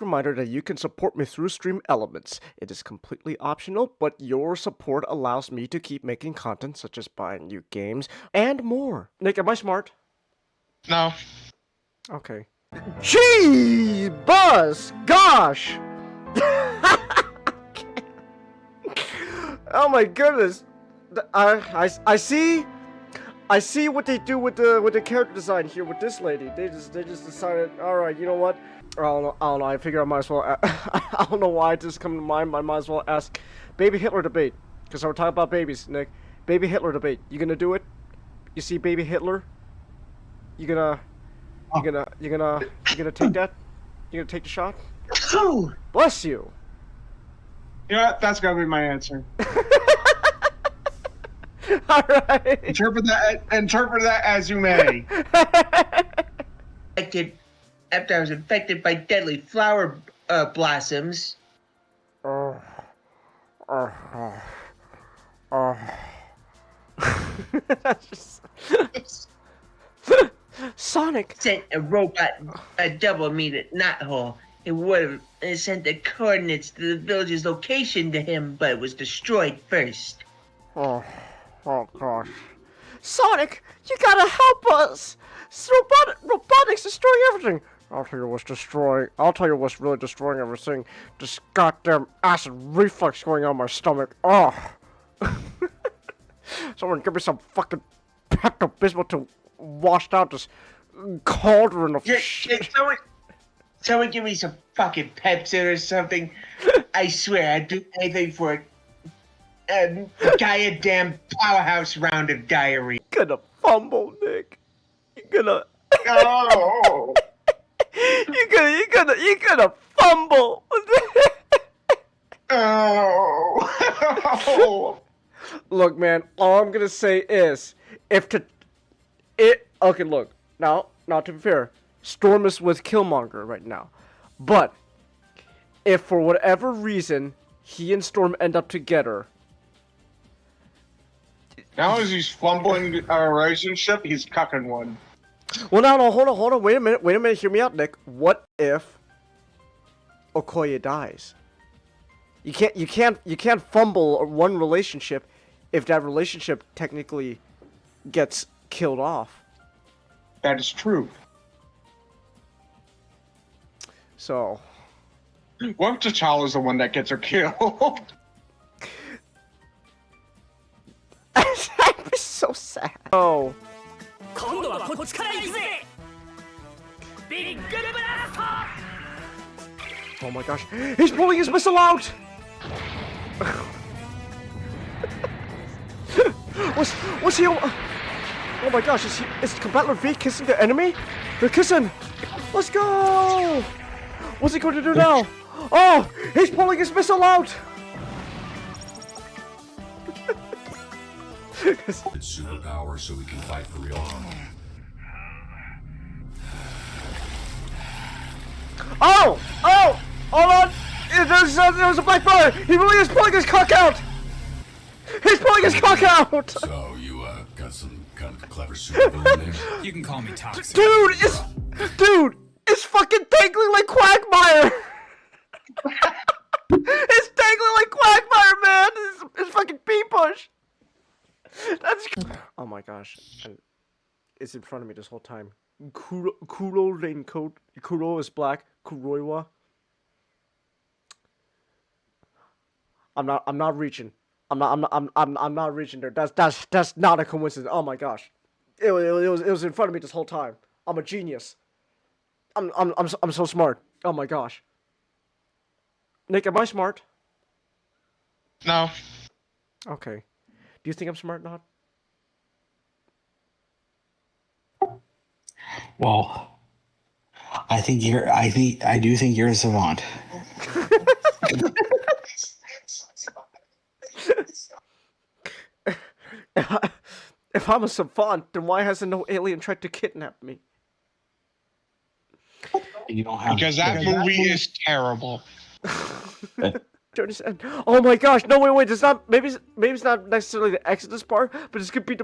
Reminder that you can support me through Stream Elements. It is completely optional, but your support allows me to keep making content such as buying new games and more. Nick, am I smart? No. Okay. Gee, Buzz! Gosh! Oh my goodness! I see what they do with the character design here with this lady. They just decided, all right, you know what? I don't know. I figure I might as well. I don't know why it just come to mind. I might as well ask Baby Hitler debate, because we're talking about babies, Nick. Baby Hitler debate. You gonna do it? You see Baby Hitler? You gonna take that? You gonna take the shot? Bless you. You know what? That's gotta be my answer. All right. Interpret that as you may. After I was infected by deadly flower blossoms. Sonic Sent a robot, a double meter knothole. It would have sent the coordinates to the village's location to him, but it was destroyed first. Oh gosh. Sonic, you gotta help us! Robotics destroying everything! I'll tell you what's really destroying everything. This goddamn acid reflux going on my stomach. Oh! Someone give me some fucking Pepto-Bismol to wash out this cauldron of shit. Someone give me some fucking Pepsi or something. I swear I'd do anything for a goddamn powerhouse round of diarrhea. You're gonna fumble, Nick. You're gonna... Oh. You're gonna fumble. Oh. Look, man, all I'm gonna say is, okay, look, now, to be fair, Storm is with Killmonger right now, but if for whatever reason he and Storm end up together, Now as he's fumbling our relationship, he's cucking one. well, no, hold on, wait a minute, hear me out, Nick. What if Okoye dies? You can't fumble one relationship if that relationship technically gets killed off. That is true. So, What if T'Challa's the one that gets her killed? I'd be so sad. Oh. Oh my gosh, he's pulling his missile out! What's he? Oh my gosh, is Combattler V kissing the enemy? They're kissing! Let's go! What's he going to do now? Oh, he's pulling his missile out! It's superpower so we can fight for real. Oh! Hold on! There was a black brother! He really is pulling his cock out! He's pulling his cock out! So you got some kind of clever supervillain in there? You can call me toxic. Dude, it's fucking dangling like Quagmire! It's dangling like Quagmire, man! It's fucking pea-push! That's... Oh my gosh. It's in front of me this whole time. Kuro raincoat. Kuro is black. Kuroiwa. I'm not reaching. I'm not reaching there. That's not a coincidence. Oh my gosh. It was in front of me this whole time. I'm a genius. I'm so smart. Oh my gosh. Nick, am I smart? No. Okay. Do you think I'm smart, not? Well, I do think you're a savant. If I'm a savant, then why hasn't no alien tried to kidnap me? You don't have Because that movie is terrible. Oh my gosh! No, wait. It's not. Maybe it's not necessarily the Exodus part, but this could be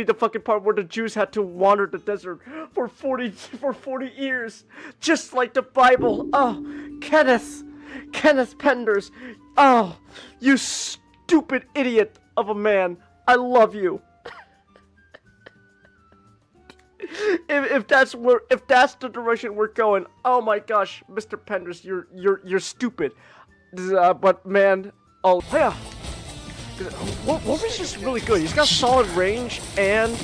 the fucking part where the Jews had to wander the desert for 40 years, just like the Bible. Oh, Kenneth Penders. Oh, you stupid idiot of a man. I love you. If that's the direction we're going, oh my gosh, Mr. Penders, you're stupid. But man, oh yeah, Wolf is just really good. He's got solid range and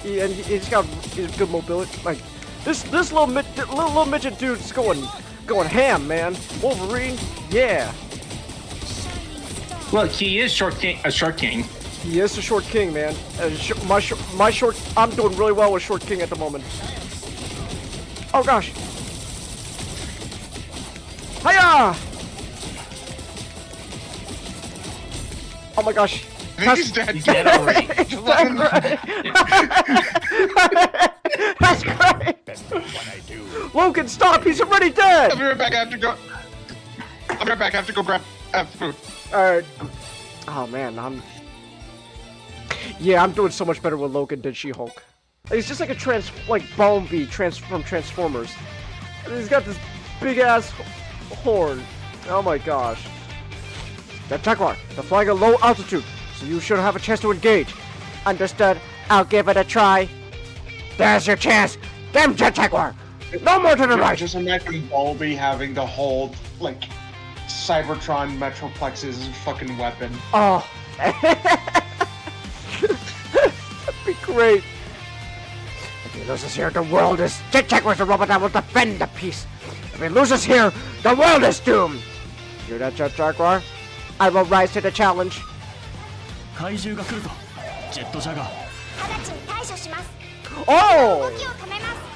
he's got good mobility. Like this little midget dude's going ham, man. Wolverine, yeah. Look, he is a short king. He is a short king, man. My short. I'm doing really well with short king at the moment. Oh gosh. Hiya! Oh my gosh. I think he's dead. He's dead already. That's great. Logan, stop! He's already dead. I'll be right back. I have to go. I'll be right back. I have to go grab food. All right. Oh man, I'm doing so much better with Logan than She-Hulk. He's just like a Bumblebee from Transformers. And he's got this big ass horn. Oh my gosh. That Jaguar, they're flying at low altitude, so you should have a chance to engage. Understood. I'll give it a try. There's your chance. Damn Jet Jaguar. No more to the right. Just imagine Bumblebee having to hold like Cybertron Metroplex's fucking weapon. Oh. That'd be great. If he loses here, the world is... Jet Jaguar's the robot that will defend the peace. If he loses here, the world is doomed. Hear that, Jet Jaguar? I will rise to the challenge. Oh!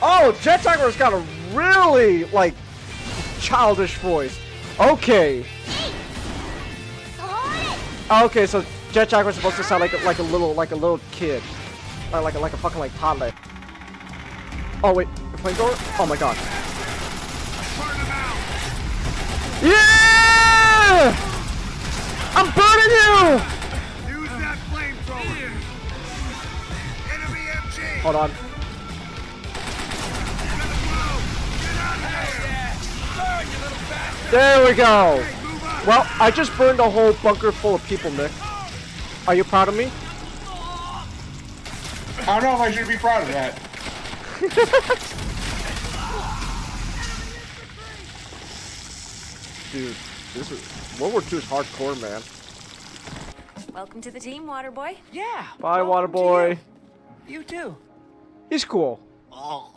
Oh, Jet Jaguar's got a really, like, childish voice. Okay. Okay, so Jet Jaguar's supposed to sound like a little kid. Like a fucking toddler. Oh wait, the flamethrower? Oh my god. Yeah! I'm burning you! Use that flamethrower. Enemy MG. Hold on. There we go. Well, I just burned a whole bunker full of people, Nick. Are you proud of me? I don't know if I should be proud of that. Dude, this is World War II is hardcore, man. Welcome to the team, Waterboy. Yeah. Bye, welcome to Waterboy. You too. He's cool. Oh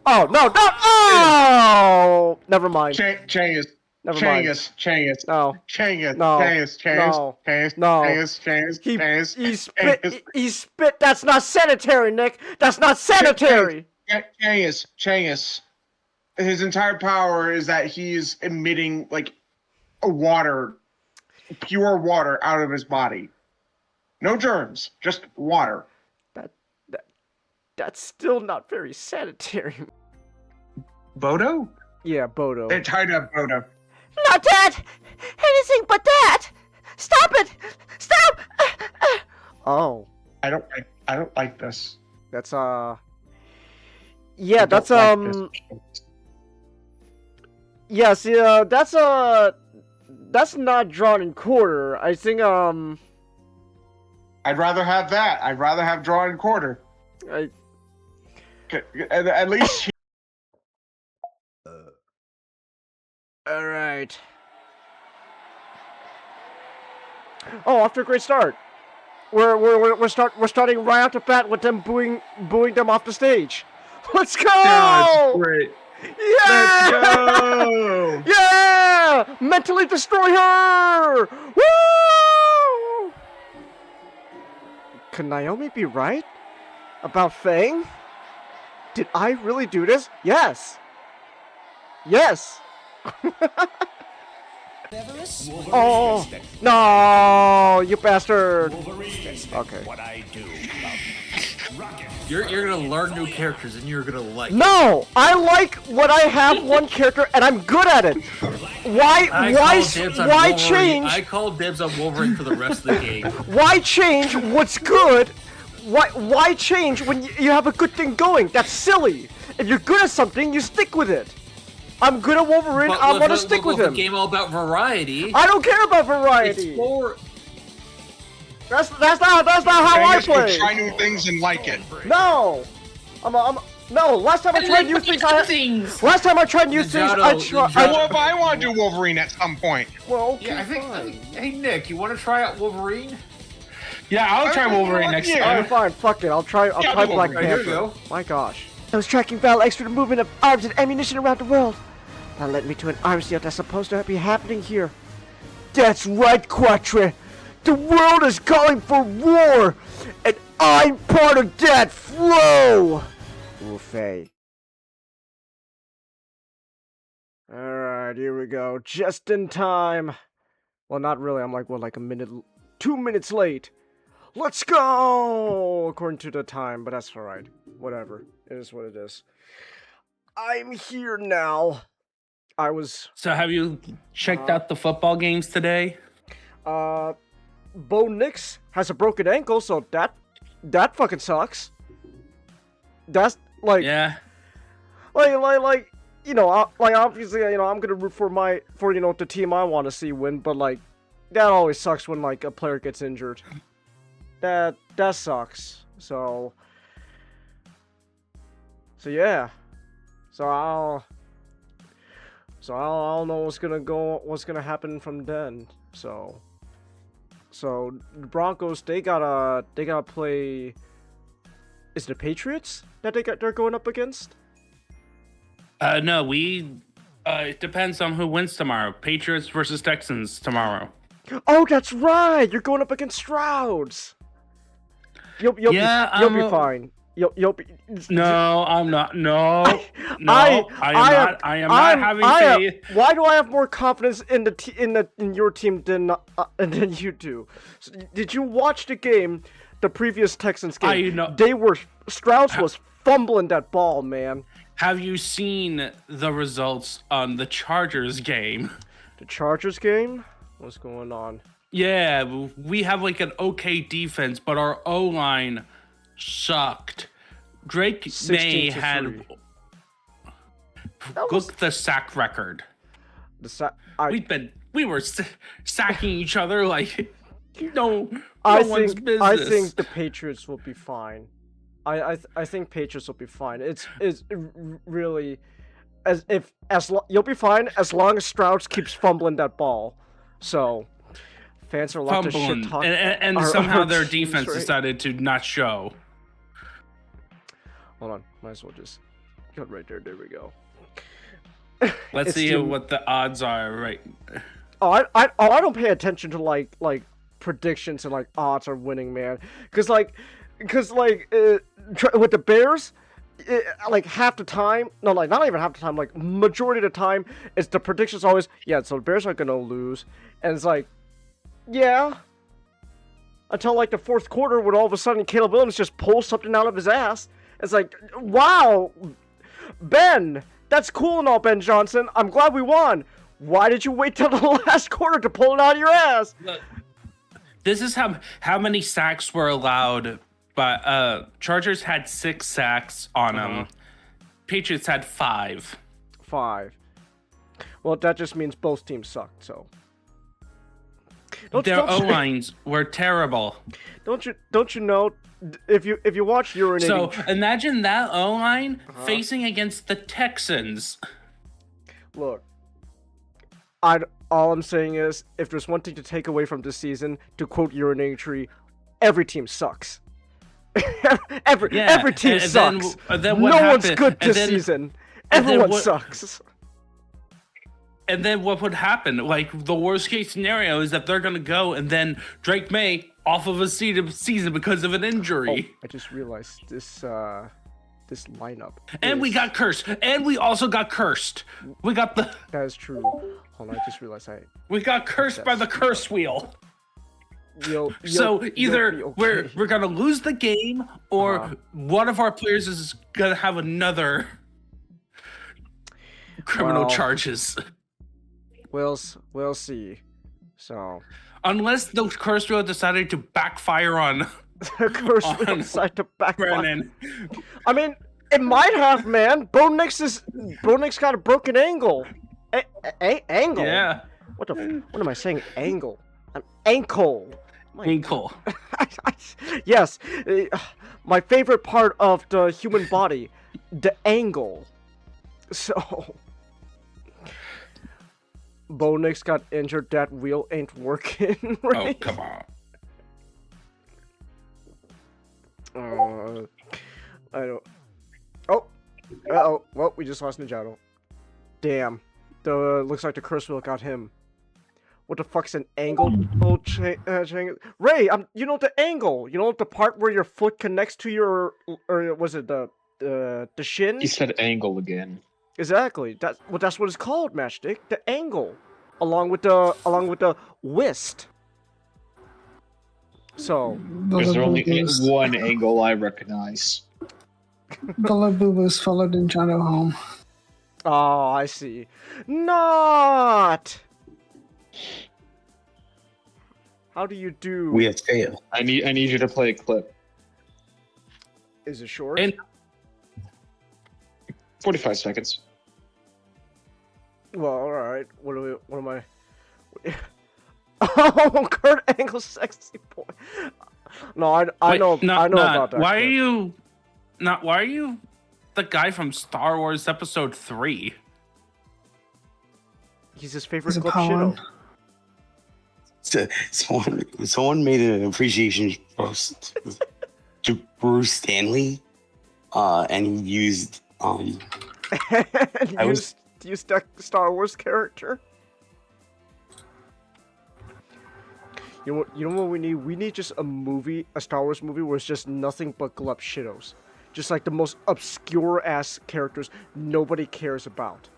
no! Oh! Never mind. Changus. Never mind. Changus. No. Changus. No. Changus. No. Changus. He spit. That's not sanitary, Nick. That's not sanitary. Changus. His entire power is that he's emitting like pure water out of his body. No germs, just water. That's still not very sanitary. Bodo? Yeah, Bodo. They're tied up, Bodo. Not that! Anything but that! Stop it! Stop! Oh. I don't like this. That's yeah, that's yeah, see, that's not drawn in quarter. I think I'd rather have that. I'd rather have drawn in quarter. At least. All right. Oh, off to a great start. We're starting right off the bat with them booing them off the stage. Let's go! That's great. Yeah! Let's go! Yeah! Mentally destroy her! Woo! Could Naomi be right about Fang? Did I really do this? Yes. Yes. Oh no, you bastard. Okay. What I do. Rocket. You're gonna learn new characters and you're gonna like it. No, I like when I have one character and I'm good at it. Why change? I call dibs on Wolverine for the rest of the game. Why change what's good? Why change when you have a good thing going? That's silly. If you're good at something, you stick with it. I'm good at Wolverine. I want to stick with him. The game all about variety. I don't care about variety. Explore. That's not how I play. Try new things and like it. No, no. Last time I tried new things, Last time I tried new things, I want to do Wolverine at some point. Well, okay, yeah, I think. Hey Nick, you want to try out Wolverine? Yeah, I'll try Wolverine next time. Alright, fine. Fuck it. I'll try Black Panther. Here you go. My gosh. I was tracking Val extra movement of arms and ammunition around the world. That led me to an arms deal that's supposed to be happening here. That's right, Quatre. The world is calling for war, and I'm part of that flow. Oofay. Alright, here we go. Just in time. Well, not really. I'm like, 2 minutes late. Let's go! According to the time, but that's alright. Whatever. It is what it is. I'm here now. So have you checked out the football games today? Bo Nix has a broken ankle, so that fucking sucks. That's like... Yeah. Like, you know, obviously, you know, I'm gonna root for the team I want to see win, but like, that always sucks when like a player gets injured. That sucks. So yeah. So I'll know what's gonna happen from then. So the Broncos, they gotta play. Is it the Patriots that they're going up against? No, it depends on who wins tomorrow. Patriots versus Texans tomorrow. Oh, that's right. You're going up against Strouds. You'll be fine. You'll be. No, I'm not. No, I am not having faith. Why do I have more confidence in your team than you do? So, did you watch the game, the previous Texans game? Strouds was fumbling that ball, man. Have you seen the results on the Chargers game? The Chargers game? What's going on? Yeah, we have like an okay defense, but our O-line sucked. Drake May had... Look at the sack record. We were sacking each other like no one's business. I think the Patriots will be fine. I think Patriots will be fine. It's really you'll be fine as long as Strouds keeps fumbling that ball. So fans are allowed to shit talk. And somehow their defense decided to not show. Hold on, might as well just cut right there. There we go. Let's see what the odds are. Right. I don't pay attention to like predictions and like odds are winning, man. Cause with the Bears, like half the time, no, like not even half the time, like majority of the time, it's the predictions always, yeah, so the Bears are gonna lose, and it's like, yeah, until like the fourth quarter when all of a sudden Caleb Williams just pulls something out of his ass. It's like, wow, Ben, that's cool and all, Ben Johnson. I'm glad we won. Why did you wait till the last quarter to pull it out of your ass? Look, this is how many sacks were allowed. But Chargers had 6 sacks on them. Patriots had 5. 5. Well, that just means both teams sucked. So their O-lines were terrible. Don't you know? If you watch urinating. So imagine that O-line facing against the Texans. Look, all I'm saying is, if there's one thing to take away from this season, to quote Urinating Tree, every team sucks. every team sucks. Then no one's good this season. Everyone sucks. And then what would happen? Like, the worst case scenario is that they're going to go and then Drake May off of a season because of an injury. Oh, I just realized this lineup. And we got cursed. And we also got cursed. We got the... That is true. Hold on, I just realized We got cursed by the curse wheel. So either you'll be okay. we're gonna lose the game, or one of our players is gonna have another criminal Well, charges. We'll see. So Unless the curse wheel decided to backfire on the curse will decide to backfire. Brennan. I mean, it might have, man. Bo Nix got a broken angle. Angle. Yeah, What am I saying? Angle. An ankle. ankle. Yes, my favorite part of the human body, the angle. So, Bo Nix got injured. That wheel ain't working. Right? Oh, come on. I don't. Oh, well, we just lost Ninjato. Damn. Looks like the curse wheel got him. What the fuck's an angle? Oh, Ray, you know the angle. You know the part where your foot connects to your, or was it the shin? He said angle again. Exactly. That's what it's called, Matchstick. The angle, along with the wrist. So There's only one angle I recognize. Bullet Boo Boos followed Ninjato home. Oh, I see. Not. How do you do? We have failed. I need you to play a clip. Is it short? And 45 seconds. Well, all right. What am I? Oh, Kurt Angle, sexy boy. No, I wait, know about that. Why clip. are you the guy from Star Wars Episode 3? He's his favorite He's a club pawn. shitto. Someone made an appreciation post to Bruce Stanley, and he used Used that Star Wars character. You know what we need? We need just a Star Wars movie where it's just nothing but glup shittos. Just like the most obscure ass characters nobody cares about.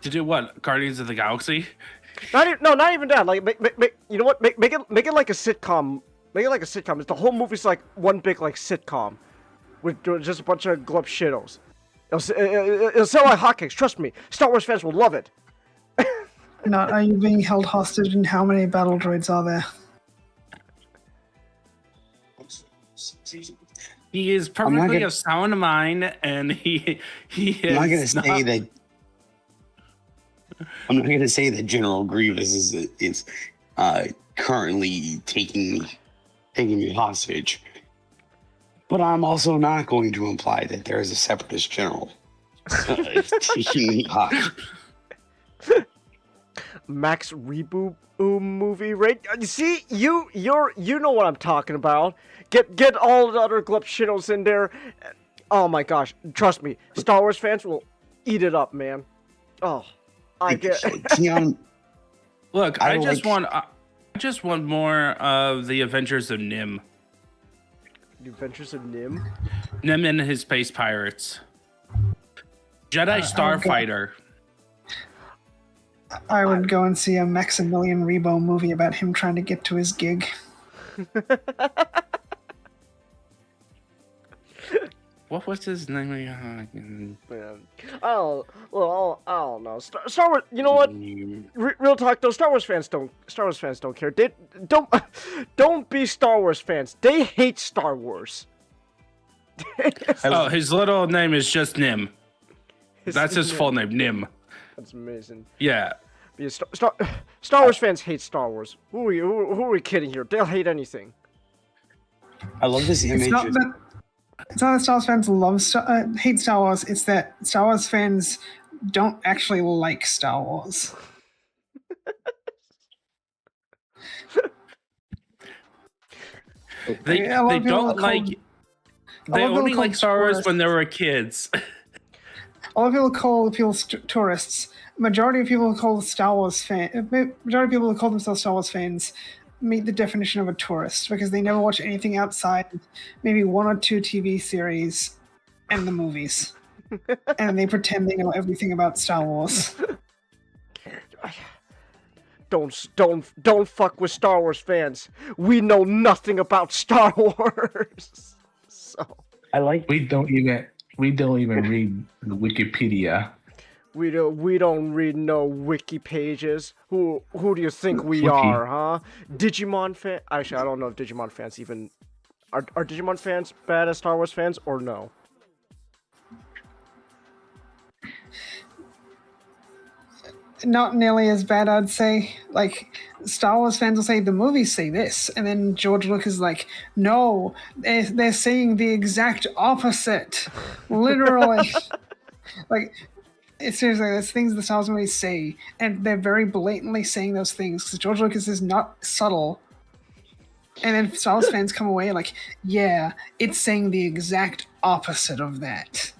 To do what? Guardians of the Galaxy? Not even that. Like, you know what? Make it like a sitcom. Make it like a sitcom. The whole movie's like one big like sitcom, with just a bunch of glup shittos. It'll sell like hotcakes. Trust me. Star Wars fans will love it. Not, are you being held hostage, and how many battle droids are there? He is perfectly of sound mind, and he is. I'm not gonna say that. I'm not gonna say that General Grievous is currently taking me hostage, but I'm also not going to imply that there is a separatist general taking me hostage. Max reboot movie, right? You see, you know what I'm talking about. Get all the other glup shittos in there. Oh my gosh, trust me, Star Wars fans will eat it up, man. Oh, I get. Keon, Look, I just want more of the Adventures of Nim. The Adventures of Nim. Nim and his space pirates. Jedi Starfighter. I would go and see a Maximilian Rebo movie about him trying to get to his gig. What was his name? I don't know. Star Wars. You know what? Real talk though. Star Wars fans don't care. They don't be Star Wars fans. They hate Star Wars. Oh, his little name is just Nim. That's his Nim. full name, Nim. That's amazing. Yeah. Because Star Wars fans hate Star Wars. Who are we kidding here? They'll hate anything. I love this image. It's not that Star Wars fans hate Star Wars. It's that Star Wars fans don't actually like Star Wars. They don't like. They only like Star Wars when they were kids. A lot of people call people tourists. Majority of people who call Star Wars majority of people who call themselves Star Wars fans meet the definition of a tourist because they never watch anything outside maybe one or two TV series and the movies. And they pretend they know everything about Star Wars. Don't fuck with Star Wars fans. We know nothing about Star Wars. So We don't even read the Wikipedia. we don't read no wiki pages. Who do you think we Wiki. are, huh? Digimon fan? Actually, I don't know if Digimon fans even are Digimon fans bad as Star Wars fans or no? Not nearly as bad, I'd say. Like, Star Wars fans will say, the movies say this, and then George Lucas is like, no, they're saying the exact opposite. Literally. Like, it's seriously, there's things the Star Wars movies say, and they're very blatantly saying those things, because George Lucas is not subtle. And then Star Wars fans come away like, yeah, it's saying the exact opposite of that.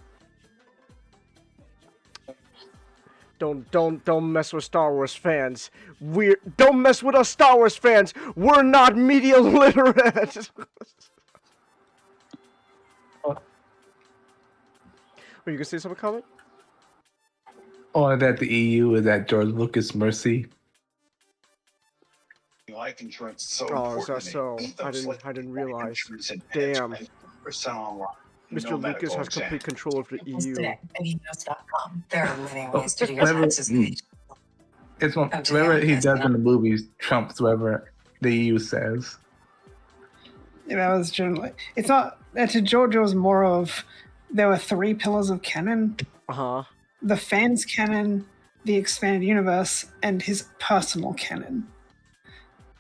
Don't mess with Star Wars fans. Don't mess with us Star Wars fans. We're not media literate. Were you gonna say something, comment? Or that the EU is at George Lucas' mercy. Life insurance is so Oh, is important. that so? I didn't realize. Damn. Mr. Lucas has complete control of the EU. There are living ways to do your taxes. It's whatever he does in the movies trumps whatever the EU says. Yeah, that was generally. It's not. To George, it was more of there were 3 pillars of canon. The fans' canon, the expanded universe, and his personal canon.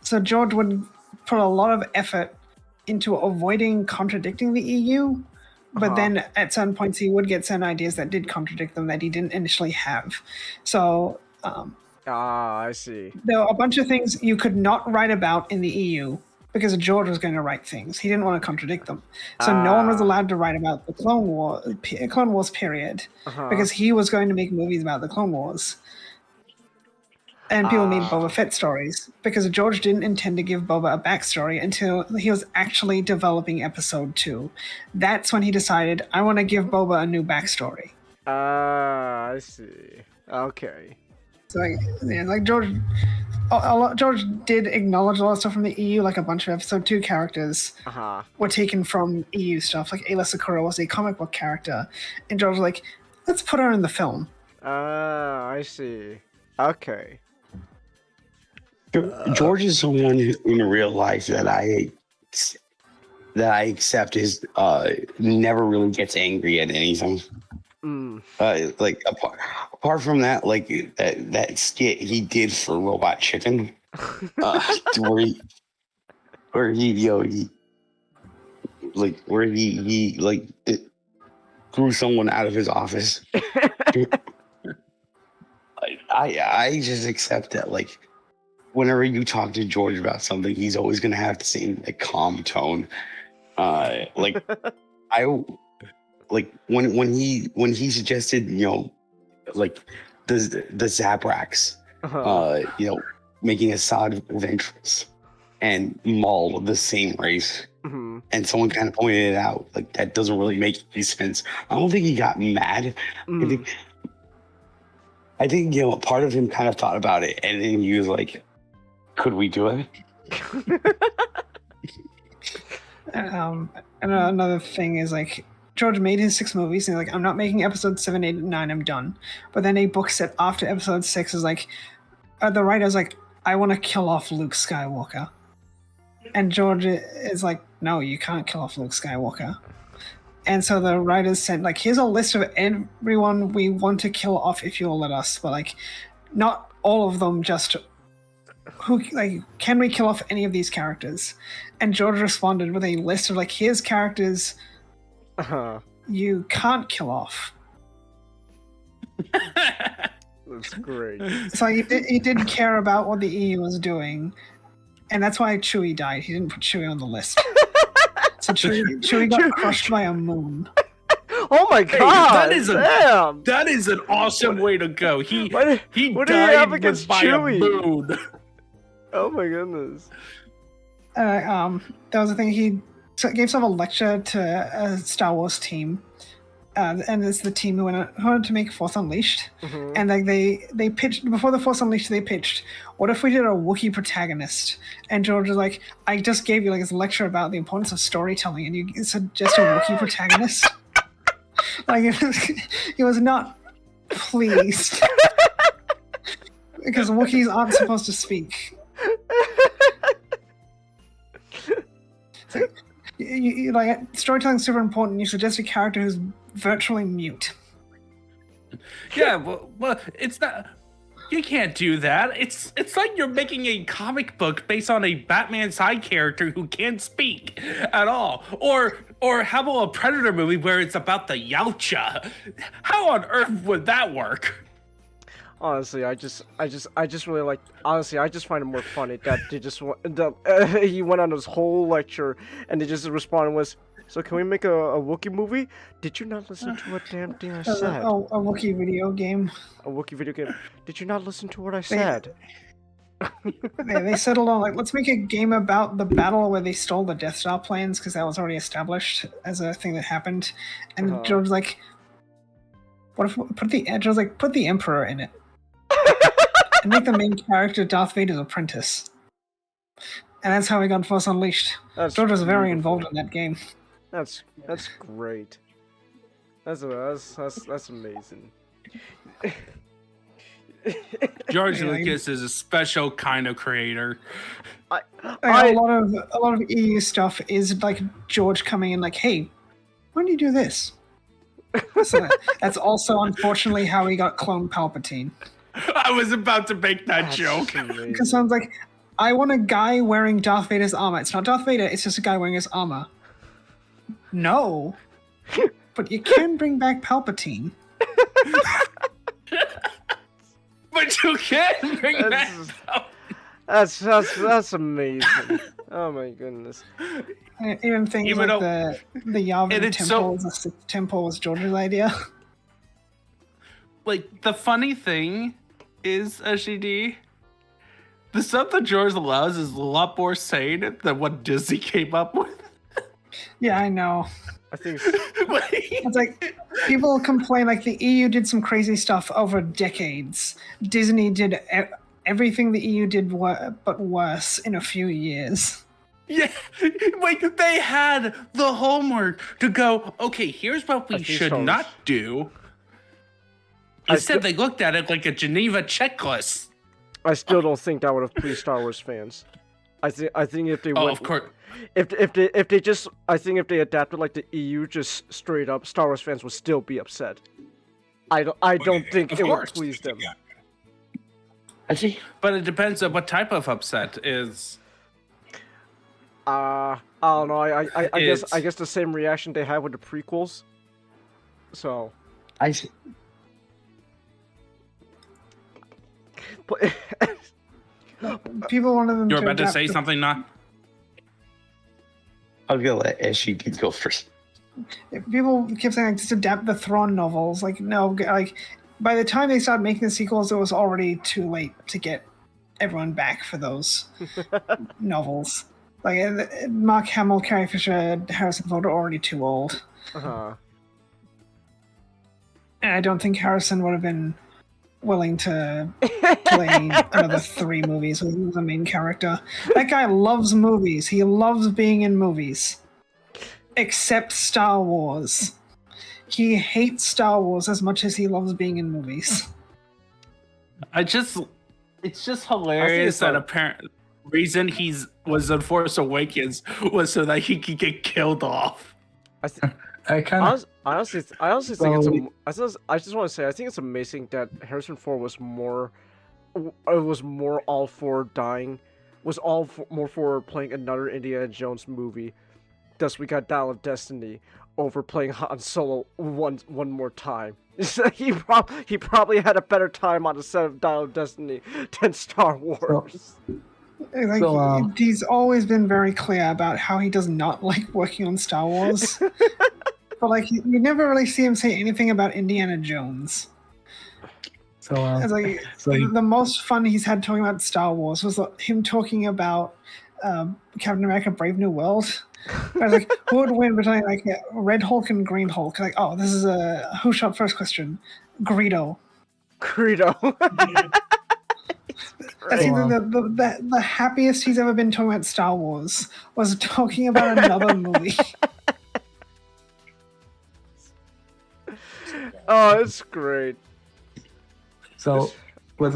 So George would put a lot of effort into avoiding contradicting the EU, but then at certain points he would get certain ideas that did contradict them that he didn't initially have. So I see. there are a bunch of things you could not write about in the EU because George was going to write things. He didn't want to contradict them. So no one was allowed to write about the Clone Wars period because he was going to make movies about the Clone Wars. And people made Boba Fett stories because George didn't intend to give Boba a backstory until he was actually developing Episode 2. That's when he decided, I want to give Boba a new backstory. I see. Okay. So, like George, George did acknowledge a lot of stuff from the EU, like a bunch of Episode 2 characters were taken from EU stuff. Like Ayla Secura was a comic book character, and George was like, let's put her in the film. I see. Okay. George is someone in real life that I accept is never really gets angry at anything. Like apart from that, like that skit he did for Robot Chicken, where he threw someone out of his office. I just accept that, like, whenever you talk to George about something, he's always gonna have the same calm tone. When he suggested, like the Zabraks, making Assad Ventress and Maul of the same race, and someone kind of pointed it out, like that doesn't really make any sense. I don't think he got mad. I think part of him kind of thought about it, and then he was like, could we do it? And another thing is, like, George made his 6 movies, and like, I'm not making episode 7, 8, and 9, I'm done. But then a book set after episode 6 is like, the writer's like, I want to kill off Luke Skywalker. And George is like, no, you can't kill off Luke Skywalker. And so the writers sent, like, here's a list of everyone we want to kill off if you'll let us. But, like, not all of them, just can we kill off any of these characters? And George responded with a list of, like, here's characters you can't kill off. That's great. So he didn't care about what the EU was doing. And that's why Chewie died. He didn't put Chewie on the list. So Chewie got crushed by a moon. Oh my god! That is an awesome way to go. He what died do you have against by Chewie? a moon. Oh my goodness. That was the thing. He gave some a lecture to a Star Wars team, and it's the team who wanted to make Force Unleashed, Mhm. and like they pitched before the Force Unleashed. They pitched, what if we did a Wookiee protagonist? And George was like, I just gave you like this lecture about the importance of storytelling, and you suggest a Wookiee protagonist. Like he was not pleased because Wookiees aren't supposed to speak. Like storytelling's super important. You suggest a character who's virtually mute. Yeah, well, it's not. You can't do that. It's like you're making a comic book based on a Batman side character who can't speak at all. Or how about a Predator movie where it's about the Yautja? How on earth would that work? Honestly, I just really like. Honestly, I just find it more funny that they just he went on this whole lecture and they just responded was, "So can we make a Wookiee movie? Did you not listen to what damn thing I said? A Wookiee video game. A Wookiee video game. Did you not listen to what I said?" They settled on like, let's make a game about the battle where they stole the Death Star plans because that was already established as a thing that happened. And George was like, "What if put the Emperor in it?" And make the main character Darth Vader's apprentice. And that's how we got Force Unleashed. George was very involved in that game. That's great. That's amazing. George Lucas is a special kind of creator. A lot of EU stuff is like George coming in like, hey, why don't you do this? So that's also unfortunately how he got clone Palpatine. I was about to make that joke. Because sounds like, I want a guy wearing Darth Vader's armor. It's not Darth Vader, it's just a guy wearing his armor. No. But you can bring back Palpatine. But you can bring back That's amazing. Oh my goodness. Even things like the Yavin temple, the sixth temple was George's idea. Like, the funny thing is, SGD, the stuff that George allows is a lot more sane than what Disney came up with. Yeah, I know. I think it's like people complain like the EU did some crazy stuff over decades. Disney did everything the EU did but worse in a few years. Yeah, like they had the homework to go, okay, here's what we should not do. Instead, they looked at it like a Geneva checklist. I still don't think that would have pleased Star Wars fans. I think if they of course. If they adapted like the EU just straight up, Star Wars fans would still be upset. I don't think it would please them. I see. But it depends on what type of upset is. I don't know. I guess the same reaction they had with the prequels. So I see. People wanted them. You're about to say something, not? I'll go let SGD go first. People kept saying like, just adapt the Thrawn novels. Like no, like by the time they started making the sequels, it was already too late to get everyone back for those novels. Like Mark Hamill, Carrie Fisher, Harrison Ford are already too old. And I don't think Harrison would have been willing to play another 3 movies with the main character. That guy loves movies. He loves being in movies. Except Star Wars. He hates Star Wars as much as he loves being in movies. It's just hilarious that apparent reason was in Force Awakens was so that he could get killed off. I honestly think I just want to say I think it's amazing that Harrison Ford was more all for dying, more for playing another Indiana Jones movie. Thus, we got Dial of Destiny over playing Han Solo one more time. he probably had a better time on the set of Dial of Destiny than Star Wars. Like he's always been very clear about how he does not like working on Star Wars. But like you never really see him say anything about Indiana Jones. It's like the most fun he's had talking about Star Wars was him talking about Captain America: Brave New World. I was like, who would win between like Red Hulk and Green Hulk? Like, oh, this is a who shot first question. Greedo. Greedo. I think the happiest he's ever been talking about Star Wars was talking about another movie. Oh, it's great. So, was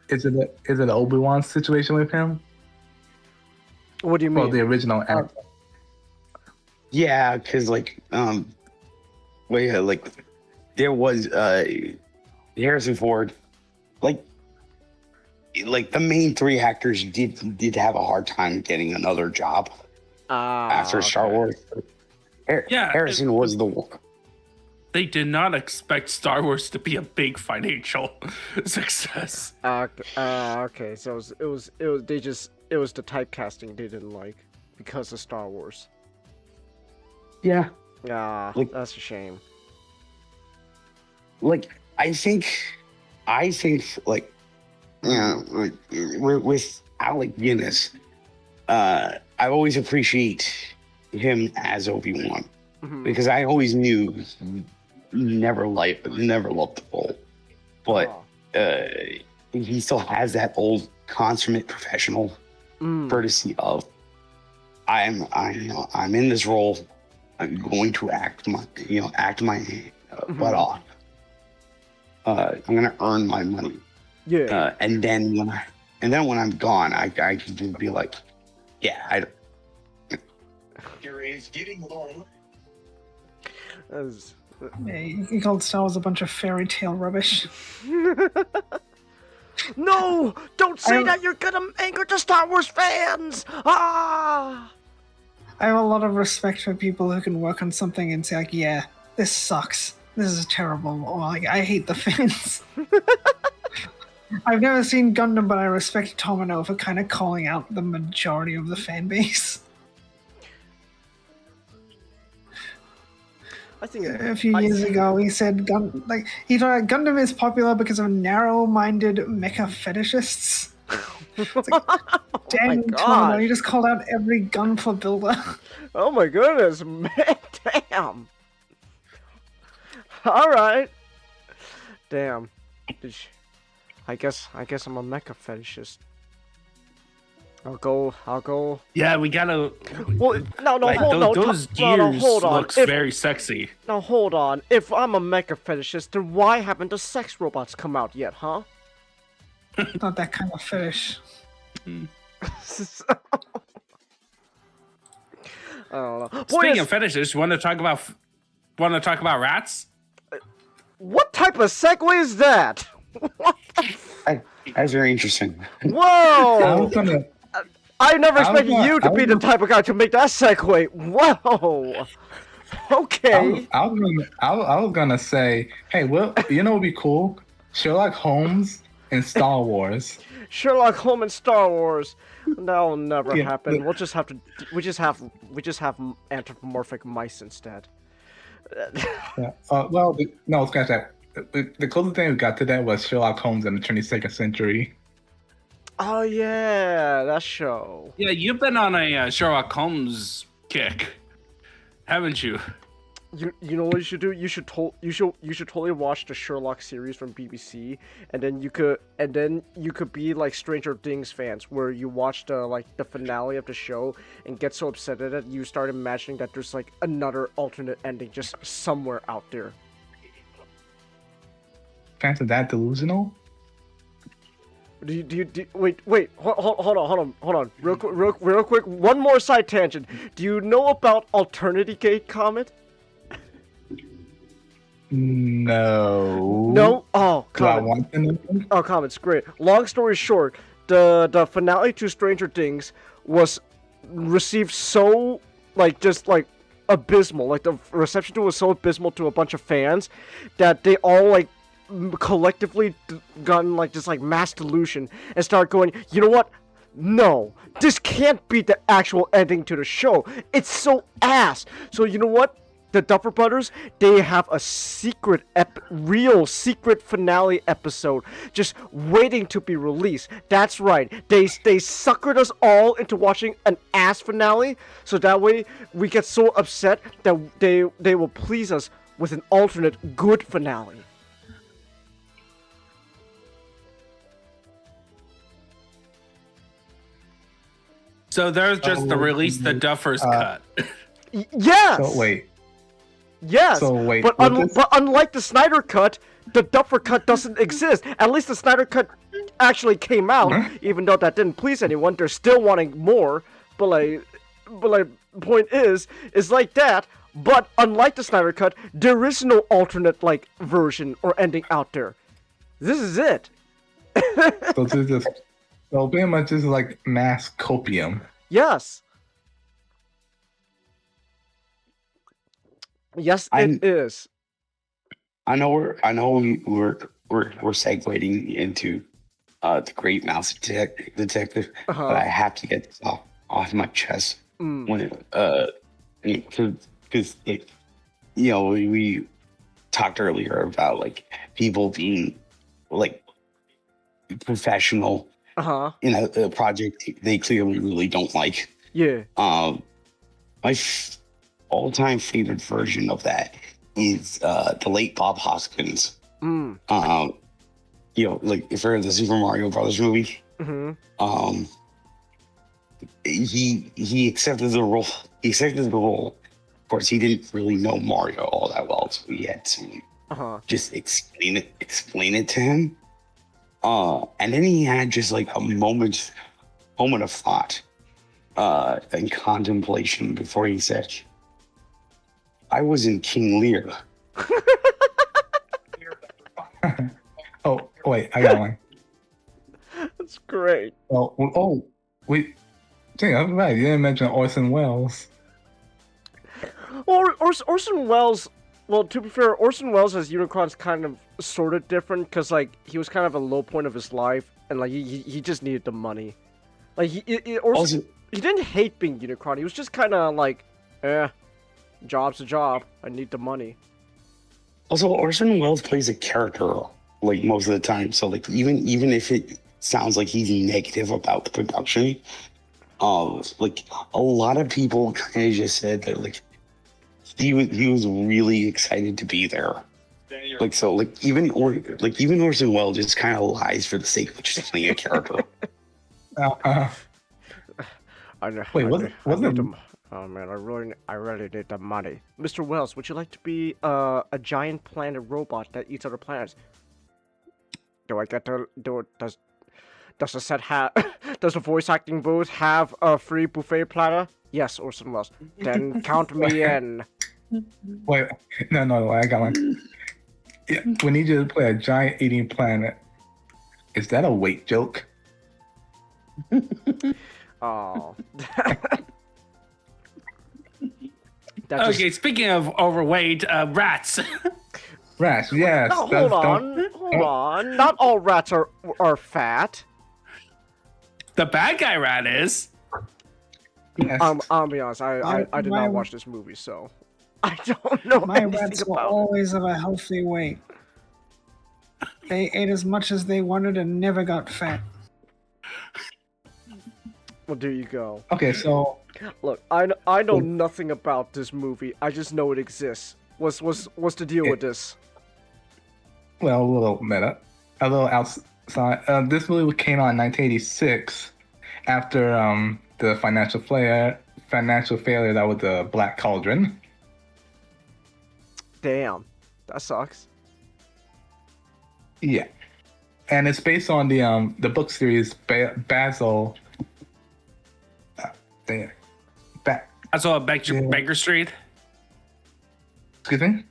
is it an Obi-Wan situation with him? What do you mean? Well, the original actor. Yeah, because like there was Harrison Ford, like the main three actors did have a hard time getting another job after Star Wars. Harrison was the one. They did not expect Star Wars to be a big financial success. Okay, so it was the typecasting they didn't like because of Star Wars. Yeah. That's a shame. Like I think like with Alec Guinness, I always appreciate him as Obi-Wan because I always knew never loved the role, but he still has that old consummate professional courtesy of I'm in this role. I'm going to act my butt off. I'm gonna earn my money. Yeah. And then when I'm gone, I can just be like, yeah, Is getting long. Yeah, you called Star Wars a bunch of fairy tale rubbish. No! Don't say that! You're gonna anger the Star Wars fans! Ah! I have a lot of respect for people who can work on something and say, like, yeah, this sucks. This is terrible. Or, like, I hate the fans. I've never seen Gundam, but I respect Tomino for kind of calling out the majority of the fan base. I think a few years ago, he said Gundam is popular because of narrow-minded mecha fetishists. It's like, dang, Tomino, you just called out every gunpla builder. Oh my goodness, man, damn. All right. Damn. I guess I'm a mecha fetishist. I'll go. Yeah, we gotta. Well, no, like, hold on. Those gears hold on. looks very sexy. Now hold on. If I'm a mecha fetishist, then why haven't the sex robots come out yet, huh? Not that kind of fetish. I don't know. Speaking of fetishes, want to talk about rats? What type of segue is that? That's very interesting. Whoa! I never expected you to be the type of guy to make that segue. Whoa! Okay. I was gonna say, hey, well, you know, what'd be cool? Sherlock Holmes in Star Wars. Sherlock Holmes in Star Wars. That'll never happen. We just have anthropomorphic mice instead. Yeah. Well, no, it's kind of that. The closest thing we got to that was Sherlock Holmes in the 22nd century. Oh yeah, that show. Yeah, you've been on a Sherlock Holmes kick, haven't you? You know what you should do? You should totally watch the Sherlock series from BBC, and then you could be like Stranger Things fans, where you watch the finale of the show and get so upset at it you start imagining that there's like another alternate ending just somewhere out there. Fans are that delusional? Wait, hold on, real quick, one more side tangent. Do you know about Alternity Gate Comet? No. No? Oh, Comet. Do I want to know? Oh, Comet's great. Long story short, the finale to Stranger Things was received so abysmal. Like the reception to it was so abysmal to a bunch of fans that they all collectively gotten mass delusion and start going, you know what? No, this can't be the actual ending to the show. It's so ass. So you know what? the Duffer Brothers, they have a secret, real secret finale episode just waiting to be released. That's right. They suckered us all into watching an ass finale, so that way we get so upset that they will please us with an alternate good finale. So there's just the release the Duffers cut. Yes. So wait. Yes. So wait. But unlike the Snyder cut, the Duffer cut doesn't exist. At least the Snyder cut actually came out, even though that didn't please anyone. They're still wanting more. But point is like that. But unlike the Snyder cut, there is no alternate version or ending out there. This is it. So this is just, so pretty much this is like mass copium. Yes. Yes, it is. I know we're segueing into the Great Mouse Detective, but I have to get this off my chest when because we talked earlier about like people being like professional in a project they clearly really don't like. Yeah. My all-time favorite version of that is the late Bob Hoskins. Like for the Super Mario Brothers movie. He accepted the role. Of course, he didn't really know Mario all that well, so he had to just explain it to him. And then he had just like a moment of thought and contemplation before he said, "I was in King Lear." Oh wait, I got one. That's great. Wait. I'm right. You didn't mention Orson Welles. Orson Welles. Well, to be fair, Orson Welles as Unicron's kind of sort of different because like he was kind of a low point of his life, and like he just needed the money. Like he didn't hate being Unicron. He was just kind of like, job's a job. I need the money. Also, Orson Welles plays a character like most of the time, so like even if it sounds like he's negative about the production, like a lot of people kind of just said that like he was really excited to be there. Like so, like even Orson Welles just kind of lies for the sake of just playing a character. Wait, wasn't oh man, I really need the money. Mr. Wells, would you like to be a giant planet robot that eats other planets? Do I get to do it? Does the set have? Does the voice acting booth have a free buffet platter? Yes, Orson Welles. Then count me in. Wait, no, I got one. Yeah, we need you to play a giant eating planet. Is that a weight joke? Oh. Okay, speaking of overweight, rats. Rats, yes. No, hold on. Not all rats are fat. The bad guy rat is. Yes. I'll be honest. I did not watch this movie, so I don't know. My rats were always of a healthy weight. They ate as much as they wanted and never got fat. Well, there you go. Okay, so look, I know nothing about this movie. I just know it exists. What's the deal with this? Well, a little meta, a little outside. This movie came out in 1986 after the financial failure that was the Black Cauldron. Damn, that sucks. Yeah, and it's based on the book series Basil. Basil of Baker Street. Excuse me?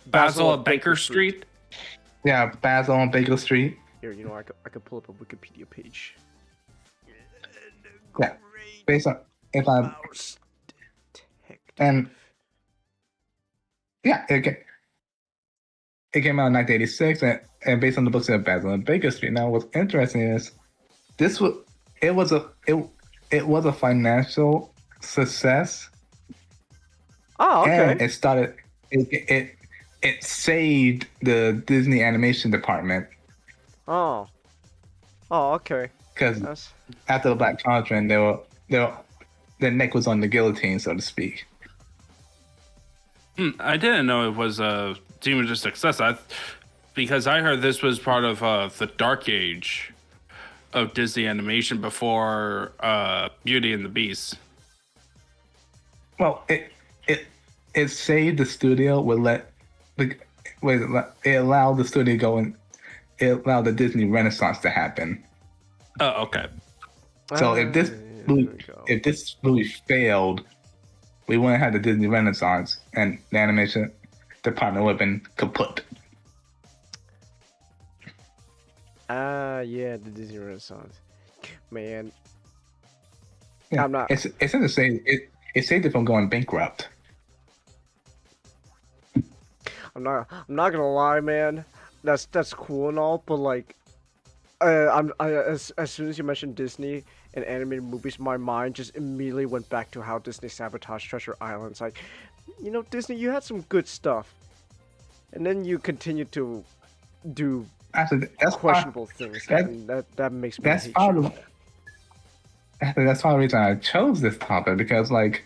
Basil of Baker Street. Yeah, Basil on Baker Street. Here, you know, I could pull up a Wikipedia page. Yeah, based on and yeah, it came out in 1986 and based on the books of Basil and Baker Street. Now, what's interesting is it was a financial success. Oh, okay. And it saved the Disney animation department. Oh. Oh, okay. Because after the Black Cauldron, their neck was on the guillotine, so to speak. I didn't know it was a demon success. Because I heard this was part of the dark age of Disney animation before Beauty and the Beast. Well, it saved the studio. It allowed the studio to go and it allowed the Disney Renaissance to happen. Oh, okay. So if this movie failed, we wouldn't have the Disney Renaissance, and the animation department would have been kaput. Yeah, the Disney Renaissance. Man. Yeah, I'm not. It's in the same. It saved it from going bankrupt. I'm not gonna lie, man. That's cool and all, but like, as soon as you mentioned Disney and animated movies, my mind just immediately went back to how Disney sabotaged Treasure Island. It's like, you know, Disney, you had some good stuff, and then you continued to do questionable things, and that makes me hate you. That's part of the reason I chose this topic, because, like,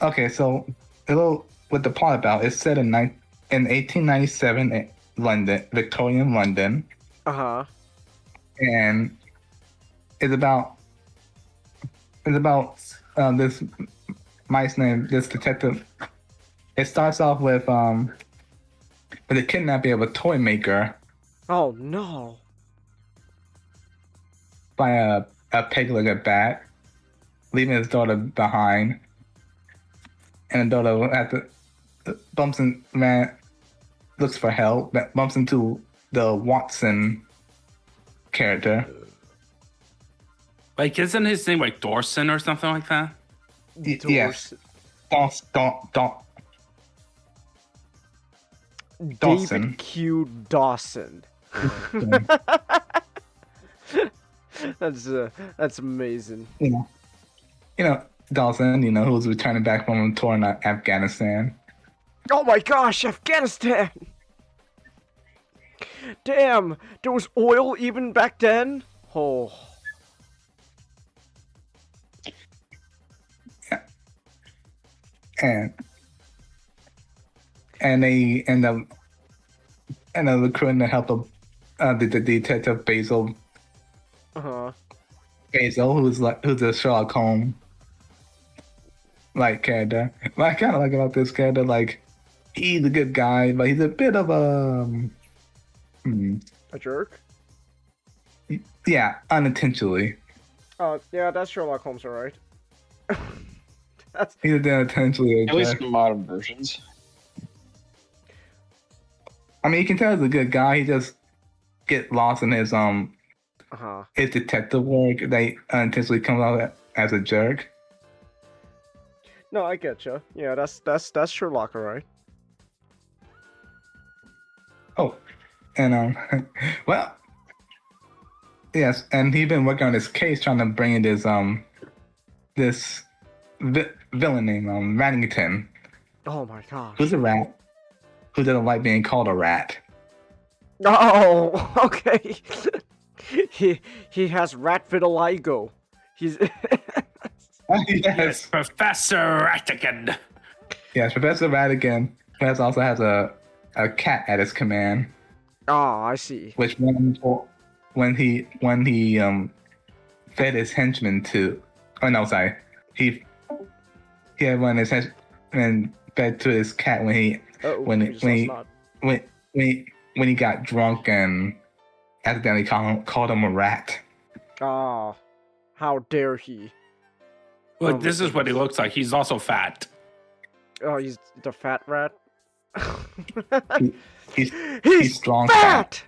okay, so with the plot about it's set in 1897 in London, Victorian London. And it's about this mice named this detective. It starts off with the kidnapping of a toy maker. Oh no! By a peg-legged bat, leaving his daughter behind, and the daughter looks for help, bumps into the Watson character. Like, isn't his name like Dorson or something like that? Yes. Dawson. David Q. Dawson. That's amazing. You know Dawson. Who was returning back from a tour in Afghanistan. Oh my gosh, Afghanistan! Damn, there was oil even back then? Oh. And they end up recruiting the help of the detective Basil. Basil, who's a Sherlock Holmes like character. What I kind of like about this character, like, he's a good guy, but he's a bit of a jerk. Yeah, unintentionally. Yeah, that's Sherlock Holmes, alright. He's unintentionally a At least jerk. in modern versions. I mean, you can tell he's a good guy. He just get lost in his detective work. They unintentionally comes out as a jerk. No, I get you. Yeah, that's Sherlock, alright. Oh, and well, yes, and he's been working on this case, trying to bring in this villain named Rattington. Oh my gosh. Who's a rat? Who doesn't like being called a rat? Oh, okay. he has rat vitiligo. He's Yes, Professor Rattigan. Yes, Professor Rattigan also has a cat at his command. Oh, I see. Which when he fed his henchmen to, he had one of his henchmen fed to his cat when he got drunk and accidentally called him a rat. Oh, how dare he? Look, this is what he looks like. He's also fat. Oh, he's the fat rat. He's strong fat.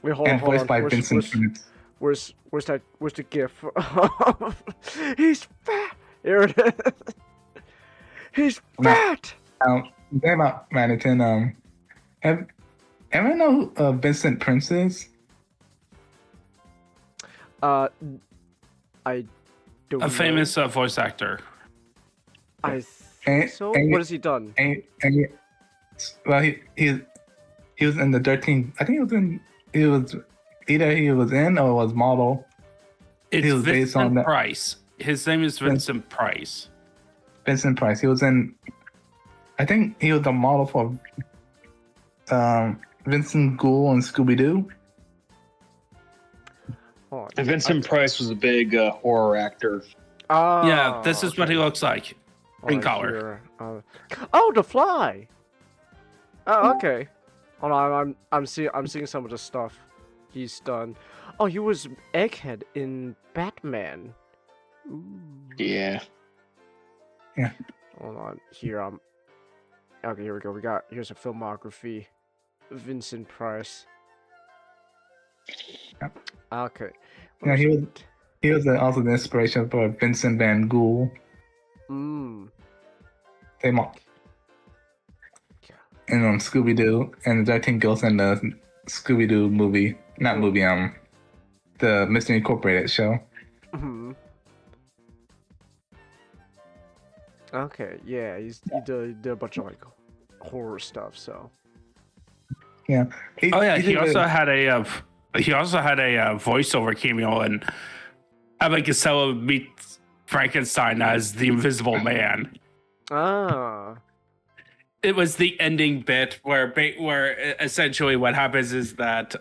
Wait, hold and on. voiced by Vincent Prince. Where's the gif? He's fat. Here it is. He's fat. Thing about Rattington, ever know who Vincent Prince is? I don't. A famous voice actor. I So what has he done? Well, he was in the 13. I think he was either he was in or was model. It's he was based on Vincent that. Price. His name is Vincent Price. Vincent Price. He was in. I think he was the model for Vincent Ghoul and Scooby Doo. Oh, And Vincent Price was a big horror actor. Yeah, this is what he looks like. In color. Oh, the Fly. Oh, okay. Hold on, I'm seeing some of the stuff he's done. Oh, he was Egghead in Batman. Ooh. Yeah. Yeah. Hold on, here okay, here we go. Here's a filmography. Vincent Price. Yep. Okay. Yeah, he was also the inspiration for Vincent Van Gogh. They mocked. And on Scooby Doo, and the 13 Ghosts in the Scooby Doo movie, not movie, the Mystery Incorporated show. Okay, yeah, he did a bunch of like horror stuff. So yeah. He also had a voiceover cameo in Abbott Costello meets Frankenstein as the Invisible Man. It was the ending bit where essentially what happens is that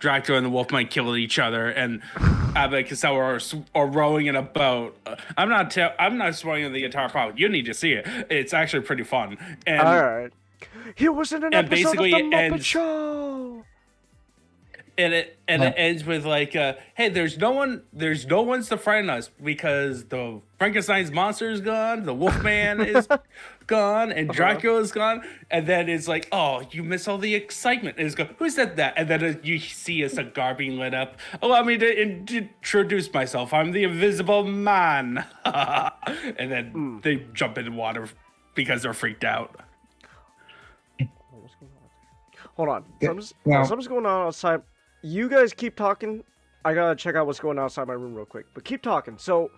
Dracula and the Wolfman kill each other, and Abbott and Costello are rowing in a boat. I'm not spoiling the entire plot. You need to see it. It's actually pretty fun. And, all right, he was in an episode of the Muppet Show. And it ends with like, hey, there's no one's to frighten us because the Frankenstein's monster is gone, the Wolfman is gone, and Dracula is gone, and then it's like, oh, you miss all the excitement. And it's go, who said that? And then you see a cigar being lit up. Allow me to introduce myself. I'm the Invisible Man. And then they jump in the water because they're freaked out. Hold on, something's going on outside. You guys keep talking. I gotta check out what's going on outside my room real quick. But keep talking. So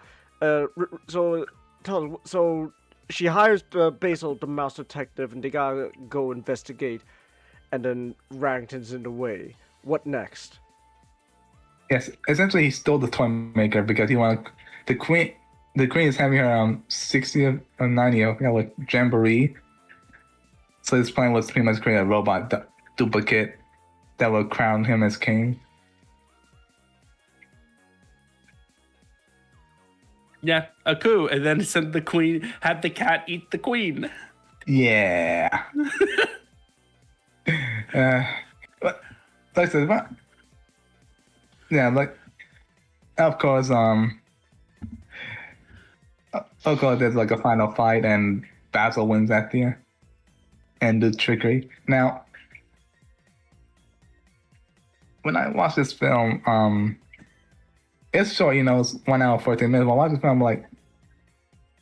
she hires Basil, the mouse detective, and they gotta go investigate. And then Rangton's in the way. What next? Yes, essentially he stole the toy maker because he wanted the queen. The queen is having her 60th or 90th with jamboree. So his plan was pretty much create a robot duplicate that will crown him as king. Yeah, a coup, and then send the queen, have the cat eat the queen. Yeah. But like I said, yeah, like of course, there's like a final fight, and Basil wins at the end of trickery. Now, when I watch this film, it's short, it's 1 hour 14 minutes. When I watch this film, I'm like,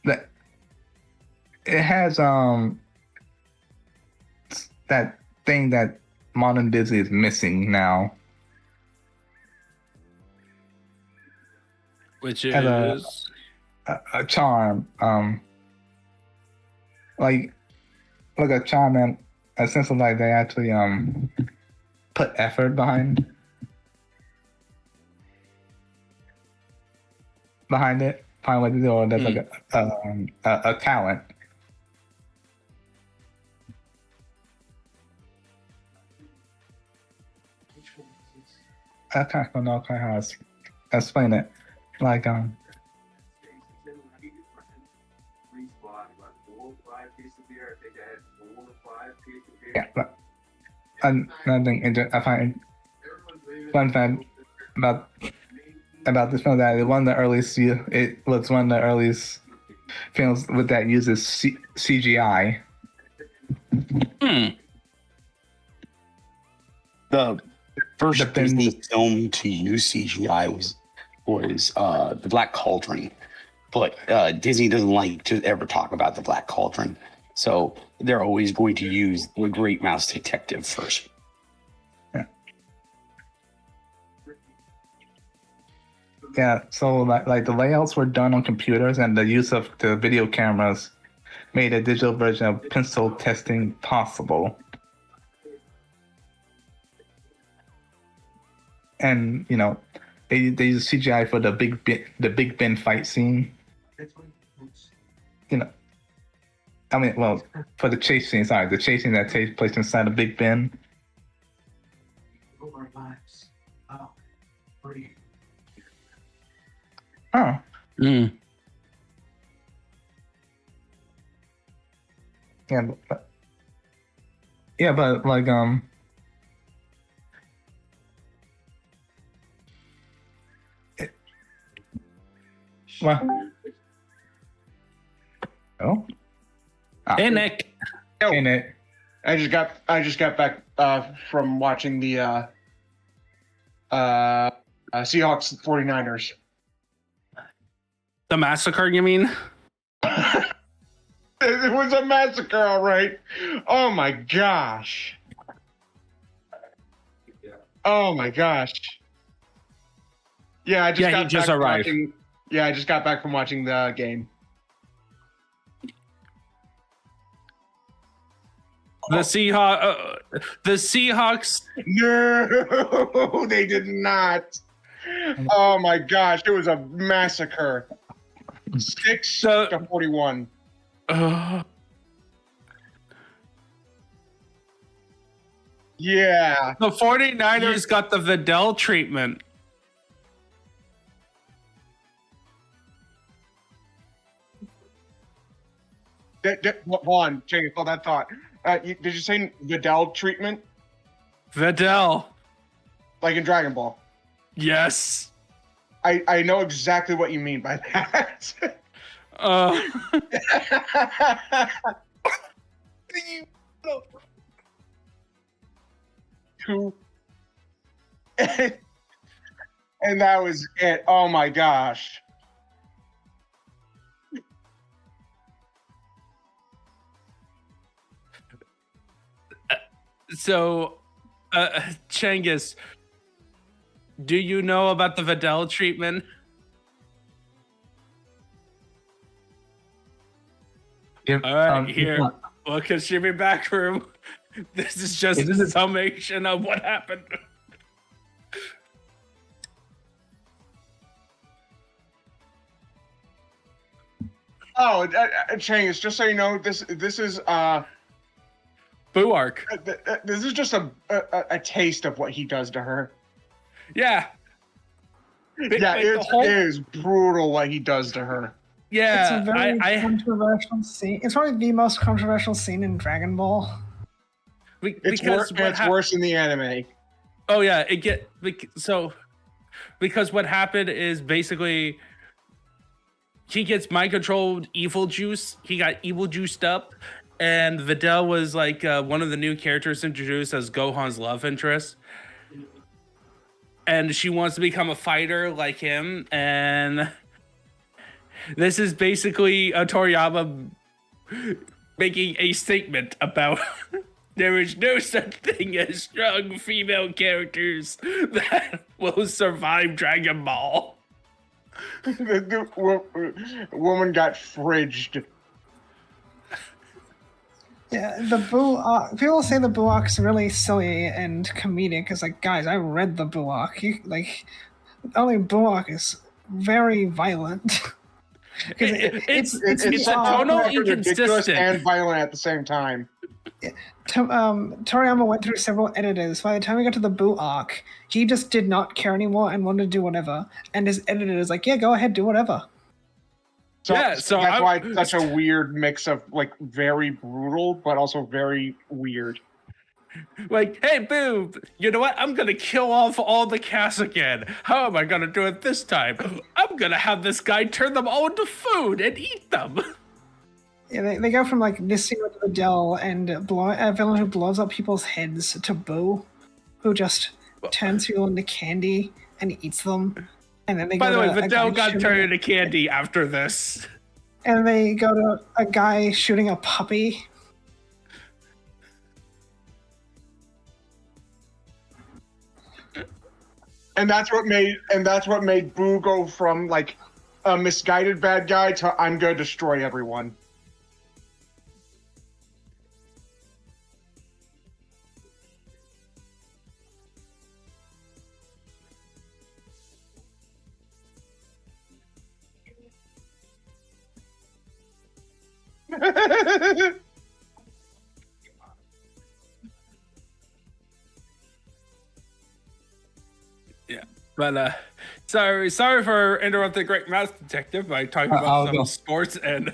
that it has that thing that modern Disney is missing now, which is a charm, like a charm and a sense of like they actually put effort behind it, find what to do, or there's like a talent. I don't know how to explain it. Like yeah, but another thing I find fun fact about this film that it was one of the earliest films with that uses CGI. The first Disney film to use CGI was The Black Cauldron, but Disney doesn't like to ever talk about The Black Cauldron, so they're always going to use The Great Mouse Detective first. Yeah, so like the layouts were done on computers, and the use of the video cameras made a digital version of pencil testing possible. And they use CGI for the Big Ben fight scene. For the chase scene. Sorry, the chase scene that takes place inside of Big Ben. Oh. Mm. Yeah, but like Well. Oh. Hey, Nick. Hey, Nick. I just got back from watching the Seahawks 49ers. The massacre, you mean? It was a massacre, all right. Oh my gosh. Oh my gosh. Yeah, I just got back from watching. Yeah, I just got back from watching the game. The Seahawks. No, they did not. Oh my gosh, it was a massacre. 6-41. Yeah. The 49ers got the Vidal treatment. Hold on, Jake, hold that thought. Did you say Vidal treatment? Vidal. Like in Dragon Ball? Yes. I know exactly what you mean by that. And that was it. Oh my gosh. So, Changus, do you know about the Vidal treatment? Yep. All right, here. Look at Jimmy Backroom. This is just a summation of what happened. Oh, Changus, just so you know, this is Boo arc. This is just a taste of what he does to her. Yeah. Yeah, it is brutal what he does to her. Yeah, it's a very controversial scene. It's probably the most controversial scene in Dragon Ball. It's worse in the anime. Oh yeah, because what happened is basically he gets mind controlled evil juice. He got evil juiced up, and Vidal was like one of the new characters introduced as Gohan's love interest. And she wants to become a fighter like him, and this is basically Toriyama making a statement about there is no such thing as strong female characters that will survive Dragon Ball. The woman got fridged. Yeah, the Boo. People say the Boo arc is really silly and comedic. It's like, guys, I read the Boo arc. Only Boo arc is very violent. It's ridiculous and violent at the same time. Toriyama went through several editors. By the time we got to the Boo arc, he just did not care anymore and wanted to do whatever. And his editor is like, "Yeah, go ahead, do whatever." So that's why it's such a weird mix of like very brutal, but also very weird. Like, hey, Boo, you know what? I'm going to kill off all the cast again. How am I going to do it this time? I'm going to have this guy turn them all into food and eat them. Yeah, they go from like this scene with Vidal and a villain who blows up people's heads to Boo, who just turns people into candy and eats them. And then they By go the to way, Vidal got turned into candy after this. And they go to a guy shooting a puppy. And that's what made Boo go from like a misguided bad guy to I'm gonna destroy everyone. Yeah, but sorry for interrupting the Great Mouse Detective by talking about some sports and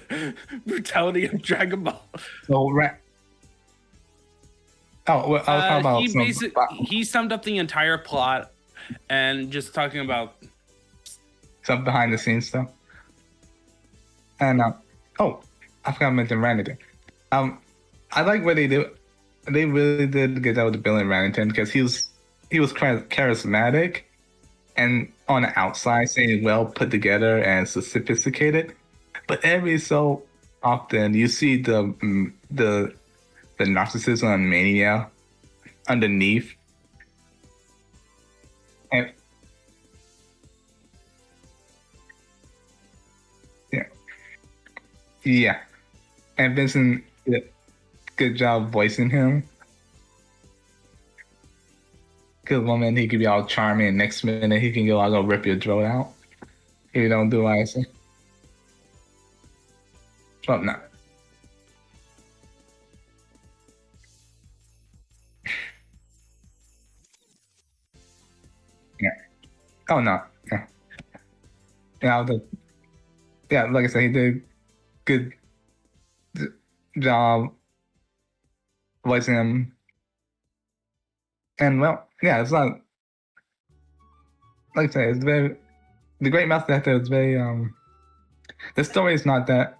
brutality of Dragon Ball. So, I was talking about he summed up the entire plot and just talking about some behind the scenes stuff. And I forgot to mention Rannington. I like what they do. They really did get out with the Bill and Rannington because he was charismatic and on the outside saying well put together and so sophisticated, but every so often you see the narcissism and mania underneath. And yeah, and Vincent did a good job voicing him. Because one minute he could be all charming, and next minute he can go, "I'll go rip your throat out if you don't do what I say." Oh no. Yeah. Oh no. Yeah. Yeah. Like I said, he did good job voicing him. And well, yeah, it's not like I say, it's very the Great Mouse Detective is very the story is not that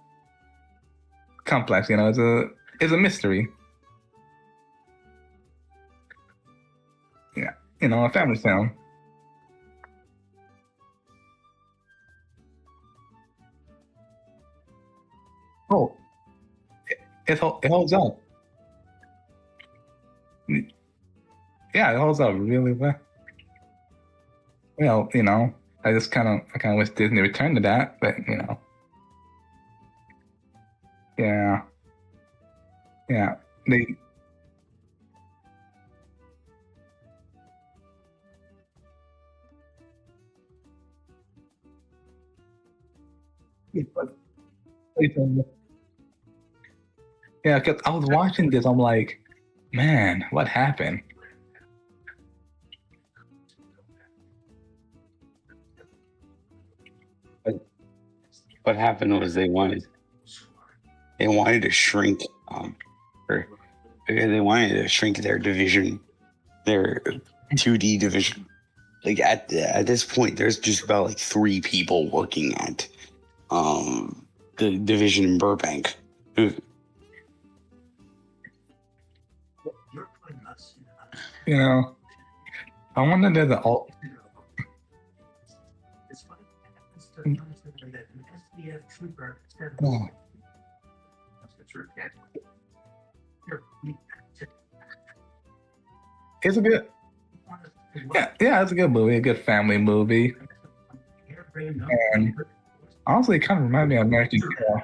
complex, you know, it's a mystery. Yeah, you know, a family film. Oh, it holds up. Yeah, it holds up really well. Well, you know, I kind of wish Disney returned to that, but you know, yeah, they. Yeah, because I was watching this, I'm like, man, what happened? What happened was they wanted to shrink they wanted to shrink their division, their 2D division. Like at this point, there's just about like 3 people working at the division in Burbank. You know, I wonder if there's an alt. Oh. It's a good, yeah, it's a good movie, a good family movie, and honestly, it kind of reminds me of American Girl.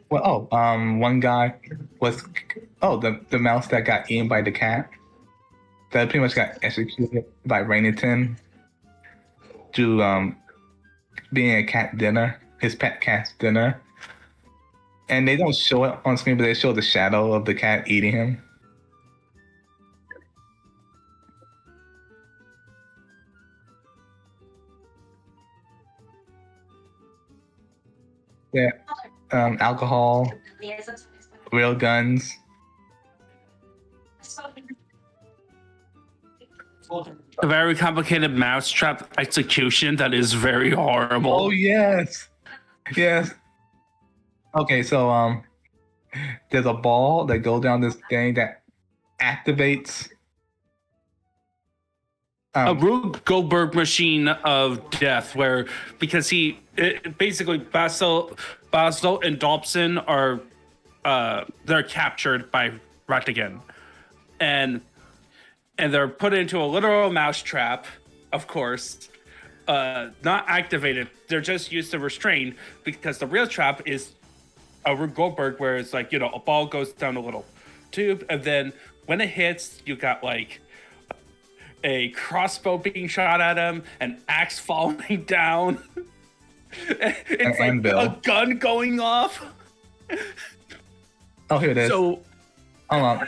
Well, one guy was the mouse that got eaten by the cat. That pretty much got executed by Rainington to being a cat dinner, his pet cat's dinner. And they don't show it on screen, but they show the shadow of the cat eating him. Yeah, alcohol, real guns. A very complicated mousetrap execution that is very horrible. Oh yes, yes. Okay, so there's a ball that goes down this thing that activates a Rube Goldberg machine of death, where because basically Basil and Dobson are they're captured by Ratigan, and they're put into a literal mousetrap, of course, not activated. They're just used to restrain, because the real trap is a Rube Goldberg, where it's like, a ball goes down a little tube, and then when it hits, you got like a crossbow being shot at him, an axe falling down. It's like a gun going off. Oh, here it is. So, hold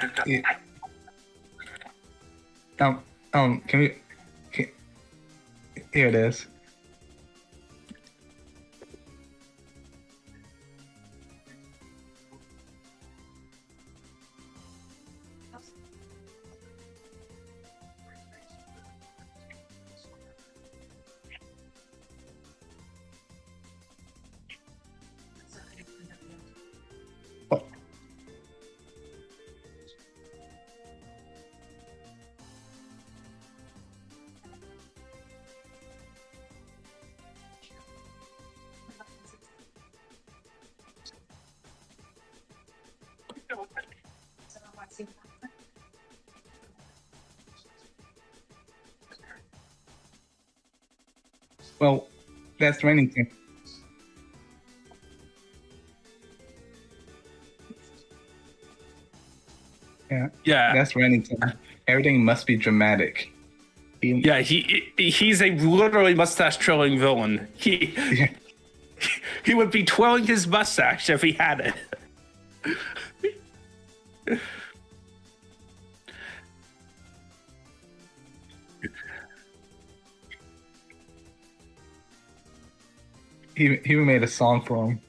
on. Can we? Here it is. Well, that's Remington. Yeah. That's Remington. Everything must be dramatic. He's a literally mustache twirling villain. He would be twirling his mustache if he had it. He made a song for him.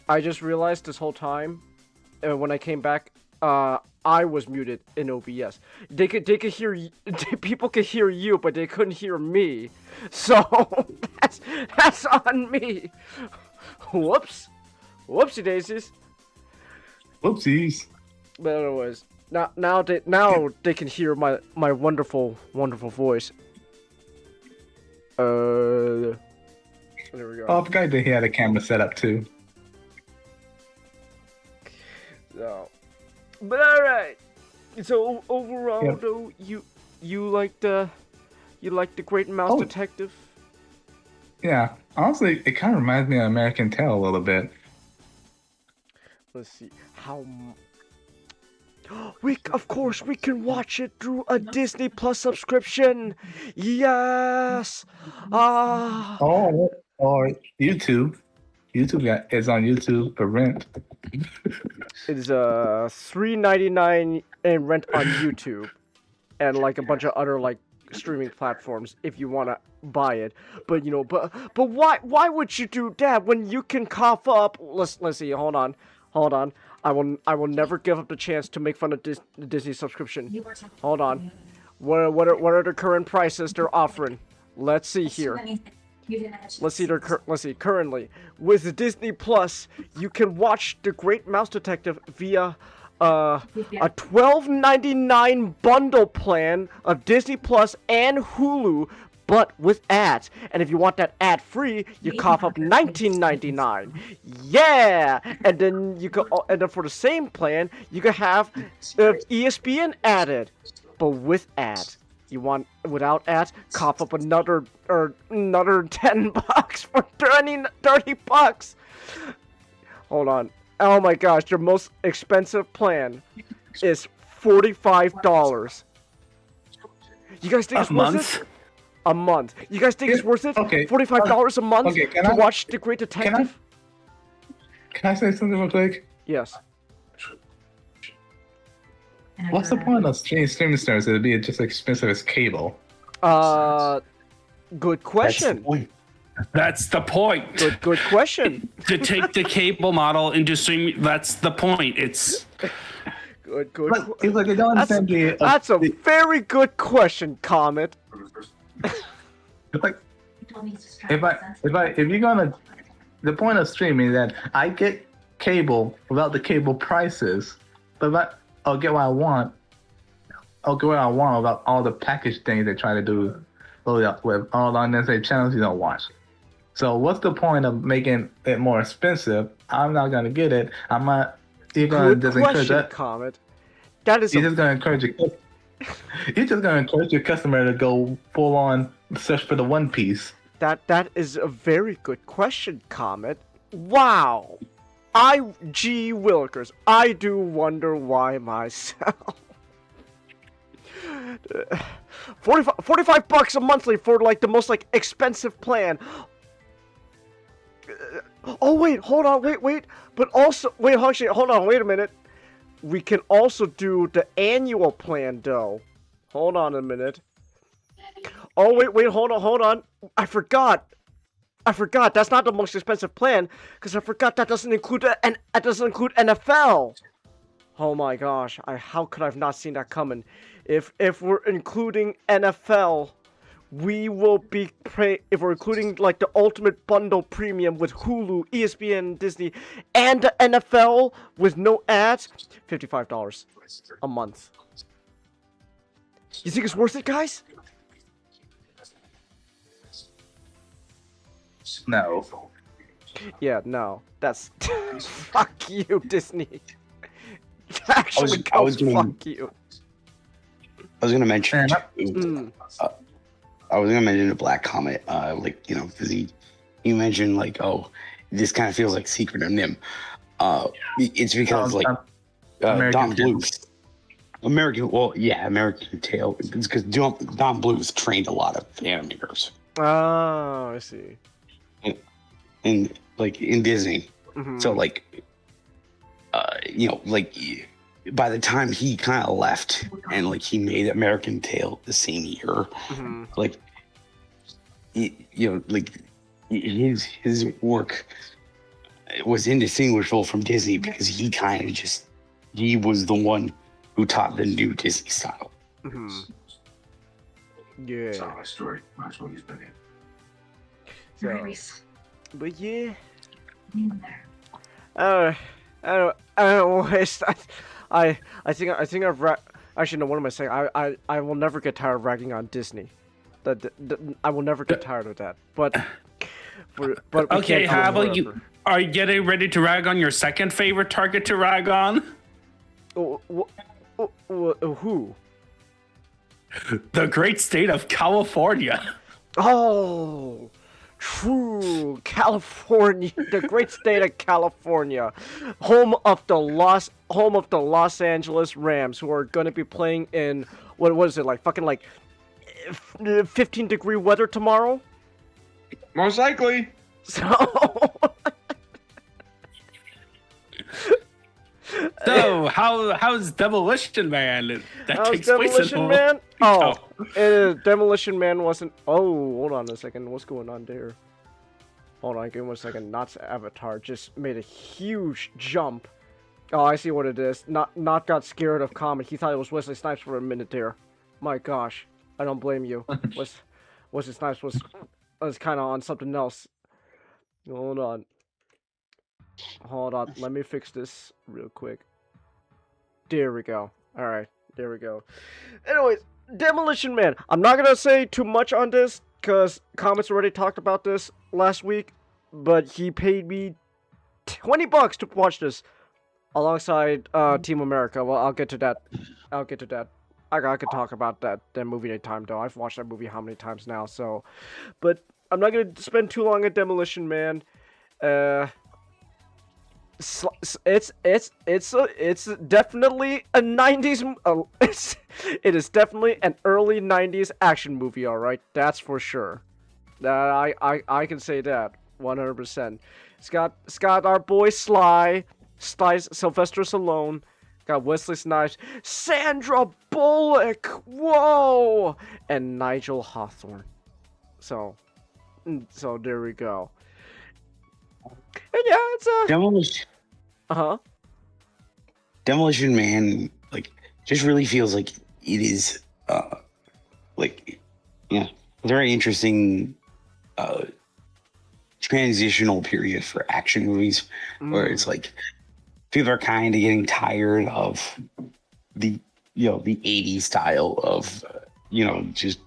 I just realized this whole time, when I came back, I was muted in OBS. They could hear people could hear you, but they couldn't hear me. So that's on me. Whoops, whoopsie daisies. Whoopsies. But anyways, now they can hear my wonderful voice. There we go. Oh, I forgot that he had a camera set up too. So, but all right. So overall, though, you like the Great Mouse Detective? Yeah, honestly, it kind of reminds me of American Tail a little bit. Let's see how. Of course, we can watch it through a Disney Plus subscription. Yes. Or YouTube. YouTube is on YouTube for rent. It's $3.99 in rent on YouTube, and like a bunch of other like streaming platforms if you want to buy it. But but why would you do that when you can cough up? Let's see. Hold on. I will never give up the chance to make fun of the Disney subscription. Hold on. What are the current prices they're offering? Let's see here. Let's see currently with Disney Plus, you can watch The Great Mouse Detective via a $12.99 bundle plan of Disney Plus and Hulu, but with ads. And if you want that ad free, you cough up $19.99. Yeah, and then for the same plan, you can have ESPN added, but with ads. You want without ads, cough up another $10 for 30 bucks. Hold on. Oh my gosh, their most expensive plan is $45. You guys think it's worth it? A month. You guys think it's worth it? Okay. $45 a month to watch The Great Detective? Can I say something real quick? Yes. What's the point of streaming service? It'd be just as expensive as cable. Good question. That's the point. Good question. To take the cable model into streaming, that's the point. It's good. It's like they don't understand that's a very good question, Comet. Like, if you're gonna, the point of streaming is that I get cable without the cable prices, but I'll get what I want. I'll get what I want without all the package things they try to do with all the unnecessary channels you don't watch. So what's the point of making it more expensive? I'm not gonna get it. I'm not. You're gonna just encourage that. Comet. That is. You're just gonna encourage it. You're just gonna encourage your customer to go full on search for the One Piece. That is a very good question, Comet. Wow. G. Willikers, I do wonder why myself. 45 bucks a monthly for like the most like expensive plan. Oh wait, hold on, wait. But also, wait, actually, hold on, wait a minute. We can also do the annual plan though. Hold on a minute. Oh wait, hold on. I forgot. That's not the most expensive plan because I forgot that doesn't include NFL. Oh my gosh, how could I have not seen that coming? If we're including NFL, we will be if we're including like the ultimate bundle premium with Hulu, ESPN, Disney, and the NFL with no ads, $55 a month. You think it's worth it, guys? No. Yeah, no. That's fuck you, Disney. Actually, fuck you. I was gonna mention. I was gonna mention a Black Comet, because you mentioned like, oh, this kind of feels like Secret of Nim. It's because Don Bluth, American Tail. It's because Don Bluth trained a lot of animators. Oh, I see. In Disney, so by the time he kind of left and he made American Tail the same year, his work was indistinguishable from Disney because he kind of he was the one who taught the new Disney style. Yeah. It's not my story. Might as well use my name. So, but yeah. I don't waste. I think I've actually no. What am I saying? I will never get tired of ragging on Disney. I will never get tired of that. But okay, how about you? Are you getting ready to rag on your second favorite target to rag on? Who? The great state of California. Oh, true. California, the great state of California, home of the Los Angeles Rams, who are going to be playing in what is it, 15-degree weather tomorrow? Most likely. So how's Demolition Man? How's Demolition Man? Oh, Demolition Man wasn't. Oh, hold on a second. What's going on there? Hold on, give me 1 second. Knott's avatar just made a huge jump. Oh, I see what it is. Knott got scared of Comet. He thought it was Wesley Snipes for a minute there. My gosh, I don't blame you. Wesley Snipes was kind of on something else. Hold on. Let me fix this real quick. There we go. Alright, there we go. Anyways, Demolition Man. I'm not gonna say too much on this, because Comet's already talked about this last week, but he paid me $20 to watch this alongside Team America. Well, I'll get to that. I could talk about that movie anytime, though. I've watched that movie how many times now, so... But I'm not gonna spend too long at Demolition Man. It's definitely a 90s. It is definitely an early 90s action movie. All right, that's for sure. I can say that 100%. It's got our boy Sylvester Stallone. Got Wesley Snipes, Sandra Bullock, whoa, and Nigel Hawthorne. So there we go. And yeah, it's a Demolition Man, just really feels like it is, very interesting, transitional period for action movies, where it's people are kind of getting tired of the 80s style of, just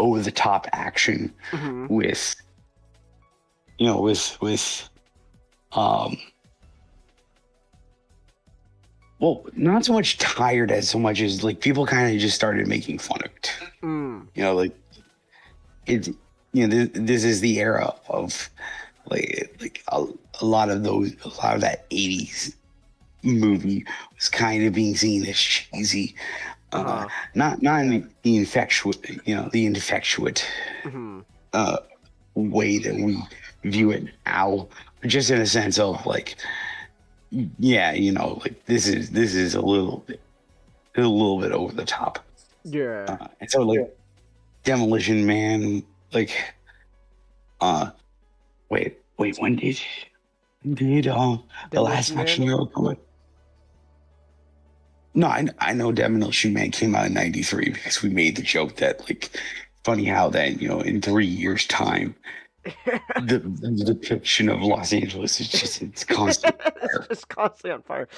over the top action with well, not so much tired as so much as like people kind of just started making fun of it. Mm. You know, like it. You know, this is the era of like a lot of that '80s movie was kind of being seen as cheesy. Not in the infectuate, way that we view it now, but just in a sense of like, yeah, like this is a little bit over the top. Yeah. And so like Demolition Man, like, wait, when did the last action hero come out? No, I know Demolition Man came out in '93 because we made the joke that, like, funny how that, in 3 years' time, the depiction of Los Angeles is just, it's constant fire. It's constantly on fire.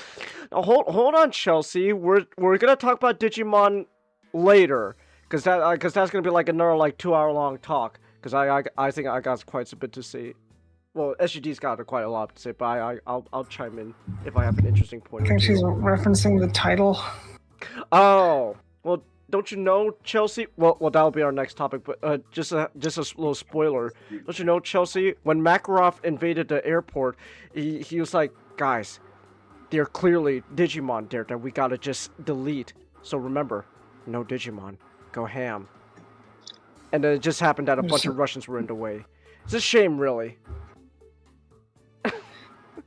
Now, hold on, Chelsea. We're gonna talk about Digimon later, because that's gonna be like another like 2-hour long talk. Because I think I got quite a bit to say. Well, SGD's got quite a lot to say, but I'll chime in if I have an interesting point. I think she's referencing the title. Oh, well, don't you know, Chelsea? Well, that'll be our next topic. But just a little spoiler. Don't you know, Chelsea? When Makarov invaded the airport, he was like, guys, they're clearly Digimon there that we gotta just delete. So remember, no Digimon, go ham. And then it just happened that a bunch of Russians were in the way. It's a shame, really.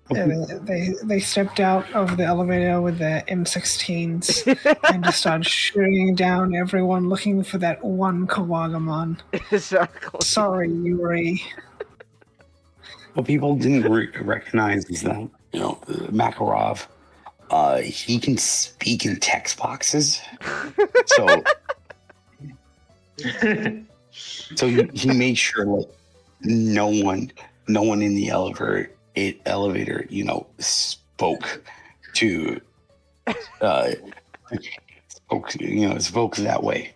Yeah, they stepped out of the elevator with their M16s and just started shooting down everyone looking for that one Kawagamon. Exactly. Sorry, Yuri. What people didn't recognize is that, Makarov, he can speak in text boxes. So, he made sure like no one in the elevator, spoke to, spoke that way.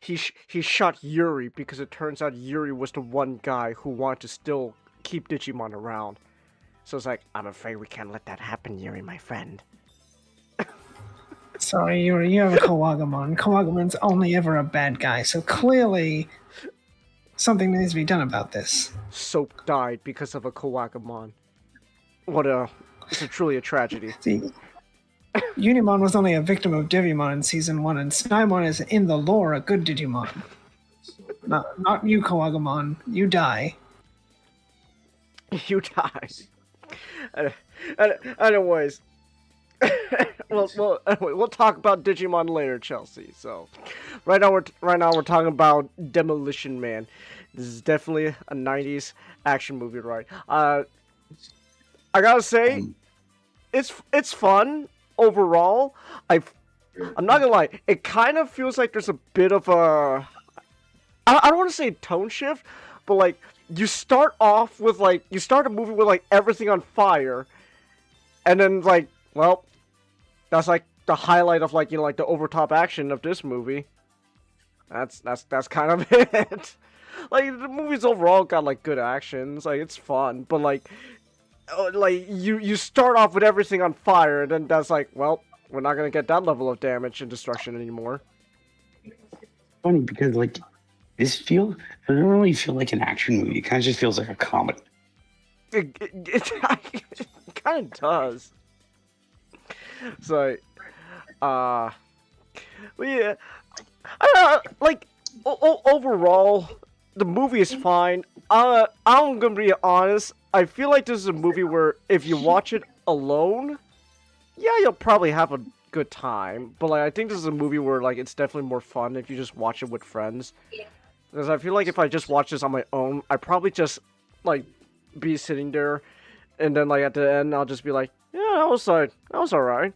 He shot Yuri because it turns out Yuri was the one guy who wanted to still keep Digimon around. So it's like, I'm afraid we can't let that happen, Yuri, my friend. Sorry, Yuri, you have a Kawagamon. Kawagamon's only ever a bad guy, so clearly something needs to be done about this. Soap died because of a Kawagamon. It's truly a tragedy. See, Unimon was only a victim of Digimon in Season 1, and Snymon is in the lore a good Digimon. Not you, Kawagamon. You die. You die. Anyways. We'll talk about Digimon later, Chelsea. So, right now we're talking about Demolition Man. This is definitely a '90s action movie, right? I gotta say, it's fun overall. I'm not gonna lie, it kind of feels like there's a bit of a I don't want to say tone shift, but like you start a movie with like everything on fire, and then like, well, that's like the highlight of like like the overtop action of this movie. That's kind of it. Like the movie's overall got like good actions, like it's fun, but like you start off with everything on fire, and then that's like, well, we're not gonna get that level of damage and destruction anymore. Funny because like it doesn't really feel like an action movie. It kind of just feels like a comedy. It kind of does. So, but yeah, like overall, the movie is fine. I'm gonna be honest. I feel like this is a movie where if you watch it alone, yeah, you'll probably have a good time. But like, I think this is a movie where like it's definitely more fun if you just watch it with friends. Because I feel like if I just watch this on my own, I'd probably just like be sitting there, and then like at the end, I'll just be like, yeah, that was alright.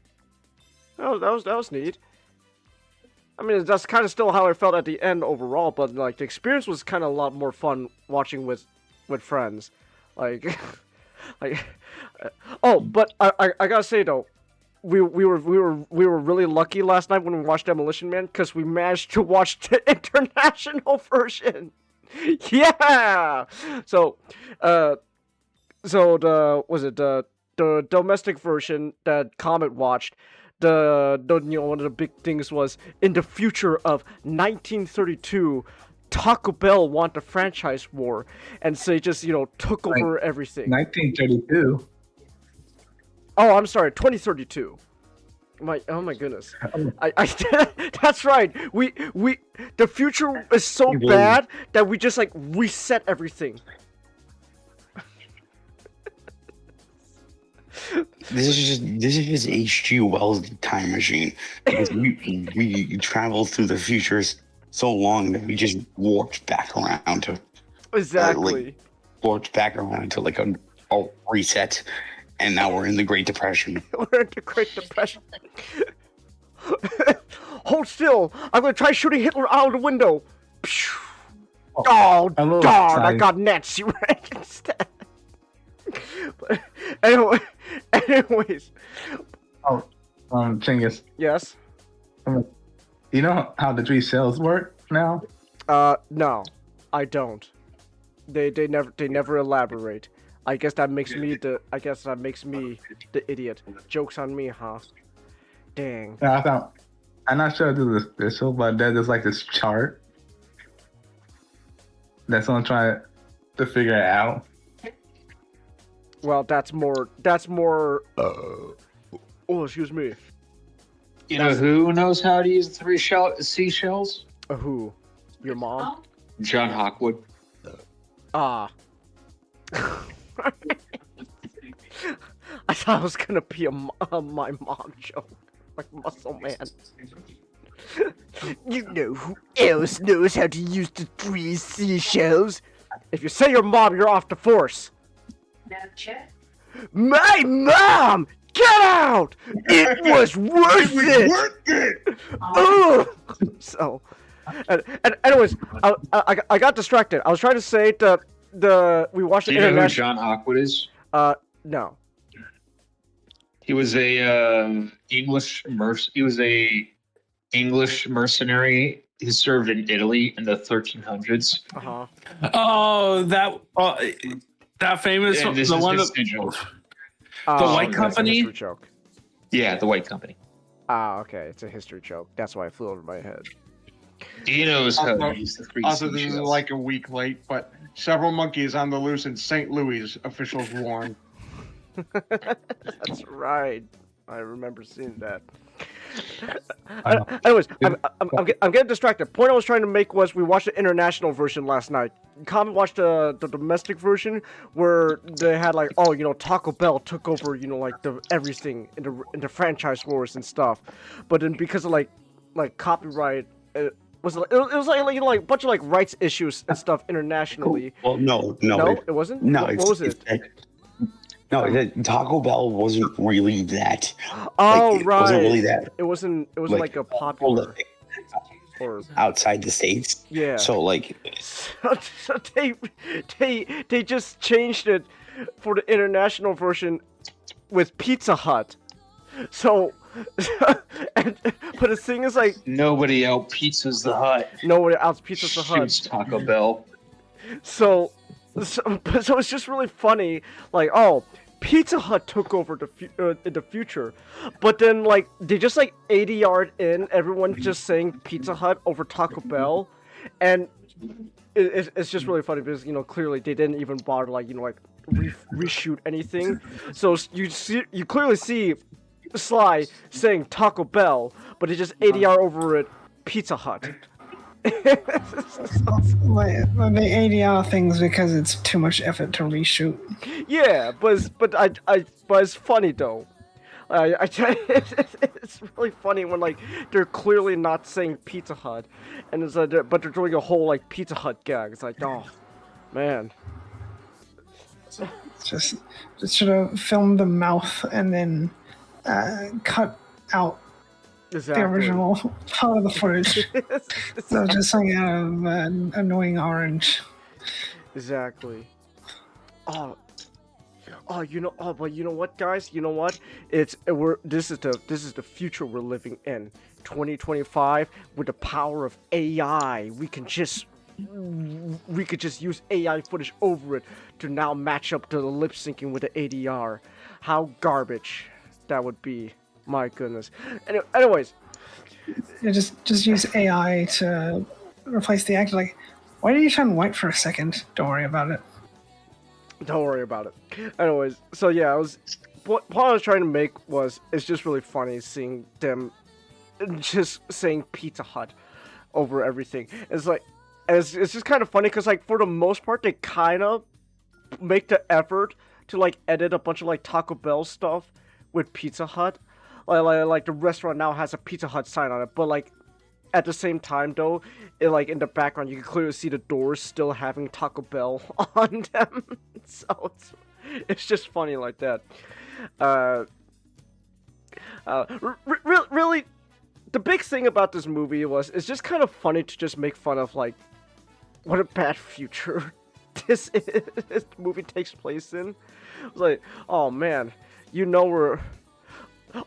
That was neat. I mean, that's kind of still how I felt at the end overall, but like the experience was kind of a lot more fun watching with friends. Like, oh, but I gotta say though, we were really lucky last night when we watched Demolition Man because we managed to watch the international version. Yeah. So the the domestic version that Comet watched, one of the big things was in the future of 1932, Taco Bell won the franchise war, and so they just took over everything. 1932. Oh, I'm sorry, 2032. Oh my goodness. That's right. The future is so bad that we just like reset everything. This is just H.G. Wells' time machine, because we traveled through the futures so long that we just warped back around to exactly like a reset, and now we're in the Great Depression. We're in the Great Depression. Hold still! I'm gonna try shooting Hitler out of the window. Oh darn! I got Nancy right instead. But anyways. Oh, Chinggis. Yes. You know how the three cells work now? No, I don't. They never elaborate. I guess that makes me the idiot. Joke's on me, huh? Dang. Yeah, I'm not sure I do this official, but there's like this chart that's gonna try to figure it out. Well, that's more. Oh, excuse me. You know who knows how to use the three seashells? Who? Your mom? John Hawkwood. Ah. I thought it was gonna be my mom joke, like Muscle Man. You know who else knows how to use the three seashells? If you say your mom, you're off the force. My mom! Get out! It was worth it! Oh! So, and anyways, I got distracted. I was trying to say we watched the Do you know who international. John Hawkwood is? No. He was a English mercenary. He served in Italy in the 1300s. Uh-huh. Oh, that famous And the one the White Company. History joke. Yeah, the White Company. Okay, it's a history joke. That's why it flew over my head. He knows how to use the three Also, this is seashells. like a week late, but several monkeys on the loose in St. Louis, officials warn. That's right. I remember seeing that. Anyways, I'm getting distracted. Point I was trying to make was we watched the international version last night. Common watched the domestic version where they had like, Taco Bell took over, like the everything in the franchise wars and stuff. But then because of like copyright, it was like a bunch of like rights issues and stuff internationally. Well, no, it wasn't. No, what was it? Taco Bell wasn't really that. Oh, It right. wasn't really that. It wasn't like a popular. Or outside the States. Yeah. So like. So they just changed it for the international version with Pizza Hut. So. But the thing is like. Nobody out pizzas the Hut. Nobody out pizzas the Hut. Shoots Taco Bell. So it's just really funny, like, Pizza Hut took over in the future, but then like they just like ADR'd in everyone just saying Pizza Hut over Taco Bell, and it's just really funny because clearly they didn't even bother like reshoot anything, so you clearly see Sly saying Taco Bell, but they just ADR over it Pizza Hut. They ADR things because it's too much effort to reshoot. Yeah, but it's funny though. It's really funny when like they're clearly not saying Pizza Hut, and it's but they're doing a whole like Pizza Hut gag. It's like, oh man. Just should have filmed the mouth and then cut out the original part of the footage. So just something out of annoying orange. Exactly. But you know what, guys? You know what? This is the future we're living in. 2025, with the power of AI, we can just we could just use AI footage over it to now match up to the lip syncing with the ADR. How garbage that would be. My goodness. Anyways. Yeah, just use AI to replace the actor. Like, why did you turn white for a second? Don't worry about it. Don't worry about it. Anyways, so yeah, what I was trying to make it's just really funny seeing them just saying Pizza Hut over everything. It's like, it's just kind of funny because like for the most part they kind of make the effort to like edit a bunch of like Taco Bell stuff with Pizza Hut. Like the restaurant now has a Pizza Hut sign on it, but like at the same time though, like in the background you can clearly see the doors still having Taco Bell on them. So it's just funny like that. Really, the big thing about this movie it's just kind of funny to just make fun of like what a bad future this movie takes place in. It's like, oh man, we're.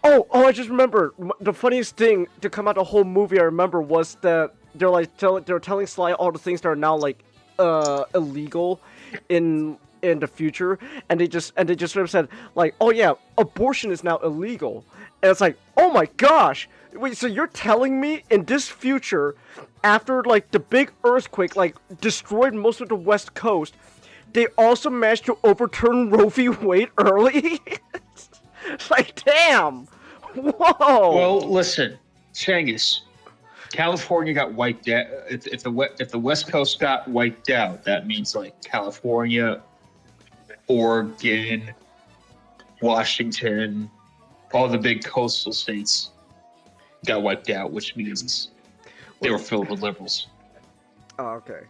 Oh! I just remember the funniest thing to come out the whole movie. I remember was that they're telling Sly all the things that are now like illegal in the future, and they just sort of said like, oh yeah, abortion is now illegal, and it's like, oh my gosh, wait, so you're telling me in this future, after like the big earthquake like destroyed most of the West Coast, they also managed to overturn Roe v. Wade early? It's like, damn! Whoa! Well, listen, Changus, California got wiped out. If the West Coast got wiped out, that means like California, Oregon, Washington, all the big coastal states got wiped out, which means they were filled with liberals. Oh, okay.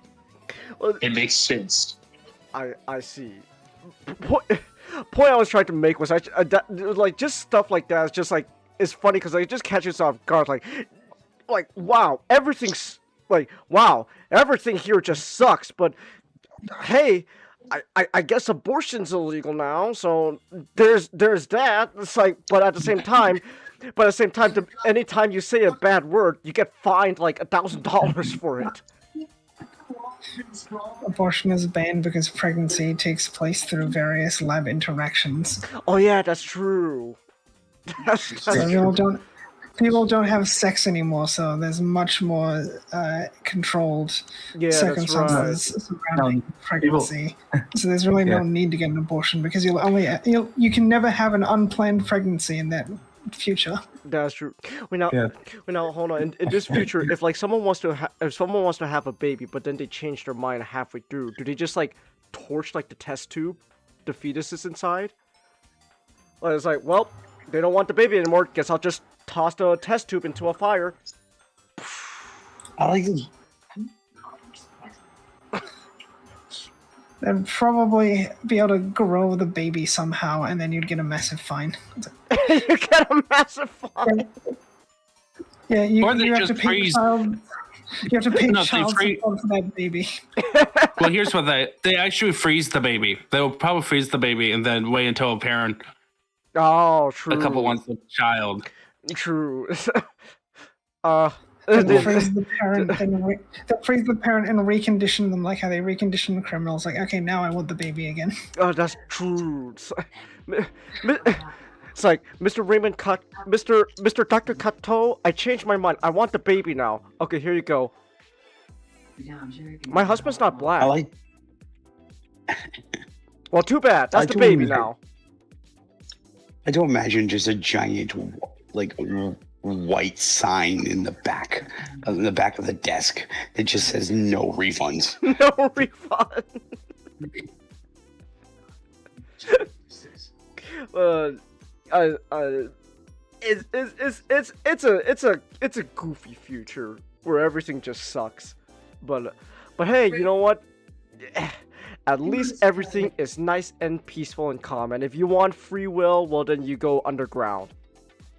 Well, it makes sense. I see. Point I was trying to make was like just stuff like that. It's just like it's funny because like, it just catches off guard. Like wow, everything here just sucks. But hey, I guess abortion's illegal now, so there's that. It's like, but at the same time, anytime you say a bad word, you get fined like $1,000 for it. Abortion is banned because pregnancy takes place through various lab interactions. Oh yeah, that's true. People don't have sex anymore, so there's much more controlled circumstances surrounding pregnancy. So there's really no need to get an abortion because you can never have an unplanned pregnancy in that future. That's true. Now hold on. In this future, if like someone wants to have a baby, but then they change their mind halfway through, do they just like torch like the test tube, the fetus is inside? Well, it's like, well, they don't want the baby anymore. Guess I'll just toss the test tube into a fire. I like it. They'd probably be able to grow the baby somehow, and then you'd get a massive fine. You get a massive fine. Yeah, you have to pay child. You have to pay child support for that baby. Well, here's what they actually freeze the baby. They will probably freeze the baby and then wait until a parent. Oh, true. A couple wants a child. True. They'll freeze the parent and recondition them like how they recondition the criminals. Like, okay, now I want the baby again. Oh, that's true. It's like, Mr. Raymond Mr. Dr. Kato, I changed my mind. I want the baby now. Okay, here you go. My husband's not black. Well, too bad. That's the baby now. I don't imagine just a giant, like, white sign in the back of the desk that just says no refunds. No refund. It's a goofy future where everything just sucks, but hey, you know what? At least everything is nice and peaceful and calm. And if you want free will, well then you go underground,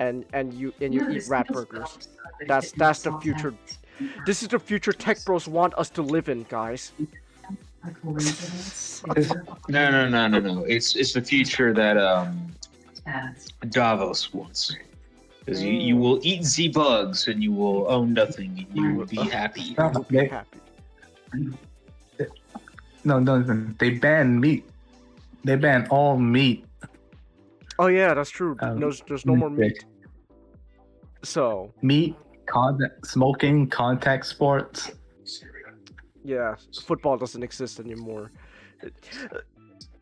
and you eat rat burgers. That's the future. This is the future tech bros want us to live in, guys. No. It's the future that Davos wants. Because you will eat the bugs and you will own nothing and you will be happy. Happy. No, they banned meat. They banned all meat. Oh yeah, that's true. There's no more meat. So meat, smoking, contact sports. Yeah, football doesn't exist anymore.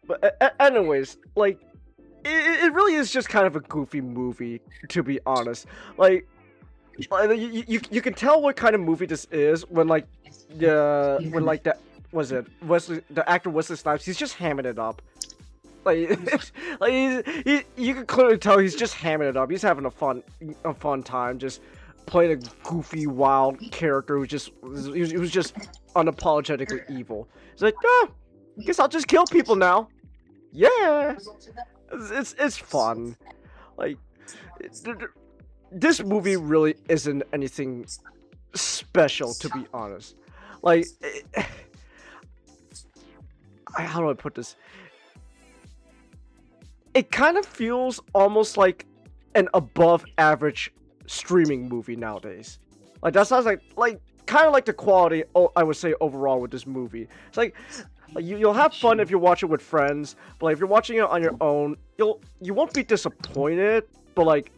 But anyways, like, it really is just kind of a goofy movie, to be honest. Like you can tell what kind of movie this is when like the actor Wesley Snipes, he's just hamming it up. Like you can clearly tell he's just hamming it up. He's having a fun time just playing a goofy, wild character who was just unapologetically evil. He's like, guess I'll just kill people now. Yeah, it's fun. Like this movie really isn't anything special, to be honest. Like, how do I put this? It kind of feels almost like an above-average streaming movie nowadays. Like that sounds like kind of like the quality I would say overall with this movie. It's like you'll have fun if you watch it with friends, but like, if you're watching it on your own, you won't be disappointed. But like,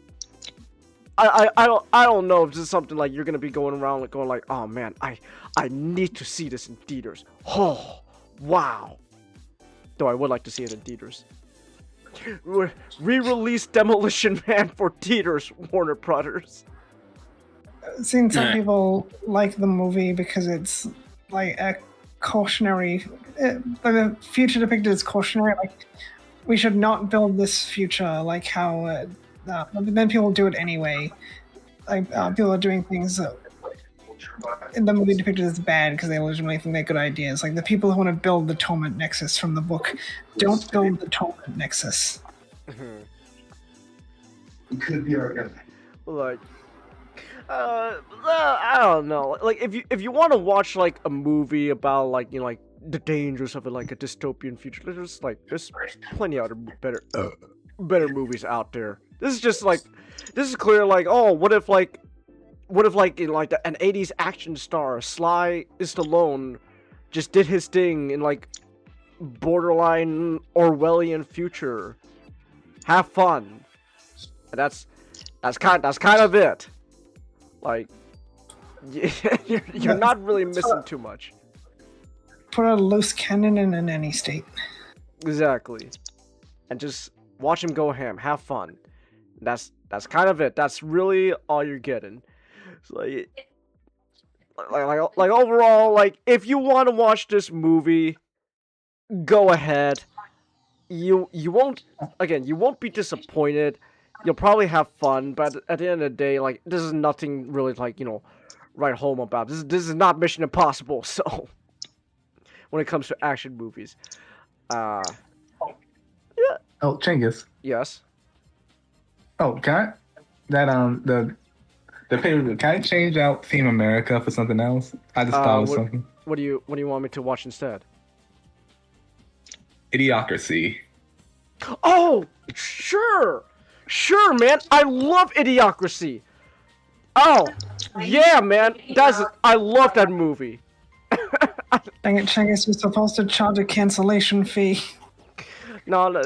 I don't know if this is something like you're gonna be going around like going like, oh man, I need to see this in theaters. Oh wow. Though I would like to see it in theaters. Re-release Demolition Man for theaters, Warner Brothers. I've seen some people like the movie because it's like a cautionary. Like the future depicted as cautionary. Like, we should not build this future. Like how, but then people do it anyway. Like people are doing things in the movie depicted as bad because they legitimately think they're good ideas. Like the people who want to build the Torment Nexus from the book, don't build the Torment Nexus. It could be our Like, I don't know. Like, if you want to watch like a movie about like, you know, like the dangers of it, like a dystopian future, there's plenty other better movies out there. This is clear. Like, oh, what if in like an 80s action star, Sly Stallone, just did his thing in like borderline Orwellian future. Have fun. That's kind of it. Like, you're not really missing too much. Put a loose cannon in any state. Exactly. And just watch him go ham. Have fun. That's kind of it. That's really all you're getting. So like overall, like, if you want to watch this movie, go ahead. You won't be disappointed. You'll probably have fun, but at the end of the day, like, this is nothing really like, you know, write home about. This is not Mission Impossible. So when it comes to action movies, yeah. Oh, Chinggis. Yes. Oh, can I? The paper. Can I change out Team America for something else? I just thought of something. What do you want me to watch instead? Idiocracy. Oh, sure, man. I love Idiocracy. Oh, yeah, man. I love that movie. Dang it, Chinggis, you're supposed to charge a cancellation fee. No,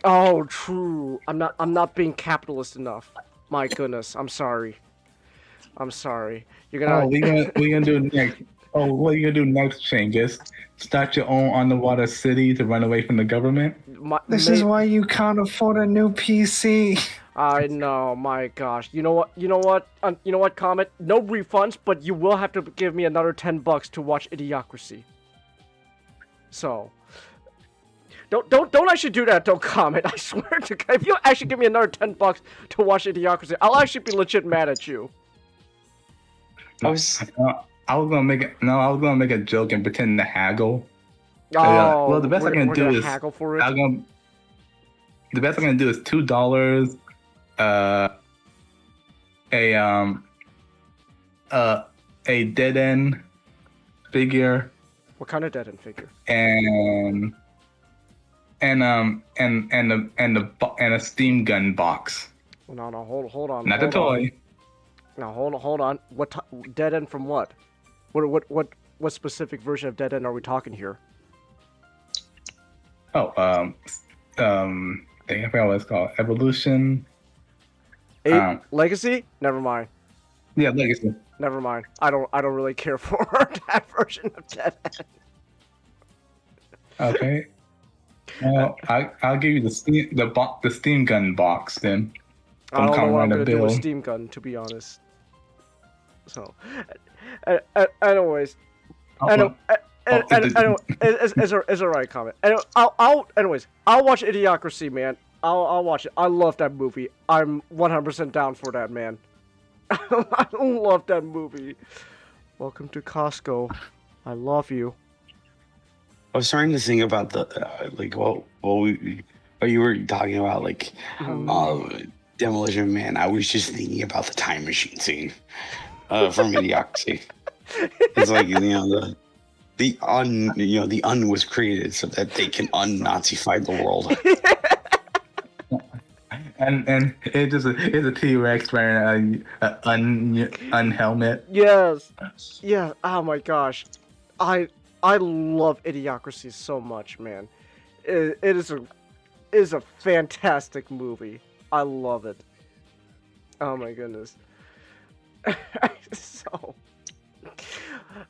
oh, true. I'm not being capitalist enough. My goodness, I'm sorry. You're gonna. Oh, we gonna do next. Oh, what are you gonna do next, Chinggis? Start your own underwater city to run away from the government? This is why you can't afford a new PC. I know, my gosh. You know what, Comet? No refunds, but you will have to give me another $10 to watch Idiocracy. So, don't actually do that, don't, Comet. I swear to God, if you actually give me another $10 to watch Idiocracy, I'll actually be legit mad at you. I was gonna make a joke and pretend to haggle. Oh, well, the best I can do is haggle for it. The best I'm gonna do is $2. A dead end figure. What kind of dead end figure? And a steam gun box. No, hold on. Not the toy. Now hold on. What dead end from what? What what specific version of Dead End are we talking here? Oh, dang, I forgot what it's called. Evolution. 8 Legacy? Never mind. Yeah, Legacy. Never mind. I don't really care for that version of Dead End. Okay. Well, I'll give you the Steam Gun box then. I don't know what I'm gonna do with Steam Gun, to be honest. So, anyways, it's a right comment. And I'll watch Idiocracy, man. I'll watch it. I love that movie. I'm 100% down for that, man. I love that movie. Welcome to Costco. I love you. I was starting to think about the what you were talking about, like Demolition Man. I was just thinking about the time machine scene from Idiocracy. It's like the un was created so that they can un-Nazify the world. And it's a T-Rex wearing a helmet. Yes. Yeah. Oh my gosh, I love Idiocracy so much, man. It is a fantastic movie. I love it. Oh my goodness. So.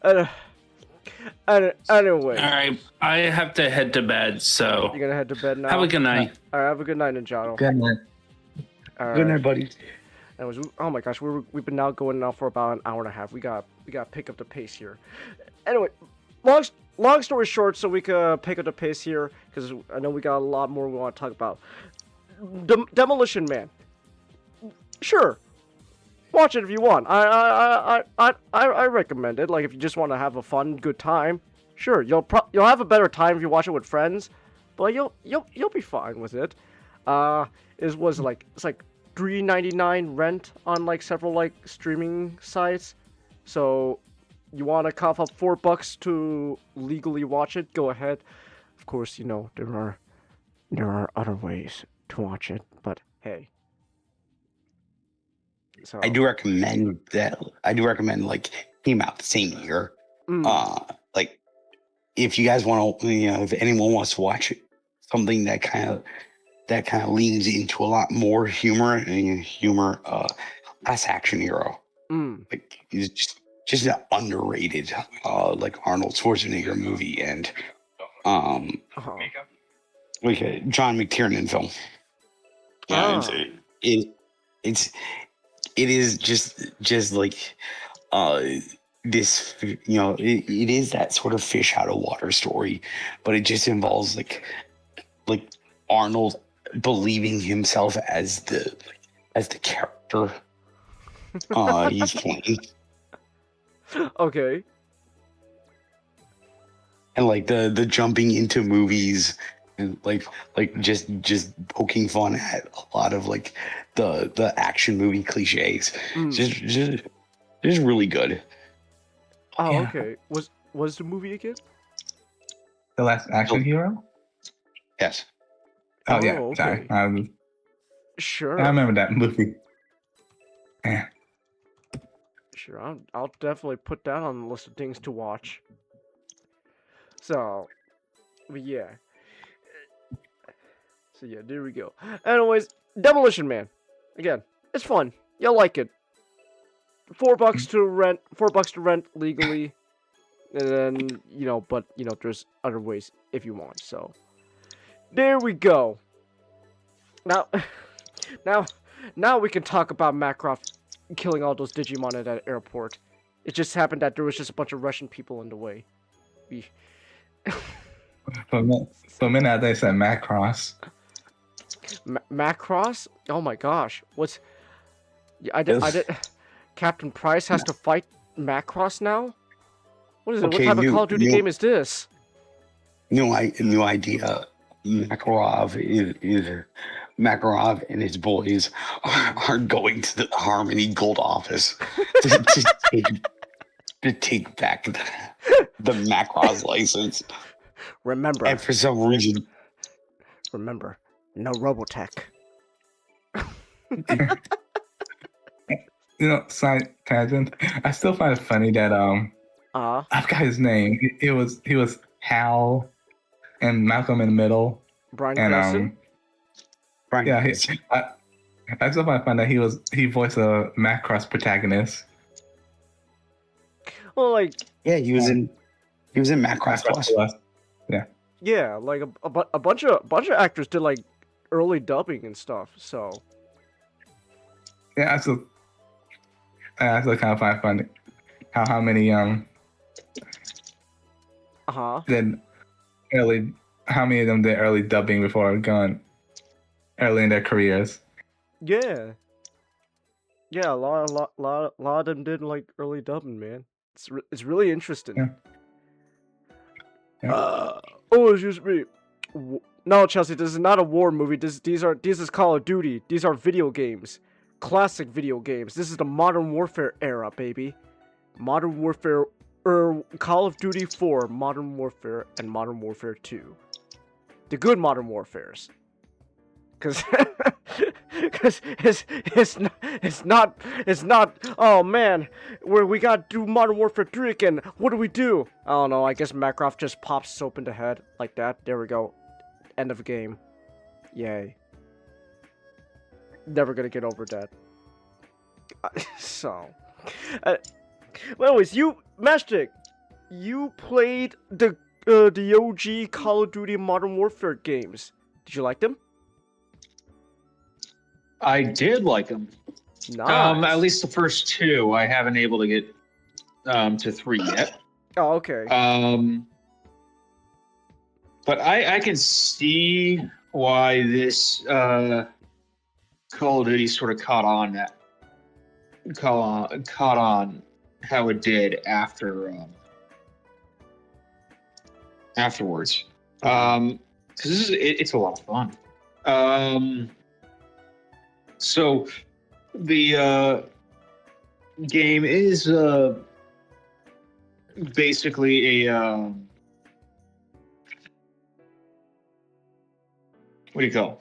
Anyway. All right, I have to head to bed. So you're gonna head to bed now. Have a good night. All right, have a good night, Ninjato. Good night. All right. Good night, buddy. Oh my gosh, we've been now going now for about an hour and a half. We got to pick up the pace here. Anyway, long story short, so we could pick up the pace here because I know we got a lot more we want to talk about. Demolition Man. Sure, watch it if you want. I recommend it. Like if you just want to have a fun, good time, sure. You'll have a better time if you watch it with friends, but you'll be fine with it. It's like $3.99 rent on like several like streaming sites. So you want to cough up $4 to legally watch it? Go ahead. Of course, you know there are other ways to watch it, but hey. So I do recommend like came out the same year. Like if you guys want to, if anyone wants to watch it, something that kind of leans into a lot more humor Last Action Hero. Like he's just an underrated like Arnold Schwarzenegger movie and like a John McTiernan film. It is just like this, it is that sort of fish out of water story, but it just involves like Arnold believing himself as the character he's playing. Okay. And like the jumping into movies and like just poking fun at a lot of like the action movie cliches. Just really good. Oh, Yeah. okay. Was the movie again? The Last Action Hero? Yes. Oh, yeah. Okay. Sorry. Sure. I remember that movie. Yeah. Sure. I'll definitely put that on the list of things to watch. So, but yeah. So yeah, there we go. Anyways, Demolition Man. Again, it's fun. You'll like it. $4 to rent. $4 to rent legally, and then but there's other ways if you want. So there we go. Now we can talk about Macroft killing all those Digimon at that airport. It just happened that there was just a bunch of Russian people in the way. For a minute, they said Macross. Macross? Oh my gosh! I did. Captain Price has to fight Macross now. What is it? Okay, what type of Call of Duty game is this? New idea. Makarov and his boys are going to the Harmony Gold office to take back the Macross license. Remember. And for some reason. Remember, no Robotech. Side tangent. I still find it funny that I forgot his name. He was Hal and Malcolm in the Middle. Brian and Cranston? Brian yeah, Cranston. I just found that he voiced a Macross protagonist. Well, like he was in Macross Plus. Yeah, like a bunch of actors did like early dubbing and stuff. So yeah, that's kind of funny. How many did how many of them did early dubbing before going early in their careers? yeah, a lot of them did like early dubbing, man. It's really interesting. Yeah. Oh, excuse me. No, Chelsea, this is not a war movie. This is Call of Duty. These are video games, classic video games. This is the Modern Warfare era, baby. Modern Warfare, Call of Duty 4, Modern Warfare, and Modern Warfare 2. The good Modern Warfares. Cause it's not. Oh man, we got to do Modern Warfare 3 again. What do we do? I don't know. I guess Macroft just pops soap in the head like that. There we go. End of game. Yay. Never gonna get over that. So, well, anyways, Matchstick, you played the OG Call of Duty Modern Warfare games. Did you like them? I did like them. Nice. At least the first two. I haven't able to get to 3 yet. Oh, okay. But I can see why this Call of Duty sort of caught on how it did afterwards. Because it's a lot of fun. So the game is basically a what do you call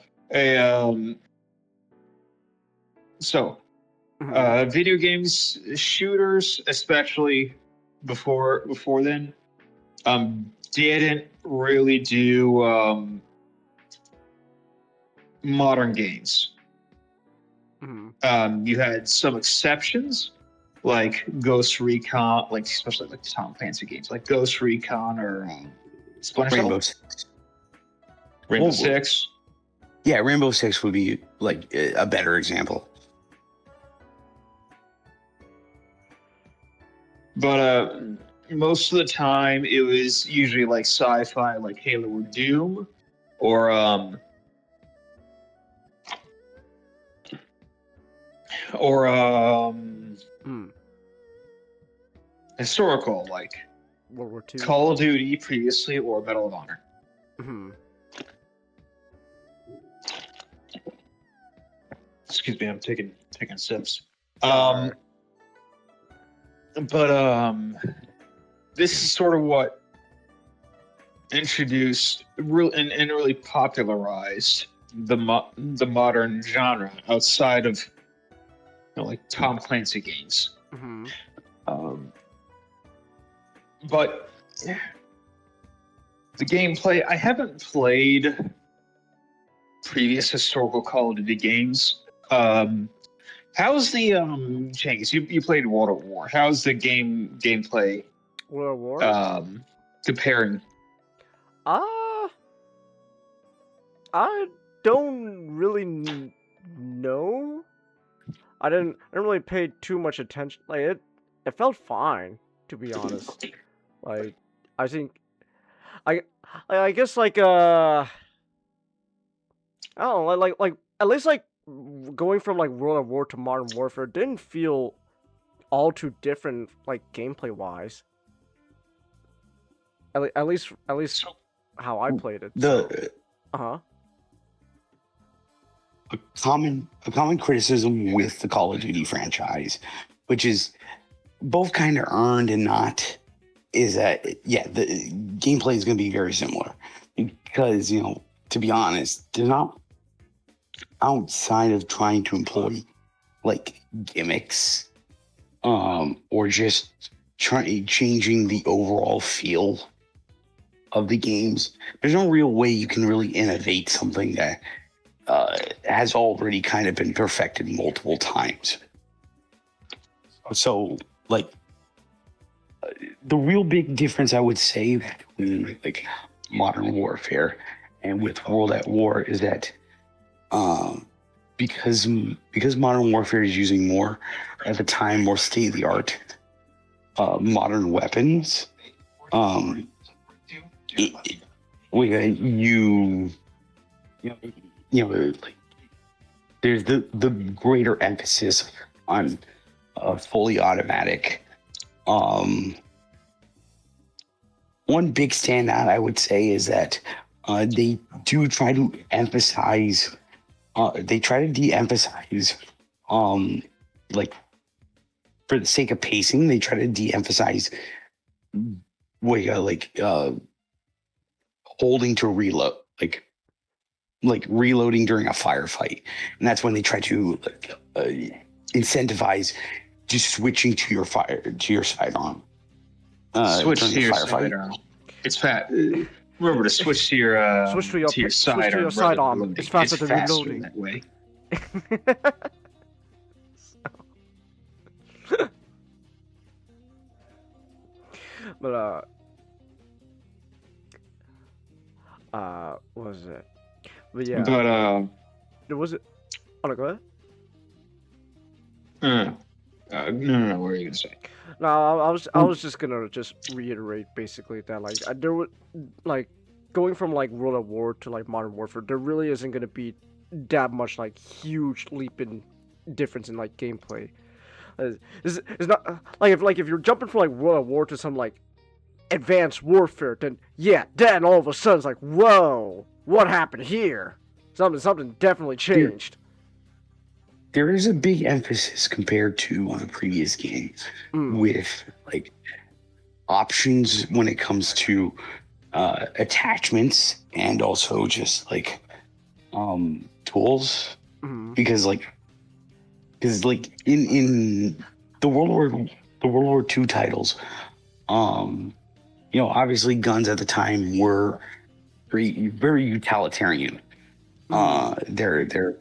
video games, shooters, especially before then, didn't really do modern games. You had some exceptions, like Ghost Recon, like especially like Tom Clancy games, like Ghost Recon or Splinter Cell. Rainbow Six. Yeah, Rainbow Six would be like a better example. But most of the time, it was usually like sci-fi, like Halo or Doom, or historical, like World War II, Call of Duty previously, or Medal of Honor. Excuse me, I'm taking sips. But this is sort of what introduced and really popularized the modern genre outside of like Tom Clancy games. But the gameplay, I haven't played previous historical Call of Duty games. How's the Cengiz, you played World at War. How's the gameplay World War comparing? I don't really know. I didn't really pay too much attention. Like it felt fine, to be honest. Like I think I guess like I don't know, like at least like going from like World of War to Modern Warfare didn't feel all too different, like gameplay wise. At least how I played it. A common criticism with the Call of Duty franchise, which is both kind of earned and not, is that the gameplay is going to be very similar because, to be honest, they're not, outside of trying to employ like gimmicks or just changing the overall feel of the games. There's no real way you can really innovate something that has already kind of been perfected multiple times. So, like, the real big difference I would say between like Modern Warfare and with World at War is that because Modern Warfare is using more at the time more state of the art modern weapons, like there's the greater emphasis on fully automatic. One big standout I would say is that they do try to emphasize. They try to de-emphasize, like for the sake of pacing, they try to de-emphasize, holding to reload, like reloading during a firefight, and that's when they try to incentivize just switching to your sidearm. Switch to your sidearm. It's fat. Remember to switch to your sidearm. It's faster than reloading that way. But what was it? But yeah. But there was it. Oh no, go ahead. No. What are you gonna say? No, I was just gonna reiterate basically that like there would like going from like World at War to like Modern Warfare, there really isn't gonna be that much like huge leap in difference in like gameplay. It's not like if you're jumping from like World at War to some like Advanced Warfare, then then all of a sudden it's like, whoa, what happened here? Something definitely changed. There is a big emphasis compared to the previous games with like options when it comes to attachments and also just like tools, because in the World War II titles, obviously guns at the time were very utilitarian. They're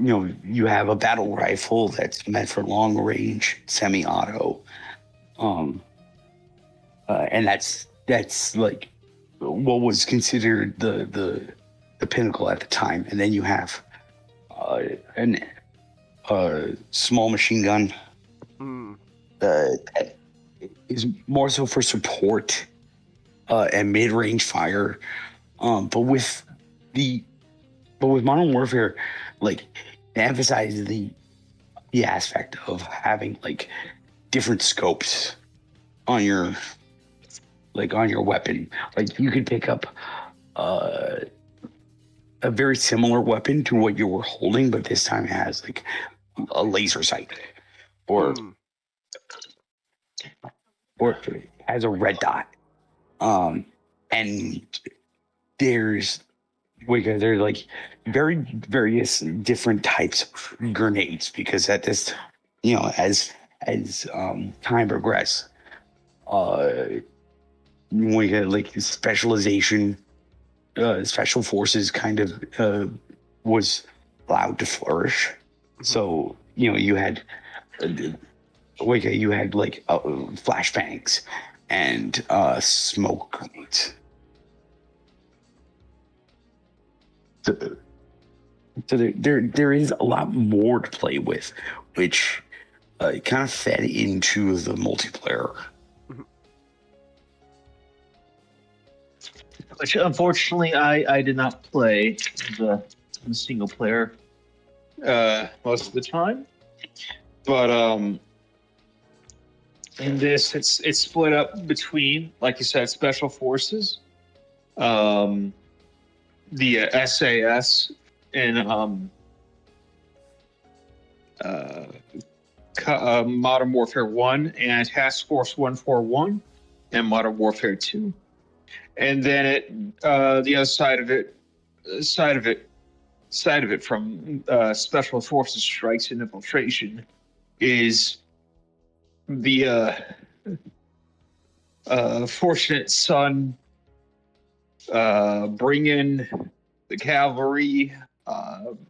you have a battle rifle that's meant for long range, semi-auto, and that's like what was considered the pinnacle at the time. And then you have a small machine gun that is more so for support and mid-range fire. But with Modern Warfare, like, they emphasize the aspect of having like different scopes on your weapon. Like you could pick up a very similar weapon to what you were holding, but this time it has like a laser sight or it has a red dot. And there's like various different types of grenades, because at this, as time progresses, we get like specialization, special forces kind of was allowed to flourish. So you had like flashbangs and smoke grenades. So there is a lot more to play with, which kind of fed into the multiplayer. Which unfortunately I did not play the single player most of the time, but in this it's split up between, like you said, special forces, the SAS and Modern Warfare 1 and Task Force 141 and Modern Warfare 2. And then the other side of it from Special Forces Strikes and Infiltration is the fortunate son bring in the cavalry,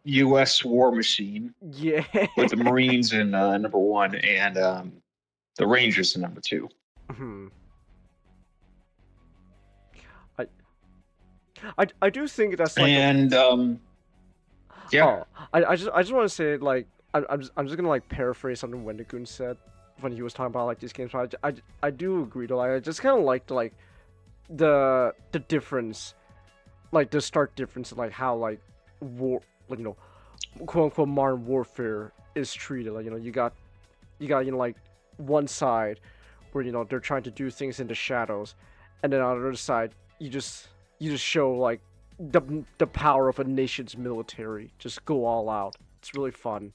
U.S. war machine. Yeah. With the Marines in number 1 and the Rangers in number 2. Hmm. I do think that's like. And yeah. Oh, I just want to say like I'm just gonna like paraphrase something Wendigoon said when he was talking about like these games. I do agree to like I just kind of liked like the difference, like the stark difference in like how like war, like quote unquote modern warfare is treated. Like you got like one side where they're trying to do things in the shadows, and then on the other side you just show like the power of a nation's military. Just go all out. It's really fun.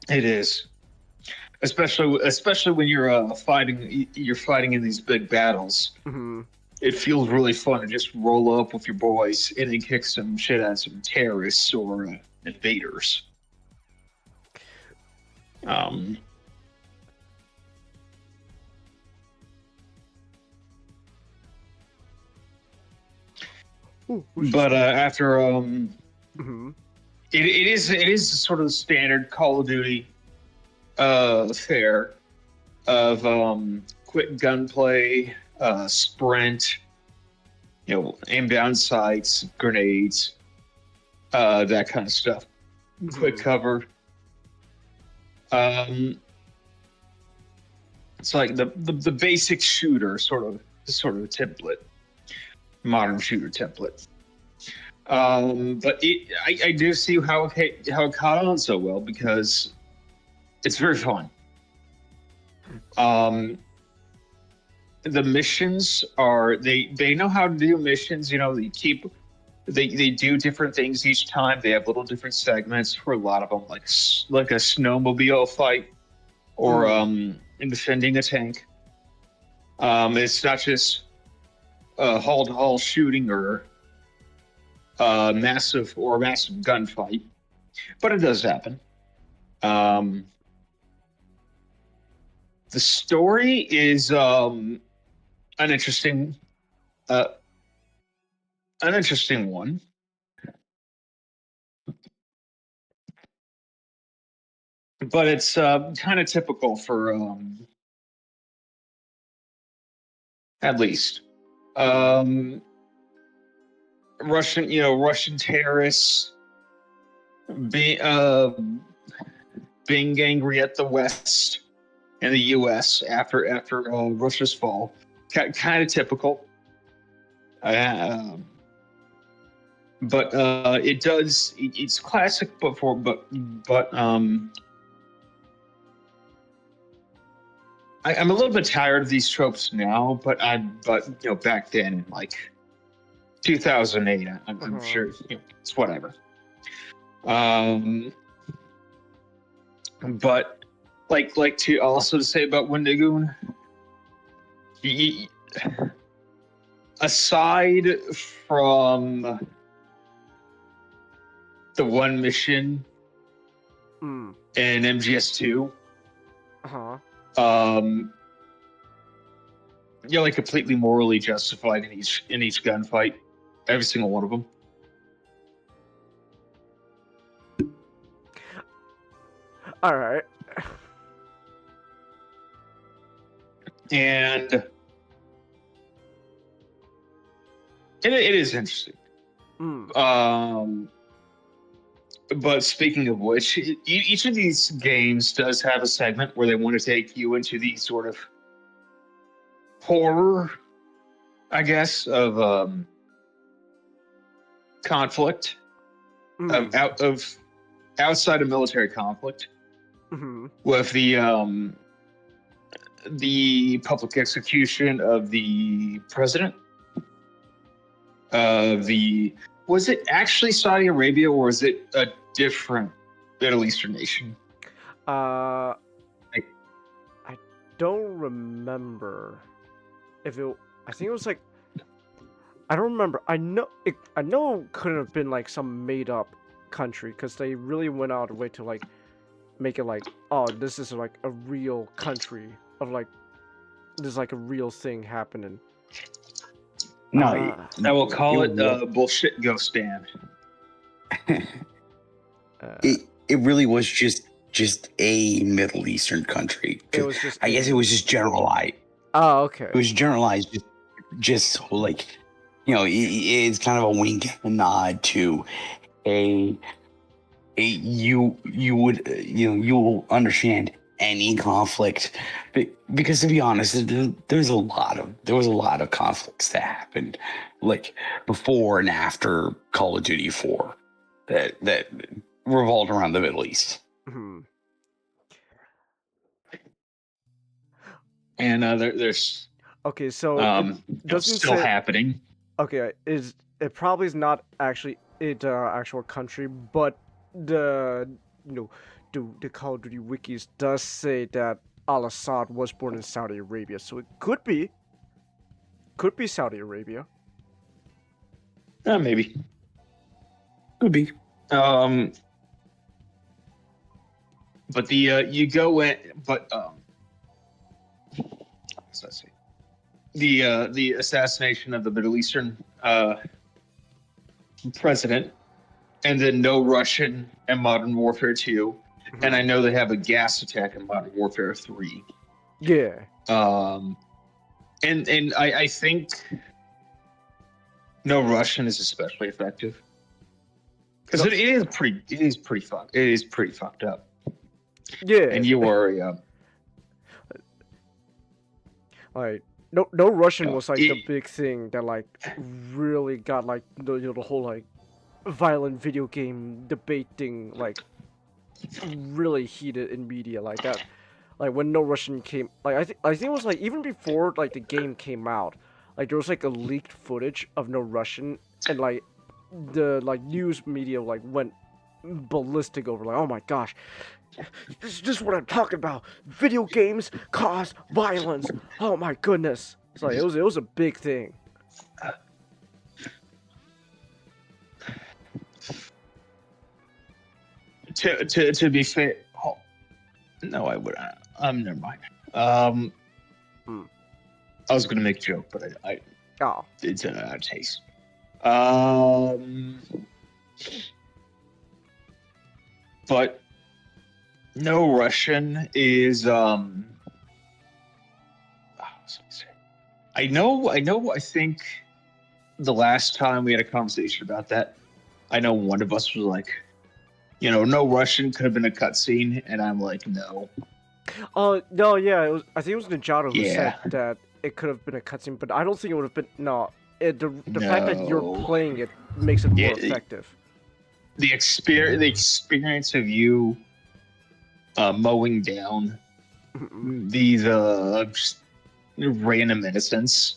It is, especially when you're fighting in these big battles. Mm-hmm. It feels really fun to just roll up with your boys and then kick some shit out of some terrorists or invaders. But after mm-hmm. it is sort of the standard Call of Duty fare of quick gunplay, sprint, aim down sights, grenades, that kind of stuff. Mm-hmm. Quick cover. It's like the basic shooter sort of template, modern shooter template. But I do see how it caught on so well because it's very fun. The missions are they know how to do missions. They do different things each time. They have little different segments for a lot of them, like a snowmobile fight or in defending a tank. It's not just hull-to-hull shooting or massive gunfight, but it does happen. The story is an interesting one. But it's kind of typical for at least Russian terrorists being angry at the West and the U.S. after Russia's fall. Kind of typical. But it does. It's classic, but I'm a little bit tired of these tropes now. But back then, in like 2008, I'm sure it's whatever. But like to also say about Wendigoon, aside from the one mission in MGS2, you're like completely morally justified in each gunfight, every single one of them. All right. And it is interesting. But speaking of which, each of these games does have a segment where they want to take you into the sort of horror, I guess, of conflict, outside of military conflict, with the public execution of the president. Was it actually Saudi Arabia or was it a different Middle Eastern nation? I don't remember if it. I think it was like. I don't remember. I know it couldn't have been like some made up country because they really went out of the way to like make it like, oh, this is like a real country of like, there's like a real thing happening. No, I will call it bullshit ghost Dan. It really was just a Middle Eastern country. It was just. I guess it was just generalized. Oh, okay. It was generalized, just so like, it's kind of a wink and a nod to you will understand any conflict, because to be honest, there was a lot of conflicts that happened like before and after Call of Duty 4 that revolved around the Middle East. Mm-hmm. And there's okay, so it doesn't still say, happening. Okay, it probably is not actually actual country, but the Call of Duty wikis does say that Al-Assad was born in Saudi Arabia, so it could be Saudi Arabia. Maybe. Could be. But the you go in, but let's see. The assassination of the Middle Eastern president, and then no Russian and Modern Warfare 2, and I know they have a gas attack in Modern Warfare 3. Yeah. And I think no Russian is especially effective because it is pretty fucked up. Yeah. And you are like no Russian was like the big thing that like really got like the whole like violent video game debate thing like really heated in media like that. Like when No Russian came, like I think it was like even before like the game came out, like there was like a leaked footage of No Russian, and like the like news media like went ballistic over like, oh my gosh, this is just what I'm talking about. Video games cause violence. Oh my goodness. It's like it was a big thing. To be fair, no, I would. Never mind. I was gonna make a joke, but it's a taste. But No Russian is I know. I think the last time we had a conversation about that, I know one of us was like, No Russian could have been a cutscene, and I'm like, no. No, yeah, I think it was Ninjato who said that it could have been a cutscene, but I don't think it would have been. No, the fact that you're playing it makes it more effective. The experience of you mowing down these just random innocents.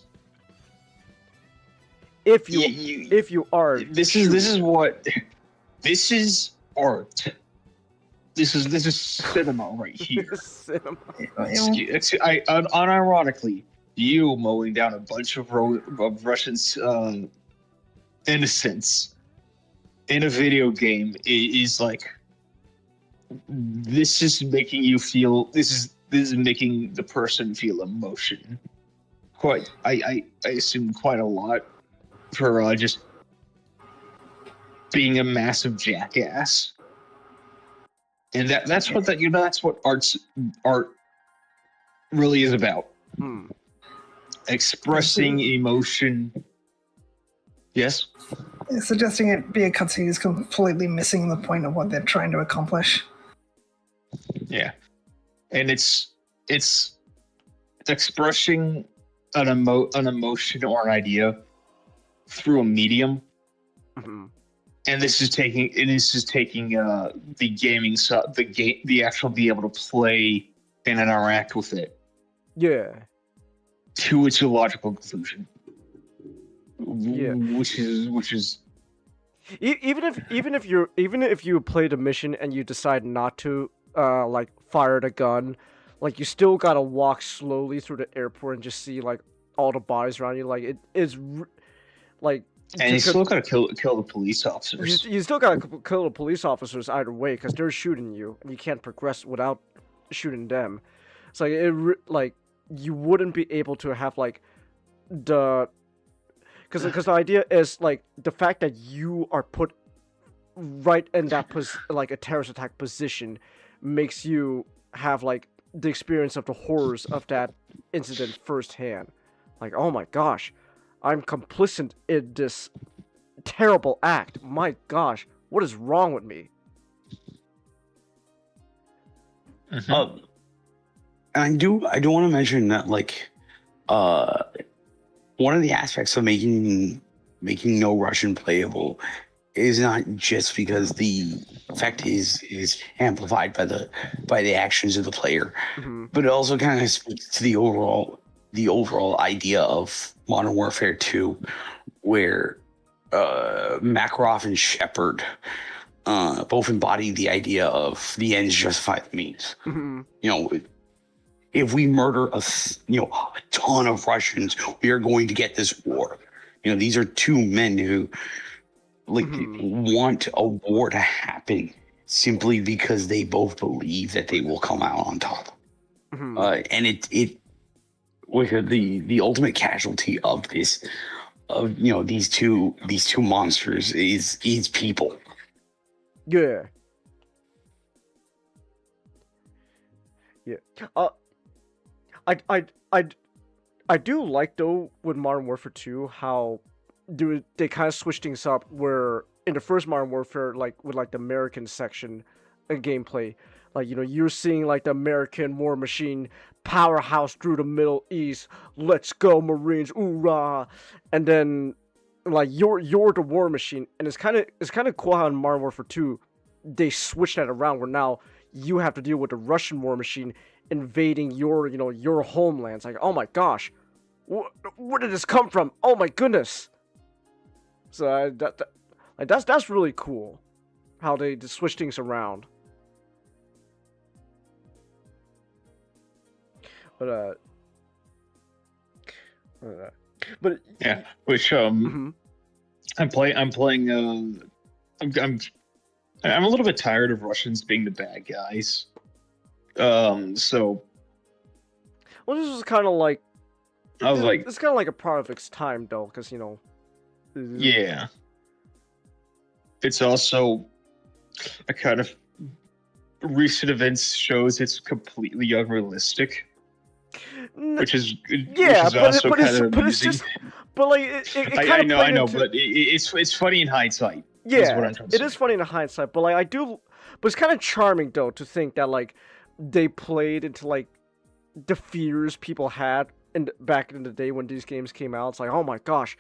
If you are, this is art. This is cinema right here. Cinema. Unironically, you mowing down a bunch of Russian innocents in a video game is like, this is making you feel. This is making the person feel emotion. I assume quite a lot for just being a massive jackass. And that's what art really is about. Expressing emotion. Yes? Suggesting it be a cutscene is completely missing the point of what they're trying to accomplish. Yeah. And it's expressing an emotion or an idea through a medium. Mm-hmm. And this is taking the gaming side, the actual be able to play and interact with it. Yeah. To its logical conclusion. Yeah. Which is even if you play the mission and you decide not to like fire the gun, like you still gotta walk slowly through the airport and just see like all the bodies around you. Like it is like And you still gotta kill the police officers. You still gotta kill the police officers either way because they're shooting you, and you can't progress without shooting them. It's like you wouldn't be able to have like because the idea is like the fact that you are put right in that like a terrorist attack position makes you have like the experience of the horrors of that incident firsthand. Like, oh my gosh, I'm complicit in this terrible act. My gosh, what is wrong with me? And I do want to mention that like one of the aspects of making No Russian playable is not just because the effect is amplified by the actions of the player, but it also kind of speaks to the overall idea of Modern Warfare 2, where Makarov and Shepard both embody the idea of the ends justify the means. You know, if we murder a ton of Russians, we are going to get this war. You know, these are two men who want a war to happen simply because they both believe that they will come out on top. And it with the ultimate casualty of this, of these two monsters is people. Yeah. I do like though with Modern Warfare 2 how they kind of switch things up, where in the first Modern Warfare, like with like the American section and gameplay, like you're seeing like the American war machine powerhouse through the Middle East, let's go Marines, hoorah, and then like you're the war machine, and it's kind of cool how in Modern Warfare 2 they switch that around, where now you have to deal with the Russian war machine invading your homeland. It's like, oh my gosh, where did this come from? Oh my goodness. So that's really cool how they just switch things around. But yeah, which I'm playing. I'm a little bit tired of Russians being the bad guys. So. Well, this was kind of like. It's kind of like a product of its time, though, because Yeah. It's also a kind of recent events shows it's completely unrealistic, which is also kind of amusing. But like it I know, but it's funny in hindsight. Yeah, what I'm trying to say. Is funny in hindsight, but like but it's kind of charming though to think that like they played into like the fears people had back in the day when these games came out. It's like, oh my gosh,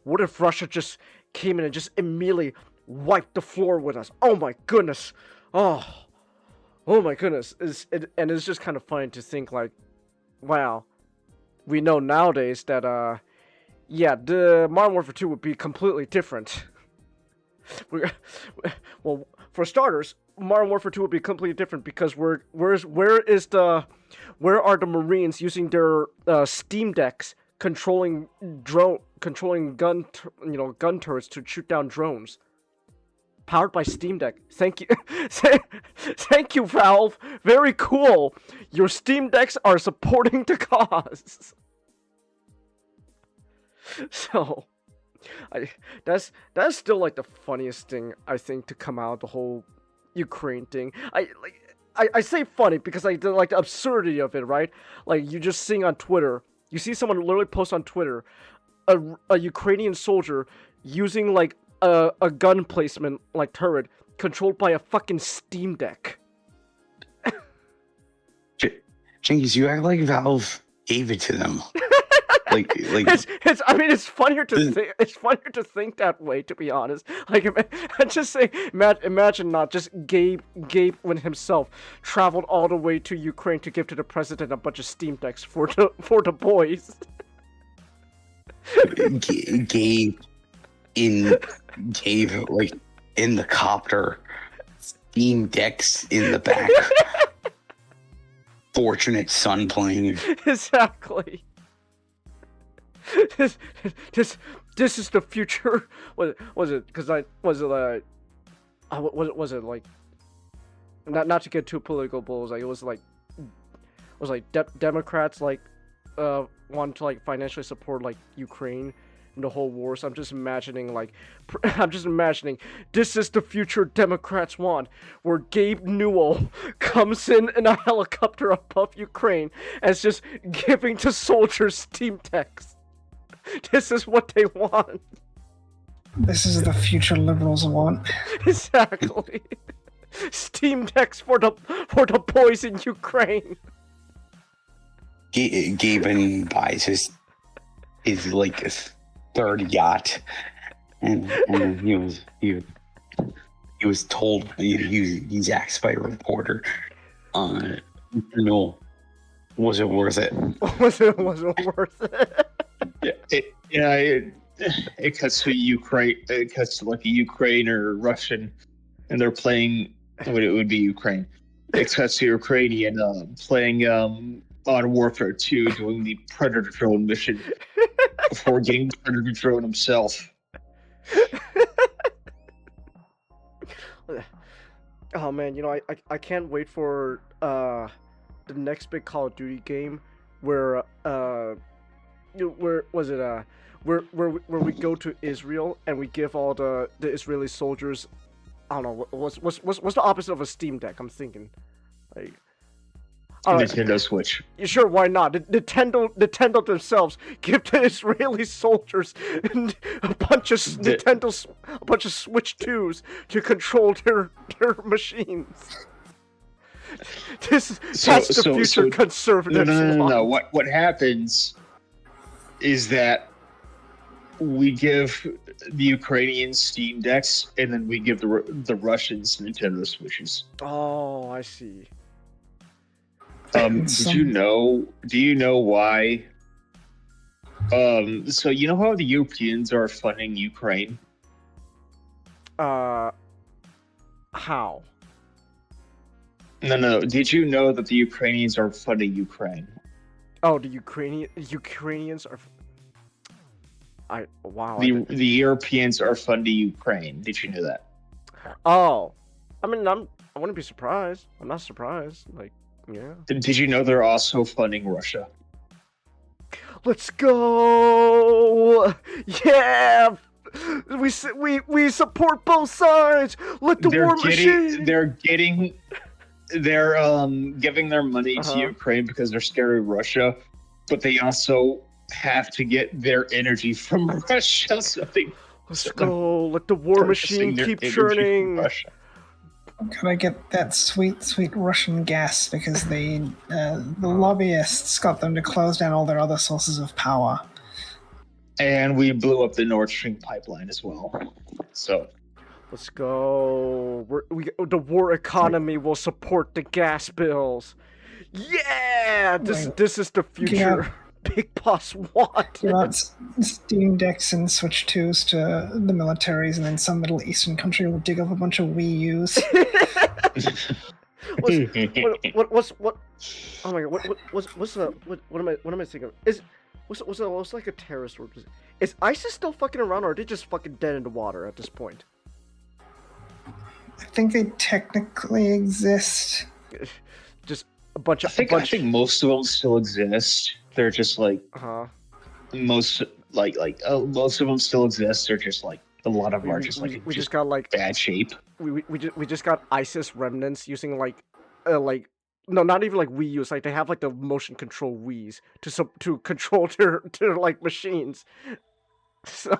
what if Russia just came in and just immediately wiped the floor with us? Oh my goodness, oh my goodness, and it's just kind of funny to think like, wow, we know nowadays that the Modern Warfare 2 would be completely different. Well, for starters, Modern Warfare 2 would be completely different because where are the Marines using their Steam Decks controlling gun turrets to shoot down drones? Powered by Steam Deck. Thank you, thank you, Valve. Very cool. Your Steam Decks are supporting the cause. So, that's still like the funniest thing I think to come out of the whole Ukraine thing. I say funny because like the absurdity of it, right? Like you just seeing on Twitter, you see someone literally post on Twitter a Ukrainian soldier using like a gun placement like turret controlled by a fucking Steam Deck. Jenkins, you act like Valve gave it to them. Like it's funnier to think. It's funnier to think that way, to be honest. Like, just say, imagine not just Gabe when himself traveled all the way to Ukraine to give to the president a bunch of Steam Decks for the boys. Gabe like in the copter, Steam Decks in the back. Fortunate son playing. Exactly. this, this is the future. Was it? Because was it like not to get too political, but it was like Democrats like want to like financially support like Ukraine in the whole war. So I'm just imagining this is the future Democrats want, where Gabe Newell comes in a helicopter above Ukraine and is just giving to soldiers Steam decks. This is what they want. This is the future liberals want. Exactly. Steam decks for the boys in Ukraine. Gaben buys his like a third yacht, and he was told he's asked by a reporter, no, was it worth it? Was it worth it? It cuts to Ukraine. It cuts to like a Ukraine or Russian, and they're playing. It would be Ukraine. It cuts to Ukrainian playing Modern Warfare 2, doing the Predator drone mission before getting the Predator drone himself. Oh man, I can't wait for the next big Call of Duty game where we go to Israel and we give all the Israeli soldiers, I don't know, what's the opposite of a Steam Deck? I'm thinking like Nintendo Switch. Sure, why not? Nintendo themselves give the Israeli soldiers a bunch of Switch 2s to control their machines. That's the future conservatives. No. What happens is that we give the Ukrainians Steam decks, and then we give the Russians Nintendo Switches. Oh, I see. Do you know why? So you know how the Europeans are funding Ukraine? How? No. Did you know that the Ukrainians are funding Ukraine? Oh, the Ukrainians are. Wow. The Europeans are funding Ukraine. Did you know that? Oh, I mean, I wouldn't be surprised. I'm not surprised. Like, yeah. Did you know they're also funding Russia? Let's go! Yeah! We support both sides. Let the war machine. They're giving their money to Ukraine because they're scared of Russia, but they also have to get their energy from Russia. Let's go! Let the war machine keep churning. Can I get that sweet Russian gas because the lobbyists got them to close down all their other sources of power. And we blew up the Nord Stream pipeline as well. So let's go. The war economy will support the gas bills. Yeah, this is the future. Big Boss what? Give out Steam decks and Switch 2s to the militaries, and then some Middle Eastern country will dig up a bunch of Wii U's. What? Oh my god! What am I thinking of? What's like a terrorist group? Is ISIS still fucking around, or are they just fucking dead in the water at this point? I think they technically exist. Just a bunch of. I think most of them still exist. They're just like most of them still exist. They're just like a lot of them are just like we just got like bad shape. We just got ISIS remnants using like no, not even like Wii U's. Like they have like the motion control Wii's to control their like machines. So.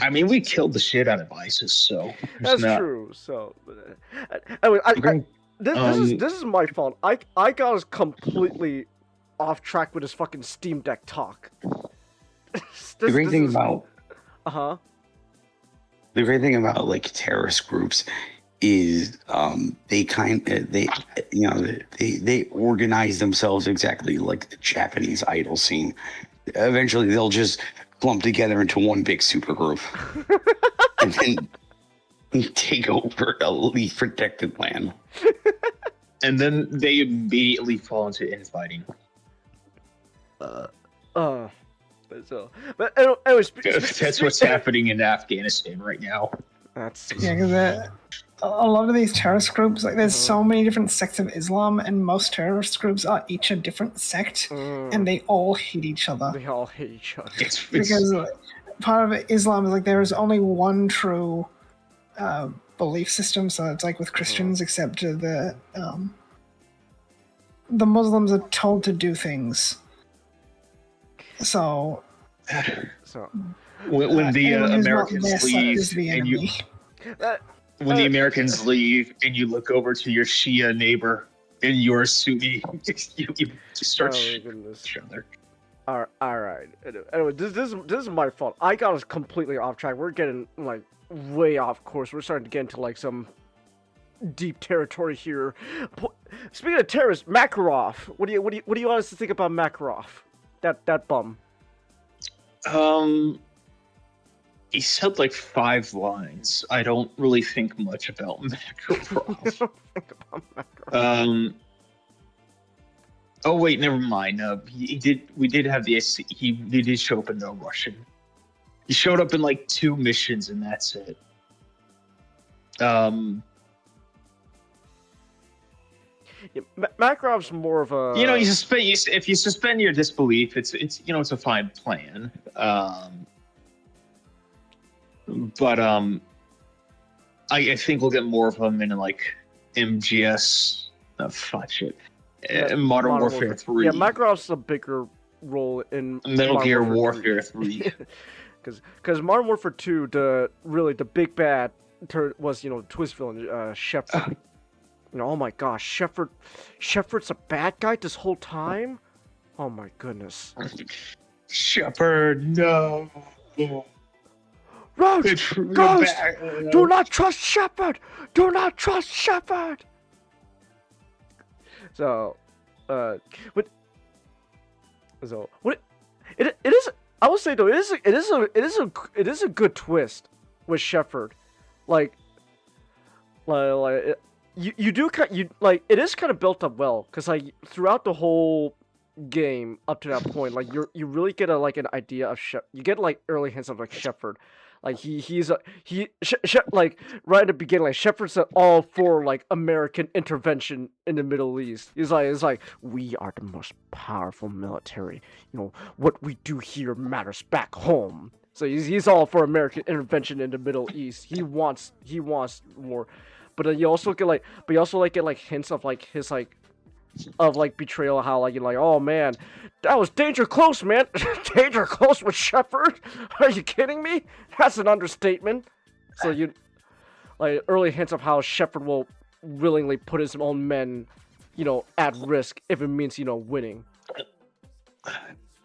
I mean, we killed the shit out of ISIS, so that's true. So, this is my fault. I got us completely off track with this fucking Steam Deck talk. The great thing about like terrorist groups is they organize themselves exactly like the Japanese idol scene. Eventually, they'll just clump together into one big super group and then take over a leaf protected land. And then they immediately fall into infighting. But anyways, That's what's happening in Afghanistan right now. That's Yeah, because a lot of these terrorist groups, like there's so many different sects of Islam, and most terrorist groups are each a different sect, and they all hate each other. They all hate each other. Because part of Islam is like there is only one true belief system, so it's like with Christians, except the Muslims are told to do things. So when the Americans leave the and you when the Americans leave and you look over to your Shia neighbor and you're Sunni, you just start shooting each other. All right. Anyway, this is my fault. I got us completely off track. We're getting like way off course. We're starting to get into like some deep territory here. Speaking of terrorists, Makarov. What do you want us to think about Makarov? That bum. He said like 5 lines. I don't really think much about Makarov. Oh wait, never mind. We did have the he did show up in No Russian. He showed up in like 2 missions and that's it. Yeah, Makarov's more of a. If you suspend your disbelief, it's it's a fine plan. But I think we'll get more of him in like MGS. Modern Warfare 3. Yeah, Makarov's a bigger role in Metal Gear Warfare 3. Because Modern Warfare 2, the big bad was twist villain Shepard. Oh my gosh, Shepard's a bad guy this whole time? Oh my goodness. Shepard, no. Roach! Ghost! Do not trust Shepard! Do not trust Shepard! It is. I will say though, it is a good twist with Shepard, you do it is kind of built up well, because like throughout the whole game up to that point, like you really get an idea of you get like early hints of like Shepard. Like like right at the beginning, like Shepard's all for like American intervention in the Middle East. It's like we are the most powerful military. What we do here matters back home. So he's all for American intervention in the Middle East. He wants more. But then you also get get hints of like his betrayal, how oh man, that was danger close, man. Danger close with Shepard? Are you kidding me? That's an understatement. So you early hints of how Shepard will willingly put his own men, at risk if it means winning.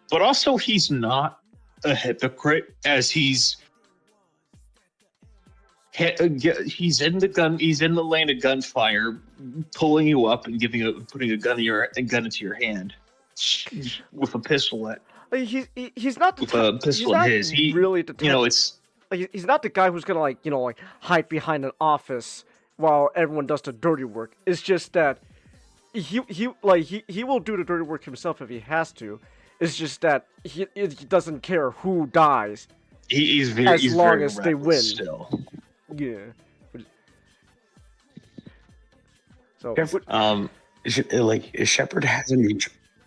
But also he's not a hypocrite, as he's in the lane of gunfire, pulling you up and putting a gun into your hand with a pistol he's not the with a pistol in his. He's not the guy who's gonna hide behind an office while everyone does the dirty work. It's just that he will do the dirty work himself if he has to. It's just that he doesn't care who dies. He's long as they win. Still. Yeah. So Shepard has an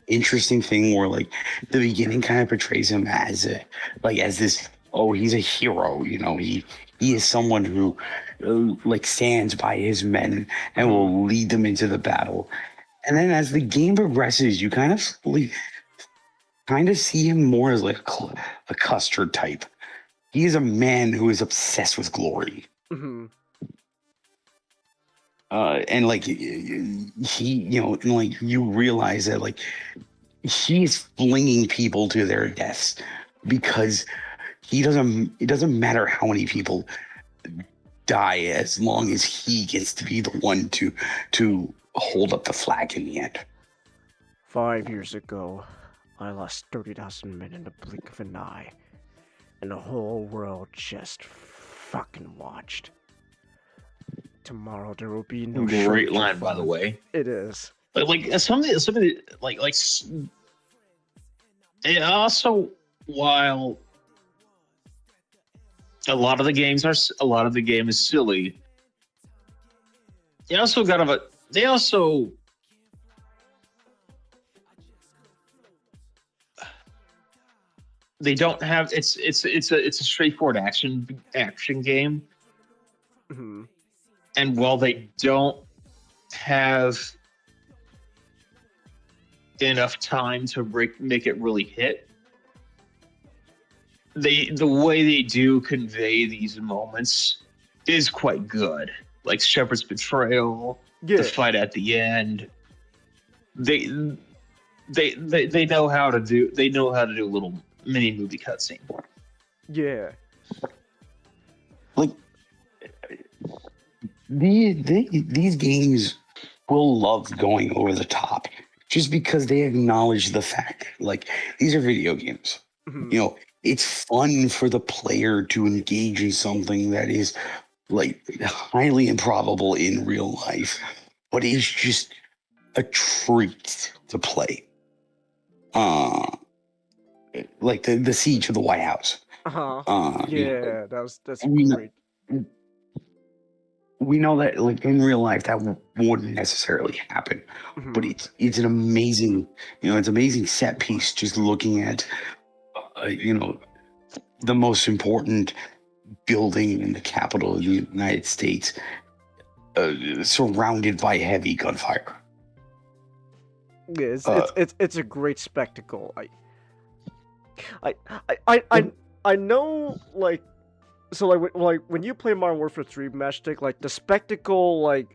interesting thing where the beginning kind of portrays him as this, he's a hero, he is someone who stands by his men and will lead them into the battle. And then as the game progresses, you kind of see him more as a Custard type. He is a man who is obsessed with glory. Mm-hmm. And you realize that he's flinging people to their deaths because it doesn't matter how many people die as long as he gets to be the one to hold up the flag in the end. 5 years ago, I lost 30,000 men in the blink of an eye. And the whole world just fucking watched. Tomorrow there will be no great line, by the way. It is. Some of the And also, while a lot of the game is silly, they also they don't have it's a straightforward action game. Mm-hmm. And while they don't have enough time to make it really hit, the way they do convey these moments is quite good. Like Shepard's betrayal, the fight at the end. They know how to do a little mini movie cutscene. Yeah. Like these games will love going over the top just because they acknowledge the fact, like, these are video games. Mm-hmm. You know, it's fun for the player to engage in something that is, like, highly improbable in real life, but it's just a treat to play. Like the siege of the White House. Yeah, that's great. We know that, like, in real life that wouldn't necessarily happen, Mm-hmm. but it's an amazing, it's amazing set piece. Just looking at, the most important building in the capital of the United States, surrounded by heavy gunfire. Yeah, it's a great spectacle. I know, like, so like when you play Modern Warfare 3 Matchstick, like, the spectacle, like,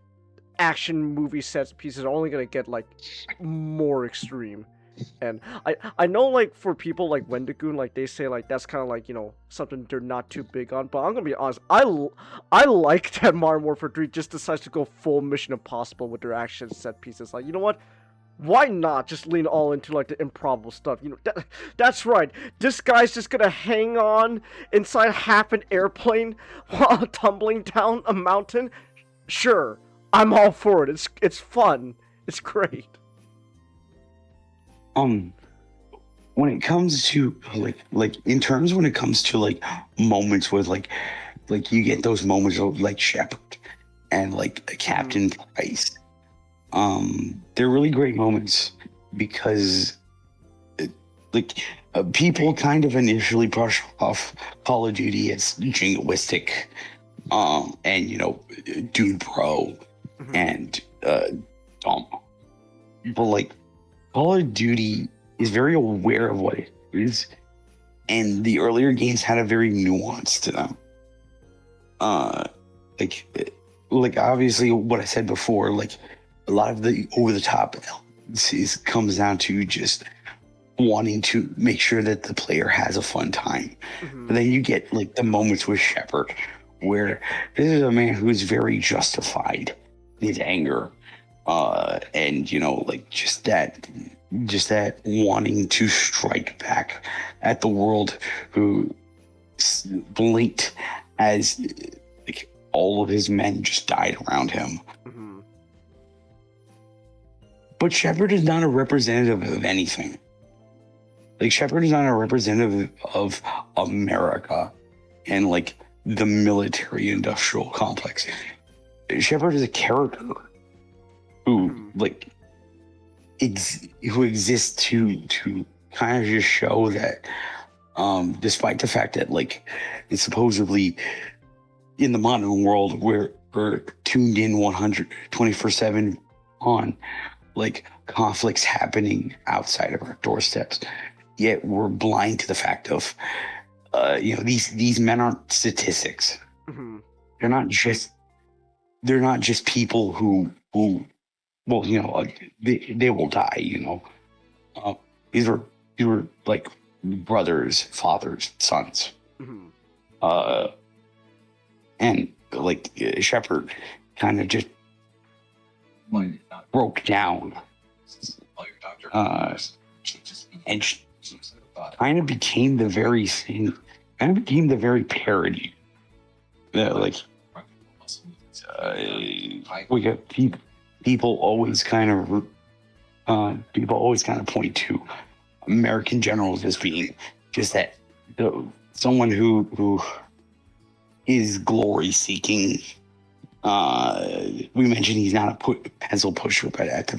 action movie set pieces are only gonna get, like, more extreme. And I know, like, for people like Wendigoon, like, they say, like, that's kind of like, something they're not too big on. But I'm gonna be honest, I like that Modern Warfare 3 just decides to go full Mission Impossible with their action set pieces. Like, you know what? Why not just lean all into, like, the improbable stuff? That's right. This guy's just gonna hang on inside half an airplane while tumbling down a mountain. Sure, I'm all for it. It's fun. It's great. When it comes to like in terms when it comes to, like, moments with, like you get those moments of, like, Shepard and, like, Captain Price. They're really great moments because, people kind of initially brush off Call of Duty as jingoistic, and Dude Bro and dumb. But, like, Call of Duty is very aware of what it is, and the earlier games had a very nuance to them. Like obviously what I said before, like, a lot of the over the top comes down to just wanting to make sure that the player has a fun time. Mm-hmm. But then you get, like, the moments with Shepard where this is a man who is very justified in his anger. And like, just that wanting to strike back at the world who blinked as, like, all of his men just died around him. Mm-hmm. But Shepard is not a representative of anything. Like, Shepard is not a representative of America and, like, the military-industrial complex. Shepard is a character who, like, who exists to kind of just show that, despite the fact that, like, it's supposedly in the modern world we're tuned in 24/7 on, like, conflicts happening outside of our doorsteps, yet we're blind to the fact of, these men aren't statistics. Mm-hmm. They're not just people who well, they will die. These were like brothers, fathers, sons. Mm-hmm. And, like, Shepard kind of just broke down, and kind of became the very thing, parody that, like, we got people always kind of point to American generals as being just that someone who is glory seeking. We mentioned he's not a pencil pusher, but at the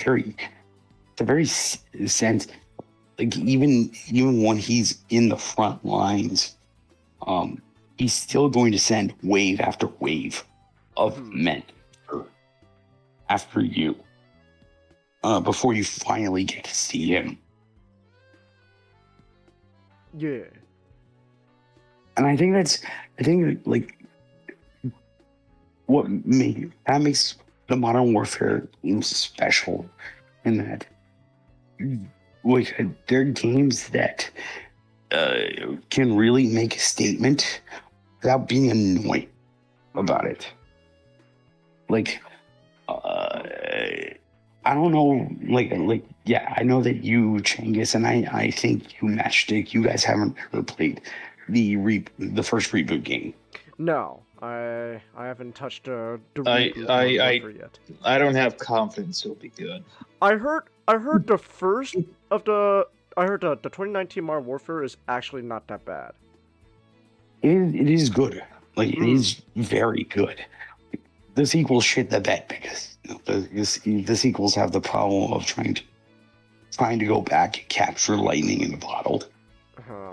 very sense, like even when he's in the front lines, he's still going to send wave after wave of men after you before you finally get to see him. Yeah. And I think like that makes the Modern Warfare games special in that like they're games that can really make a statement without being annoying about it. Like I don't know, like yeah, I know that you, Changus, and I think you, Matchstick, you guys haven't ever played the first reboot game. No, I haven't touched the reboot yet. I don't have confidence it'll be good. I heard the first of the 2019 Modern Warfare is actually not that bad. It is good. Like it is very good. The sequels shit the bed because the sequels have the problem of trying to go back and capture lightning in a bottle.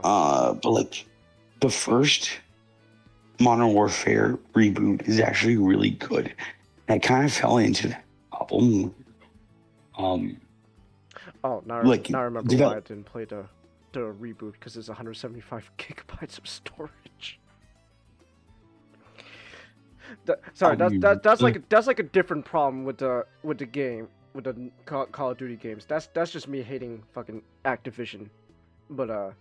But like the first Modern Warfare reboot is actually really good. And I kind of fell into that problem. Now I remember why I didn't play the reboot, because it's 175 gigabytes of storage. That's like a different problem with the game, with the Call of Duty games. That's just me hating fucking Activision. But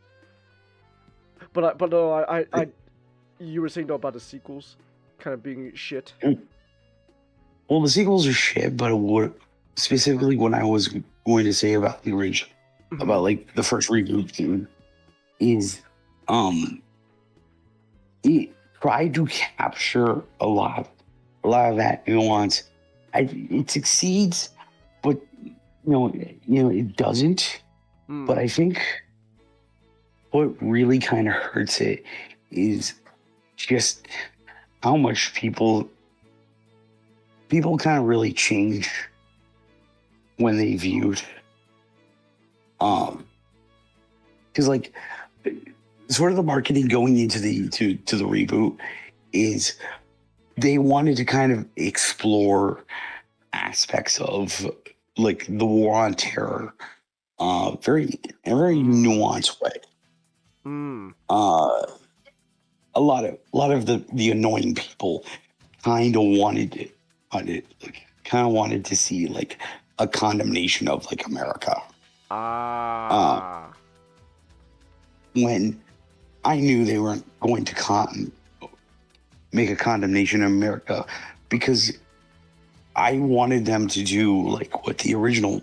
you were saying though about the sequels kind of being shit. Well, the sequels are shit, but specifically what I was going to say about the original, about like the first reboot game, is it tried to capture a lot of that nuance. It succeeds, but it doesn't. But I think what really kind of hurts it is just how much people kind of really change when they viewed. Because like sort of the marketing going into the reboot is they wanted to kind of explore aspects of like the war on terror, very nuanced way. A lot of the annoying people kind of wanted to see like a condemnation of like America. When I knew they weren't going to make a condemnation of America, because I wanted them to do like what the original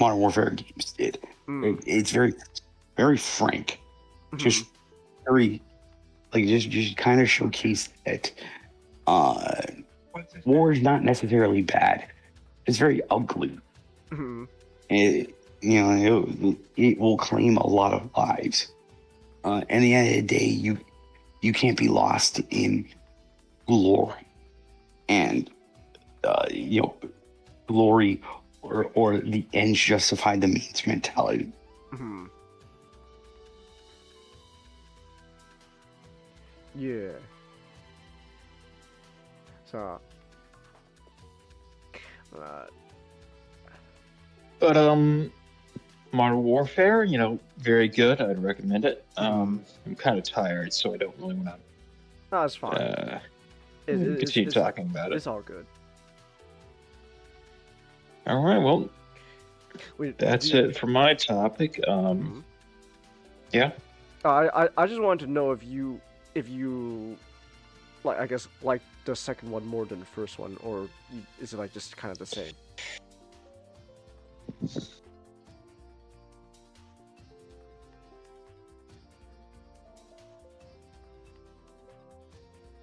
Modern Warfare games did. It's very, very frank, just very like just kind of showcase that war is not necessarily bad. It's very ugly. It will claim a lot of lives. At the end of the day, you can't be lost in glory, and glory or the ends justify the means mentality. Yeah. So. But Modern Warfare, very good. I'd recommend it. I'm kind of tired, so I don't really want to. No, it's fine. Continue talking about it. It's all good. All right. Well, that's it for my topic. Yeah. I just wanted to know if you like, I guess, like the second one more than the first one, or is it like just kind of the same?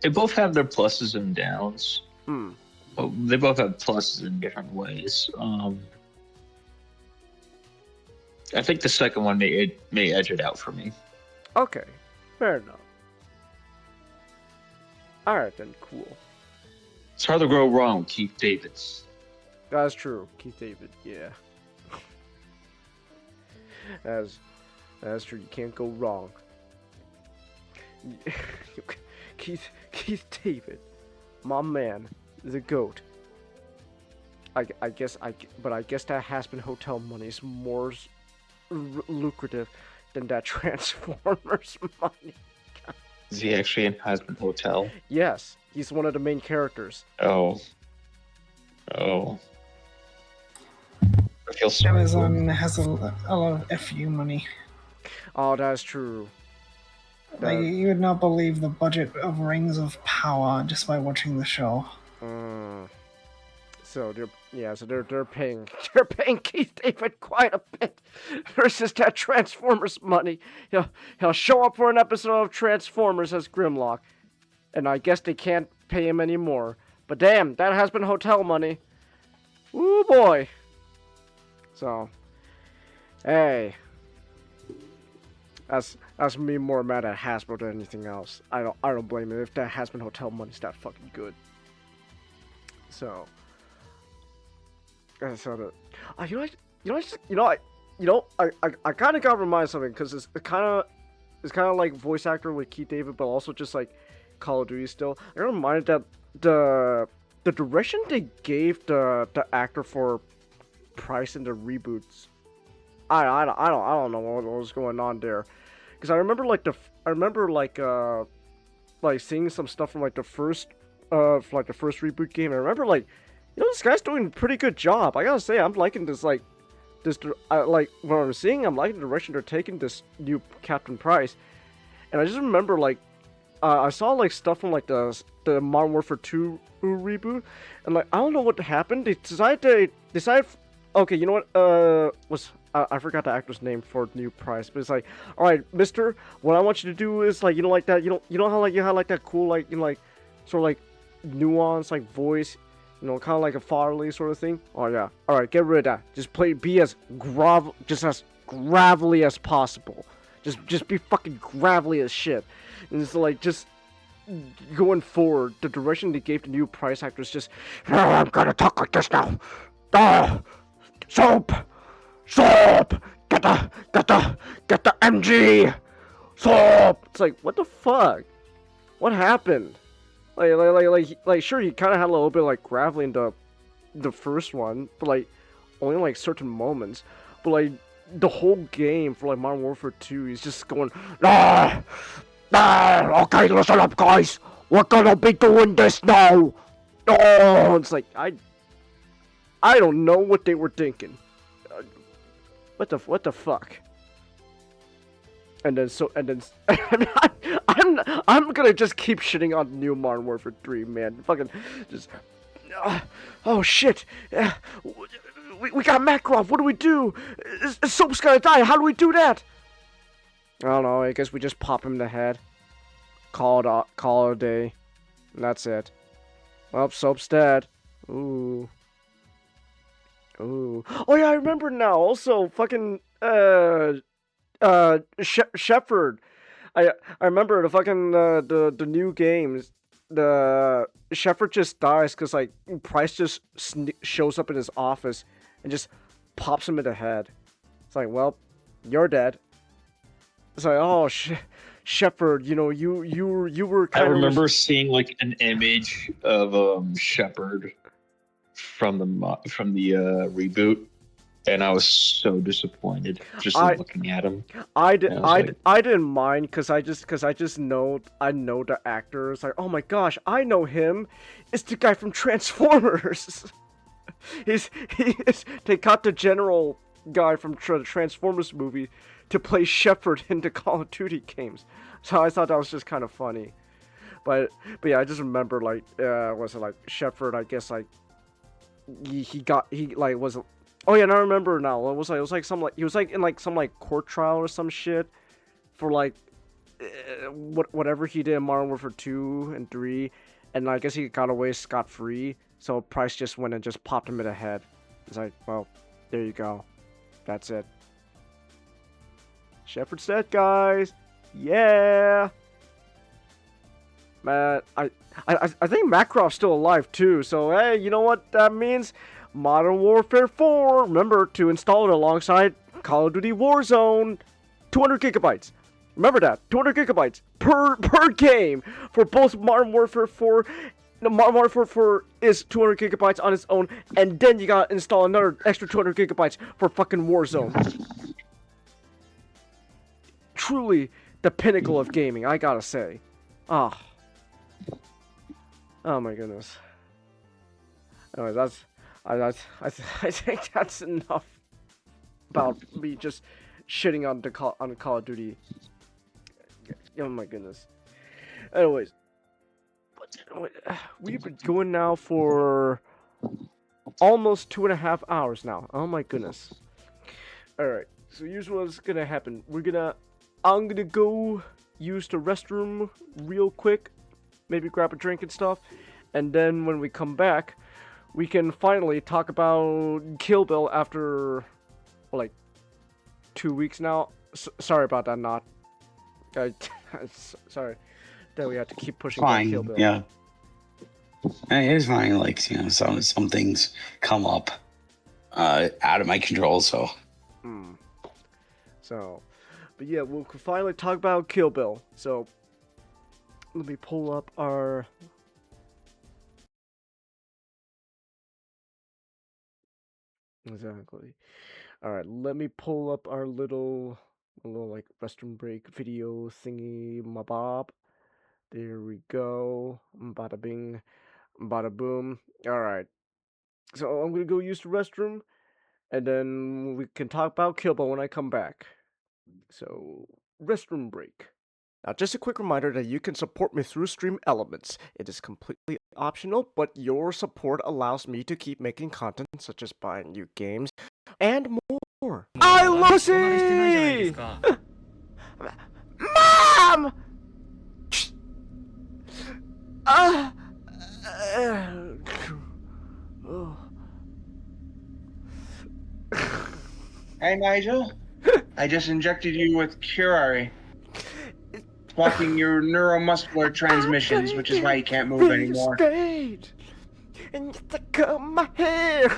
They both have their pluses and downs. Well, they both have pluses in different ways. I think the second one may edge it out for me. Okay, fair enough. All right then, cool. It's hard to go wrong with Keith Davis. That's true, Keith David. Yeah, that's true. You can't go wrong. Keith David, my man, the GOAT. I guess that Hazbin Hotel money is more lucrative than that Transformers money. Is he actually in Hazbin Hotel? Yes, he's one of the main characters. Oh. I feel sorry. Amazon has a lot of FU money. Oh, that's true. Like, you would not believe the budget of Rings of Power just by watching the show. So they're paying Keith David quite a bit versus that Transformers money. He'll show up for an episode of Transformers as Grimlock, and I guess they can't pay him anymore. But damn, that has been hotel money. Woo boy. So, hey, that's me more mad at Hasbro than anything else. I don't blame him if that Hazbin Hotel money's that fucking good. So. I kind of got reminded of something because it's kind of like voice actor with Keith David, but also just like Call of Duty still. I got reminded that the direction they gave the actor for Price in the reboots, I don't know what was going on there, because I remember seeing some stuff from the first reboot game. I remember this guy's doing a pretty good job. I gotta say, I'm liking this, like what I'm seeing. I'm liking the direction they're taking this new Captain Price. And I just remember, I saw, stuff from, the Modern Warfare 2 reboot. And, I don't know what happened. They decided, okay, you know what, I forgot the actor's name for new Price. But it's like, alright, mister, what I want you to do is, you know how, you had, that cool, sort of, nuance, voice, kind of like a fatherly sort of thing. Oh yeah. All right, get rid of that. Just be as gravelly as possible. Just be fucking gravelly as shit. And it's just going forward, the direction they gave the new Price actor is just, I'm gonna talk like this now. Soap, get the MG, soap. It's like, what the fuck? What happened? Sure, he kind of had a little bit gravelly in the first one, but only certain moments. But the whole game for Modern Warfare 2, he's just going, okay, listen up, guys. We're gonna be doing this now. Oh, it's I don't know what they were thinking. What the fuck? And then I'm gonna just keep shitting on new Modern Warfare 3, man. Fucking just oh shit. We got Makarov. What do we do? Soap's gonna die. How do we do that? I don't know. I guess we just pop him in the head. Call it a day. And that's it. Well, Soap's dead. Ooh. Oh yeah, I remember now. Also, fucking Shepard. I remember the fucking the new games. The Shepard just dies because Price just shows up in his office and just pops him in the head. It's well, you're dead. It's oh Shepard, you were kind of. I remember seeing an image of Shepard from the reboot. And I was so disappointed just looking at him. I didn't mind because I just know the actor. It's oh my gosh, I know him. It's the guy from Transformers. They got the general guy from the Transformers movie to play Shepard in the Call of Duty games. So I thought that was just kind of funny. But yeah, I just remember was it Shepard? I guess he was. Oh yeah, and I remember now. It was some he was in some court trial or some shit for whatever he did in Modern Warfare 2 and 3, and I guess he got away scot-free. So Price just went and just popped him in the head. It's well, there you go. That's it. Shepard's dead, guys. Yeah. Man, I think Macroft's still alive too. So hey, you know what that means? Modern Warfare 4. Remember to install it alongside Call of Duty Warzone. 200 gigabytes. Remember that. 200 gigabytes per game for both Modern Warfare 4. No, Modern Warfare 4 is 200 gigabytes on its own, and then you gotta install another extra 200 gigabytes for fucking Warzone. Truly the pinnacle of gaming, I gotta say. Ah. Oh my goodness. Anyway, I think that's enough about me just shitting on Call of Duty. Oh my goodness. Anyways, we've been going now for almost 2.5 hours now. Oh my goodness. Alright, so here's what's gonna happen. I'm gonna go use the restroom real quick, maybe grab a drink and stuff, and then when we come back, we can finally talk about Kill Bill after, like, 2 weeks now. Sorry about that, not. Sorry that we had to keep pushing back Kill Bill. Yeah. It's fine. Like, you know, some things come up out of my control, so. So, but yeah, we'll finally talk about Kill Bill. So, let me pull up our. Exactly. Alright, let me pull up our little like restroom break video thingy mabob. There we go. Bada bing, bada boom. Alright. So I'm gonna go use the restroom, and then we can talk about Kill Bill when I come back. So, restroom break. Now, just a quick reminder that you can support me through Stream Elements. It is completely optional, but your support allows me to keep making content such as buying new games and more. I love Lucy! Mom! Hey, Nigel. I just injected you with Curare. Blocking your neuromuscular transmissions, which is why you can't move anymore. And you cut my hair.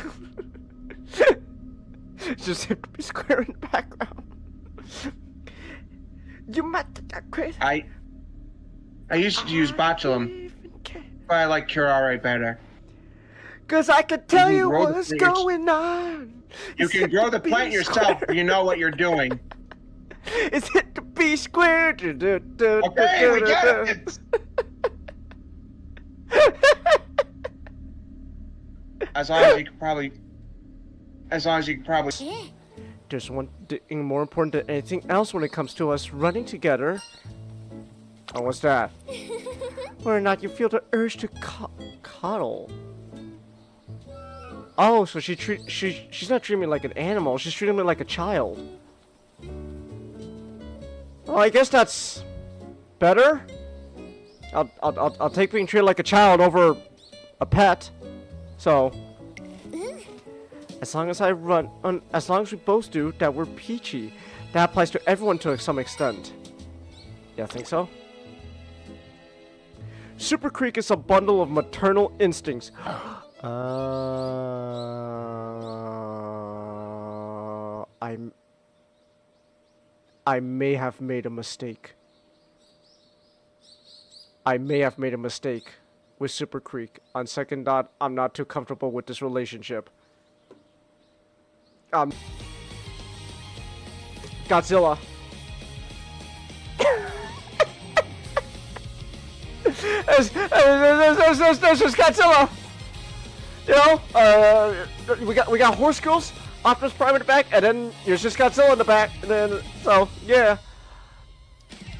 Just have to be square in the background. You might think I'm crazy. I used to use Botulum, but I like Curare better. Cause I can tell you what's going on. You can grow the plant yourself if you know what you're doing. Is it the B squared? Okay, we got it. As long as you can probably. There's one thing more important than anything else when it comes to us running together. Oh, what's that? Whether or not you feel the urge to cuddle. Oh, so she's not treating me like an animal. She's treating me like a child. Well, I guess that's better. I'll take being treated like a child over a pet. So, as long as as long as we both do, that we're peachy. That applies to everyone to some extent. Yeah, think so? Super Creek is a bundle of maternal instincts. I may have made a mistake. I may have made a mistake with Super Creek. On second thought, I'm not too comfortable with this relationship. Godzilla. There's just Godzilla. You know, we got Horse Girls, Optimus Prime in the back, and then there's just Godzilla in the back. And then, so yeah,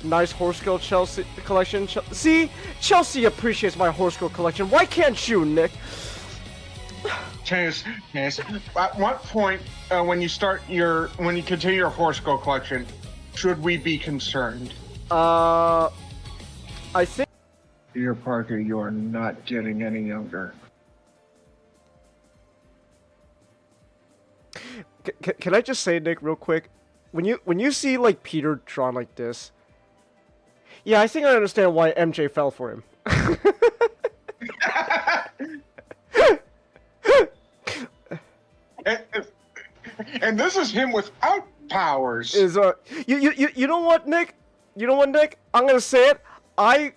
nice Horse Girl Chelsea collection. See, Chelsea appreciates my Horse Girl collection. Why can't you, Nick? Chance, at what point when you continue your Horse Girl collection, should we be concerned? I think. Peter Parker, you are not getting any younger. Can I just say, Nick, real quick? when you see like Peter drawn like this, yeah, I think I understand why MJ fell for him. And this is him without powers. Is you know what, Nick? You know what, Nick? I'm gonna say it. I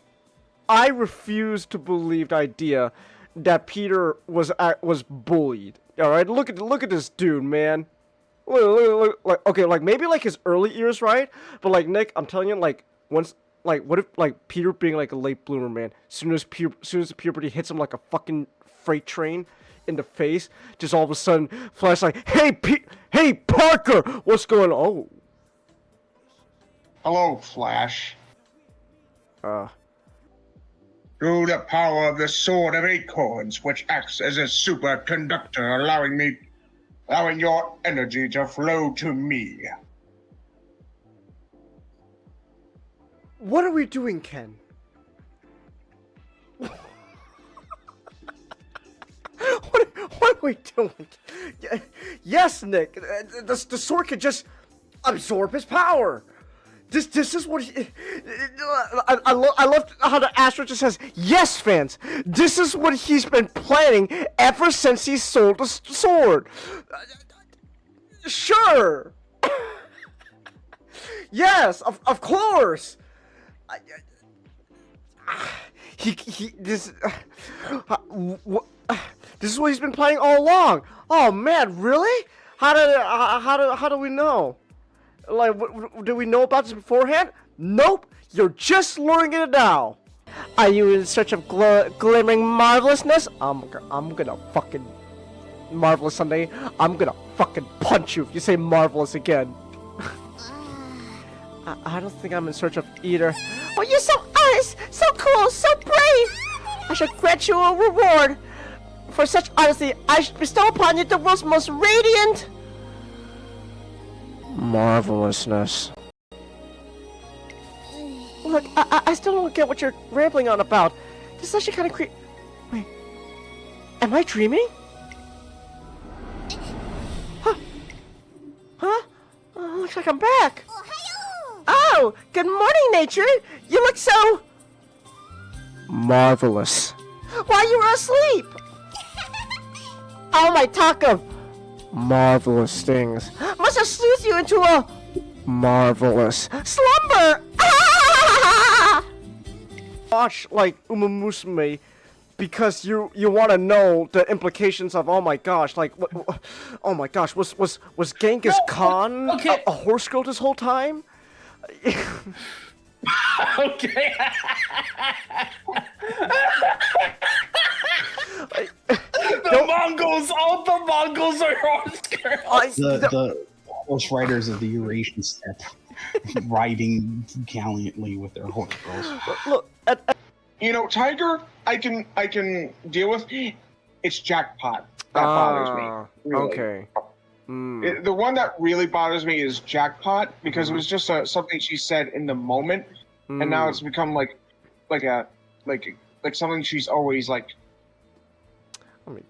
refuse to believe the idea that Peter was bullied. All right, look at this dude, man. Look, like, okay, like maybe like his early years, right? But like Nick, I'm telling you, like once, like what if like Peter being like a late bloomer, man? Soon as the puberty hits him like a fucking freight train in the face, just all of a sudden, Flash like, hey Parker, what's going on? Oh. Hello, Flash. Through the power of the Sword of Acorns, which acts as a superconductor, allowing your energy to flow to me. What are we doing, Ken? What are we doing? Yes, Nick. The sword could just absorb his power. This is what he, I love how the Astro just says, yes, fans, this is what he's been planning ever since he sold the sword. Sure. Yes, of course. This is what he's been planning all along. Oh man, really? How do we know? Like, do we know about this beforehand? Nope. You're just learning it now. Are you in search of glimmering marvelousness? I'm gonna fucking marvelous someday. I'm gonna fucking punch you if you say marvelous again. I don't think I'm in search of either. Oh, you're so honest, so cool, so brave. I should grant you a reward. For such honesty, I should bestow upon you the world's most radiant marvelousness. Look, I still don't get what you're rambling on about. This is actually kind of Wait, am I dreaming? Huh? Looks like I'm back. Oh, good morning, nature. You look so marvelous. While you were asleep. All my talk of marvelous things must have soothed you into a marvelous slumber. Watch like Uma Musume because you want to know the implications of, oh my gosh, like oh my gosh, was Genghis Khan a horse girl this whole time? Okay. All the Mongols are horse girls. The horse riders of the Eurasian steppe riding gallantly with their horse girls. Look, you know, Tiger, I can deal with. It's Jackpot that bothers me. Really. Okay. The one that really bothers me is Jackpot because it was just something she said in the moment, and now it's become like something she's always like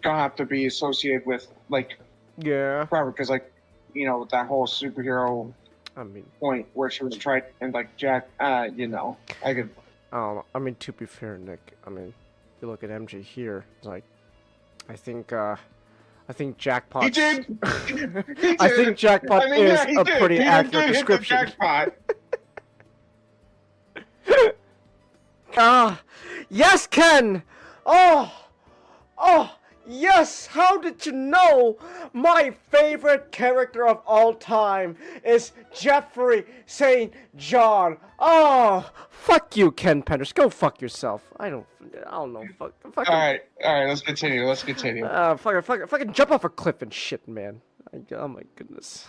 gonna have to be associated with forever because you know that whole superhero point where she was tried and like Jack you know I could. I mean, to be fair, Nick, I mean, you look at MJ here, it's like I think Jackpot. He did. He did. I think Jackpot is a pretty accurate description. Yes, Ken. Oh, yes. How did you know? My favorite character of all time is Jeffrey St. John. Oh, fuck you, Ken Penders. Go fuck yourself. I don't know. Fuck. All right. Let's continue. Fucking jump off a cliff and shit, man. Oh my goodness.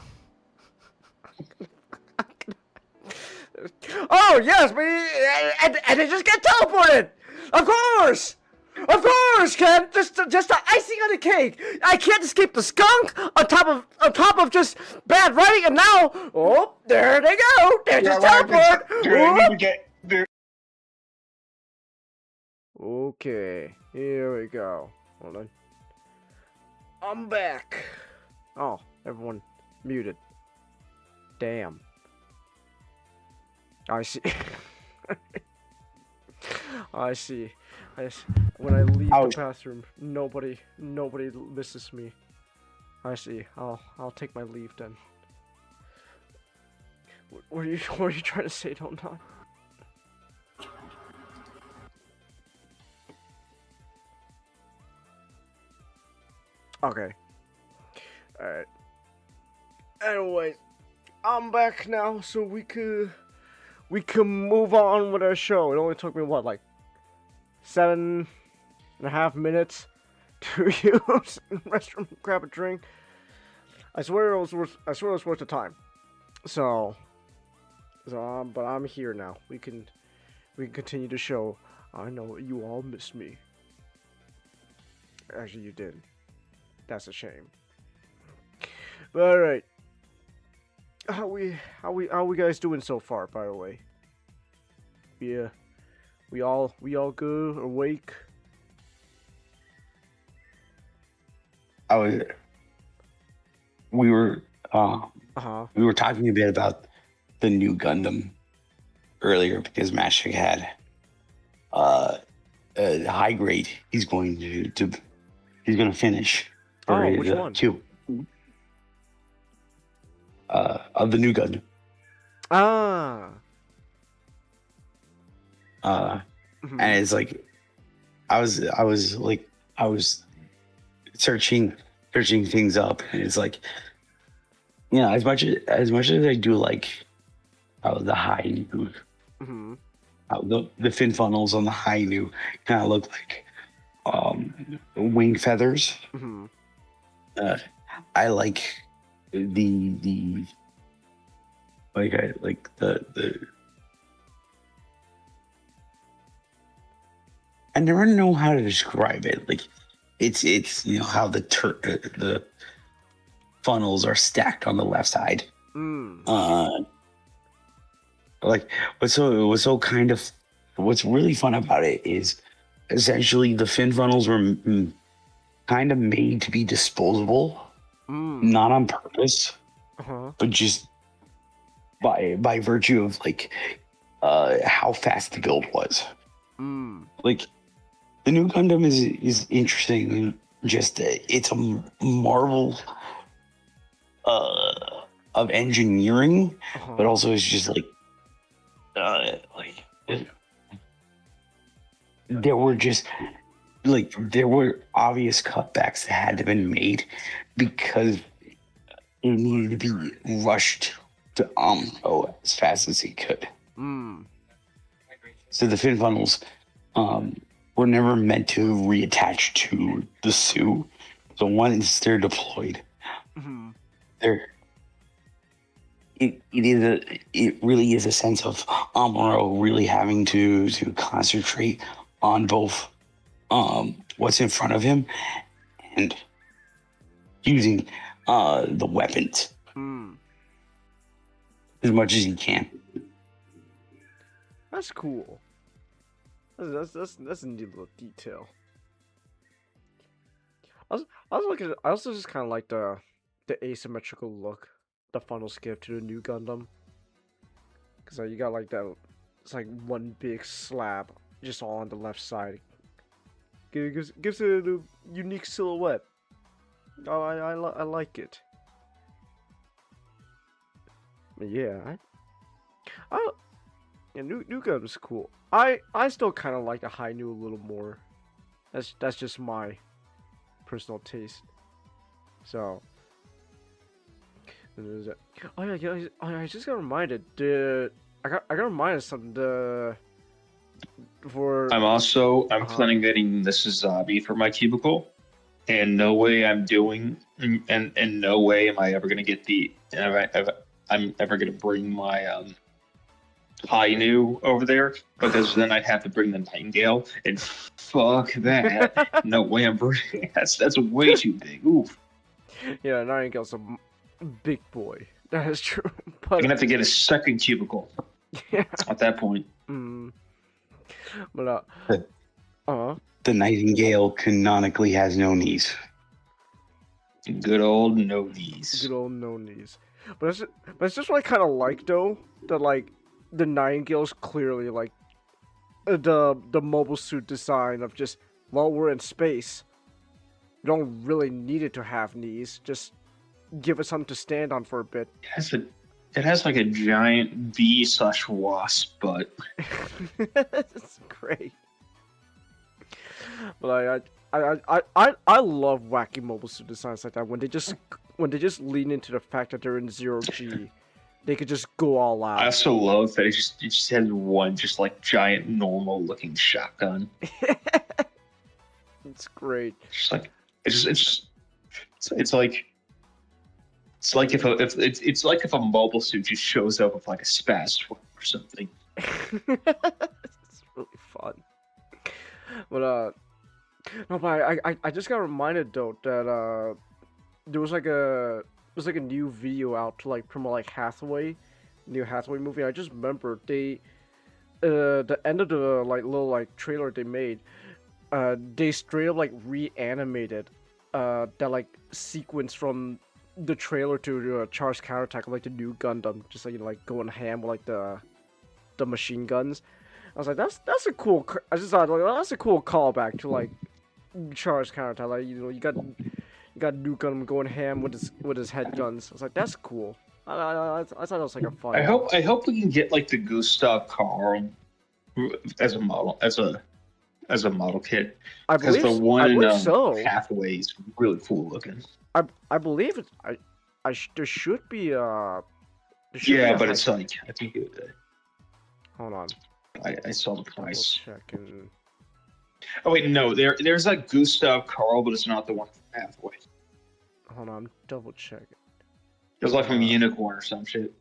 Oh yes, and they just get teleported. Of course, Ken. Just the icing on the cake. I can't escape the skunk on top of just bad writing, and now there they go. They just teleport. Okay, here we go. Hold on. I'm back. Oh, everyone muted. Damn. I see. I see. When I leave the bathroom, nobody misses me. I see. I'll take my leave then. What are you trying to say, Don't Nod? Okay. Alright. Anyway, I'm back now, so we can move on with our show. It only took me what, like 7.5 minutes to use the restroom, grab a drink. I swear it was worth the time. So but I'm here now. We can continue the show. I know you all missed me. Actually, you did. That's a shame. But all right. How we guys doing so far, by the way? Yeah. We all good, awake? We were talking a bit about the new Gundam earlier because Mashik had a high grade. He's going to finish. Which one? 2 of the new Gundam. And it's like I was searching things up, and it's like, you know, as much as I do like the high new, the fin funnels on the high new kind of look like wing feathers. I like the I never know how to describe it. Like it's you know how the funnels are stacked on the left side. Like what's really fun about it is essentially the fin funnels were kind of made to be disposable, not on purpose, but just by virtue of like how fast the build was. Like the new Gundam is interesting. Just it's a marvel of engineering, but also it's just like there were obvious cutbacks that had to be made because it needed to be rushed to as fast as it could. So the fin funnels were never meant to reattach to the suit. So once they're deployed, it really is a sense of Amuro really having to concentrate on both what's in front of him and using the weapons as much as he can. That's cool. That's a neat little detail. I also just kind of like the asymmetrical look the funnels give to the new Gundam. Cause you got like that, it's like one big slab just all on the left side. Gives it a unique silhouette. I like it. But yeah, new Gundam's cool. I still kind of like the high new a little more. That's just my personal taste. So. Oh yeah, I just got reminded. I got reminded of something. I'm planning getting this Zabi for my cubicle, and no way I'm doing, and no way am I ever gonna get I'm ever gonna bring my high new over there, because then I'd have to bring the Nightingale, and fuck that. No way I'm bringing that's way too big. Oof. Yeah, Nightingale's a big boy. That is true. But I'm gonna have to get a second cubicle. Yeah. At that point. But the Nightingale canonically has no knees. Good old no knees. Good old no knees. But it's just what I kind of like though that like the Nightingale's clearly like the mobile suit design of just while we're in space, you don't really need it to have knees. Just give us something to stand on for a bit. It has like a giant bee/wasp butt. It's great. But I love wacky mobile suit designs like that when they just lean into the fact that they're in 0G. They could just go all out. I also love that it just has one just like giant normal looking shotgun. It's great. It's like it's like if a mobile suit just shows up with like a spaz or something. It's really fun. But no, but I just got reminded though that there was like a new video out to like promote like new Hathaway movie. I just remember they the end of the like little like trailer they made, they straight up like reanimated that like sequence from the trailer to Char's counterattack of like the new Gundam, just like, you know, like going ham with like the machine guns. I was like, that's a cool. I just thought like, that's a cool callback to like Char's counterattack. Like, you know, you got new Gundam going ham with his head guns. I was like, that's cool. I thought it was like a fun. I hope we can get like the Gustav Karl as a model kit. Because the one in Hathaway is really cool looking. I believe it. There should be but it's like I think it. Hold on. I saw the price. Checking. Oh wait, no. There's like Gustav Karl, but it's not the one from Hathaway. Hold on, double check. It was like from Unicorn or some shit.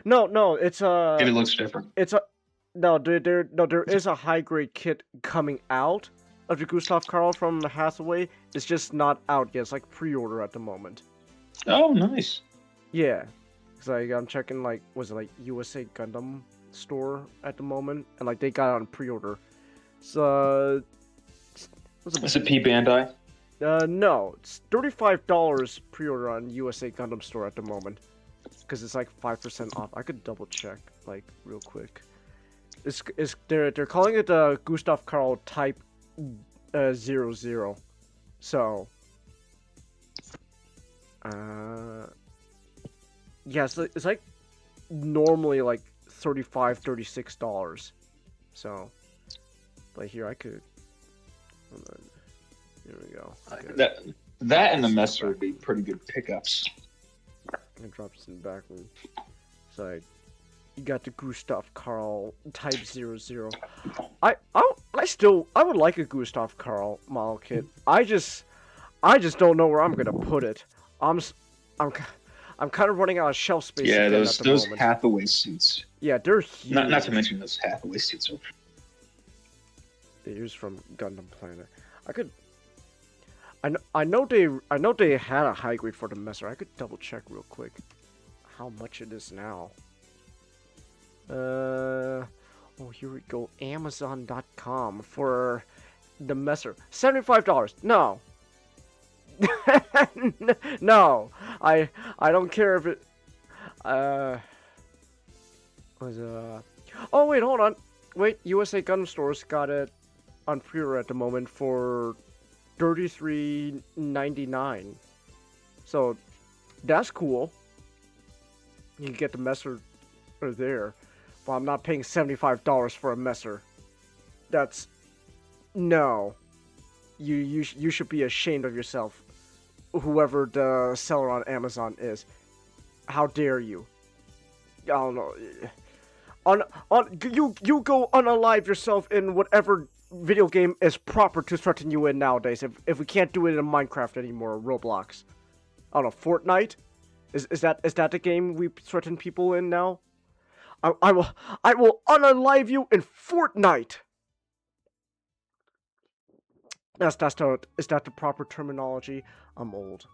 No, it's Maybe it looks different. There is a high grade kit coming out of the Gustav Karl from Hathaway. It's just not out yet. It's like pre-order at the moment. Oh, nice. Yeah, cause like I'm checking like was it like USA Gundam store at the moment, and like they got it on pre-order. So is it P Bandai? No, it's $35 pre-order on USA Gundam store at the moment, because it's like 5% off. I could double check like real quick. They're calling it Gustav Karl Type 00. So yeah, so it's like normally like $36. So, but here I could. Hold on. Here we go. That and the Messer would be pretty good pickups. I'm gonna drop this in the back room. So you got the Gustav Karl Type 00. I would like a Gustav Karl model kit. I just don't know where I'm gonna put it. I'm kind of running out of shelf space. Yeah, those Hathaway suits. Yeah, they're huge. Not to mention those Hathaway suits. They're used from Gundam Planet. I know they had a high grade for the Messer. I could double check real quick how much it is now. Oh, here we go. Amazon.com for the Messer. $75. No. No. I don't care if it was oh wait, hold on. Wait, USA Gundam Stores got it on pre-order at the moment for $33.99. So that's cool. You can get the Messer there. But I'm not paying $75 for a Messer. That's no. You should be ashamed of yourself. Whoever the seller on Amazon is. How dare you? I don't know. You go unalive yourself in whatever video game is proper to threaten you in nowadays. If we can't do it in Minecraft anymore, or Roblox. I don't know, Fortnite? Is that the game we threaten people in now? I will unalive you in Fortnite. Is that the proper terminology? I'm old.